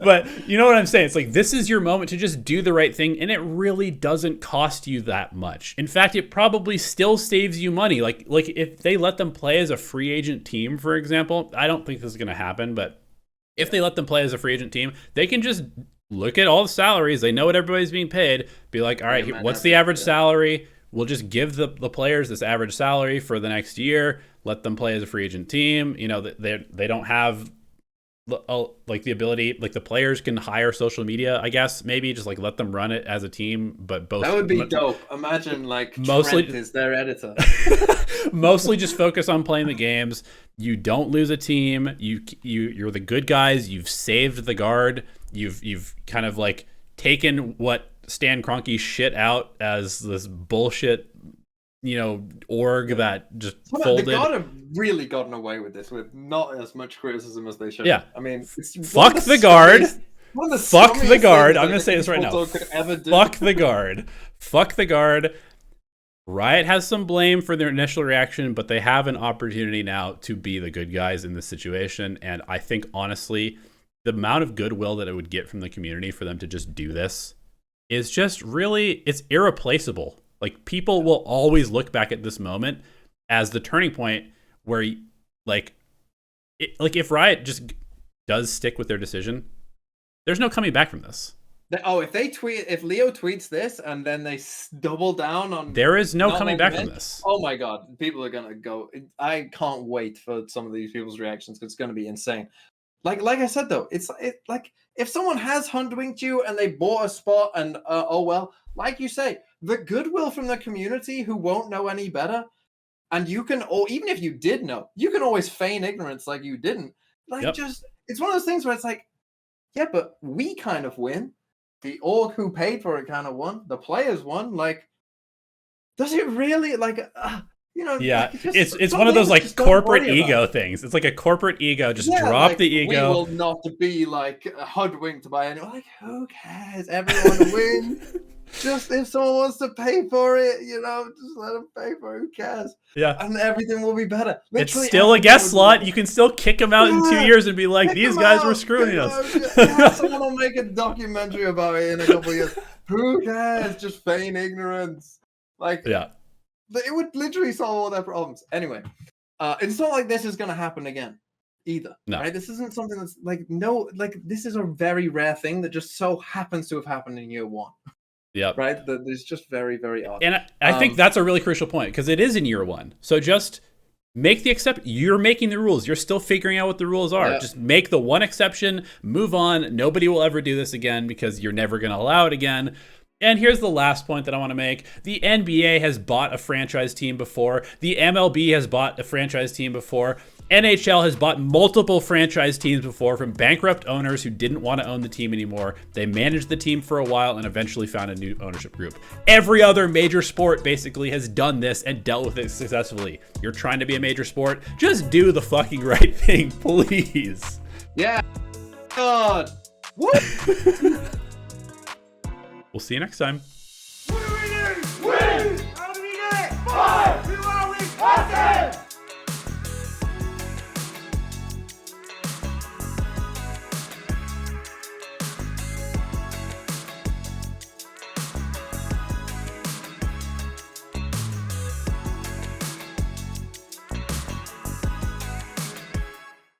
But you know what I'm saying? It's like, this is your moment to just do the right thing, and it really doesn't cost you that much. In fact, it probably still saves you money. Like if they let them play as a free agent team, for example, I don't think this is going to happen, but if they let them play as a free agent team, they can just look at all the salaries. They know what everybody's being paid. Be like, all right, what's the average salary? We'll just give the players this average salary for the next year. Let them play as a free agent team. They don't have like the ability, like the players can hire social media, I guess, maybe just like let them run it as a team, but both. That would be dope. Imagine like mostly Trent is their editor. Mostly just focus on playing the games. You don't lose a team. You're the good guys. You've saved the guard. You've kind of like taken what Stan Kroenke shit out as this bullshit, org that just folded. The God have really gotten away with this with not as much criticism as they should. Yeah. I mean, fuck the guard. Fuck the guard. I'm going to say this right now. Fuck the guard. Fuck the guard. Riot has some blame for their initial reaction, but they have an opportunity now to be the good guys in this situation. And I think, honestly, the amount of goodwill that it would get from the community for them to just do this is just really, it's irreplaceable. Like, people will always look back at this moment as the turning point where, if Riot just does stick with their decision, There's no coming back from this. If Leo tweets this and then they double down on, there is no coming back from this. Oh my god, people are gonna go. I can't wait for some of these people's reactions because it's gonna be insane. Like I said though, it's like if someone has hoodwinked you and they bought a spot and oh well, like you say, the goodwill from the community who won't know any better, and you can, or even if you did know, you can always feign ignorance like you didn't. Like just it's one of those things where it's like, yeah, but we kind of win. The org who paid for it kind of won. The players won. Like, does it really? Like, you know? Yeah, like, it's one of those like corporate ego things. It's like a corporate ego. Just drop like, the ego. We will not be like hoodwinked by anyone. Like, who cares? Everyone wins. Just if someone wants to pay for it, you know, just let them pay for it. Who cares? Yeah. And everything will be better. Literally, it's still a guest slot. You can still kick them out in 2 years and be like, these guys were screwing us. Yeah, someone will make a documentary about it in a couple of years. Who cares? Just feign ignorance. Like, yeah. It would literally solve all their problems. Anyway, it's not like this is going to happen again either. No. Right? This isn't something that's like, no, like, this is a very rare thing that just so happens to have happened in year one. Yeah. Right? That is just very, very odd. And I think that's a really crucial point because it is in year one. So just make the exception. You're making the rules. You're still figuring out what the rules are. Yeah. Just make the one exception, move on. Nobody will ever do this again because you're never going to allow it again. And here's the last point that I want to make. The NBA has bought a franchise team before. The MLB has bought a franchise team before. NHL has bought multiple franchise teams before from bankrupt owners who didn't want to own the team anymore. They managed the team for a while and eventually found a new ownership group. Every other major sport basically has done this and dealt with it successfully. You're trying to be a major sport? Just do the fucking right thing, please. Yeah. God. What? We'll see you next time.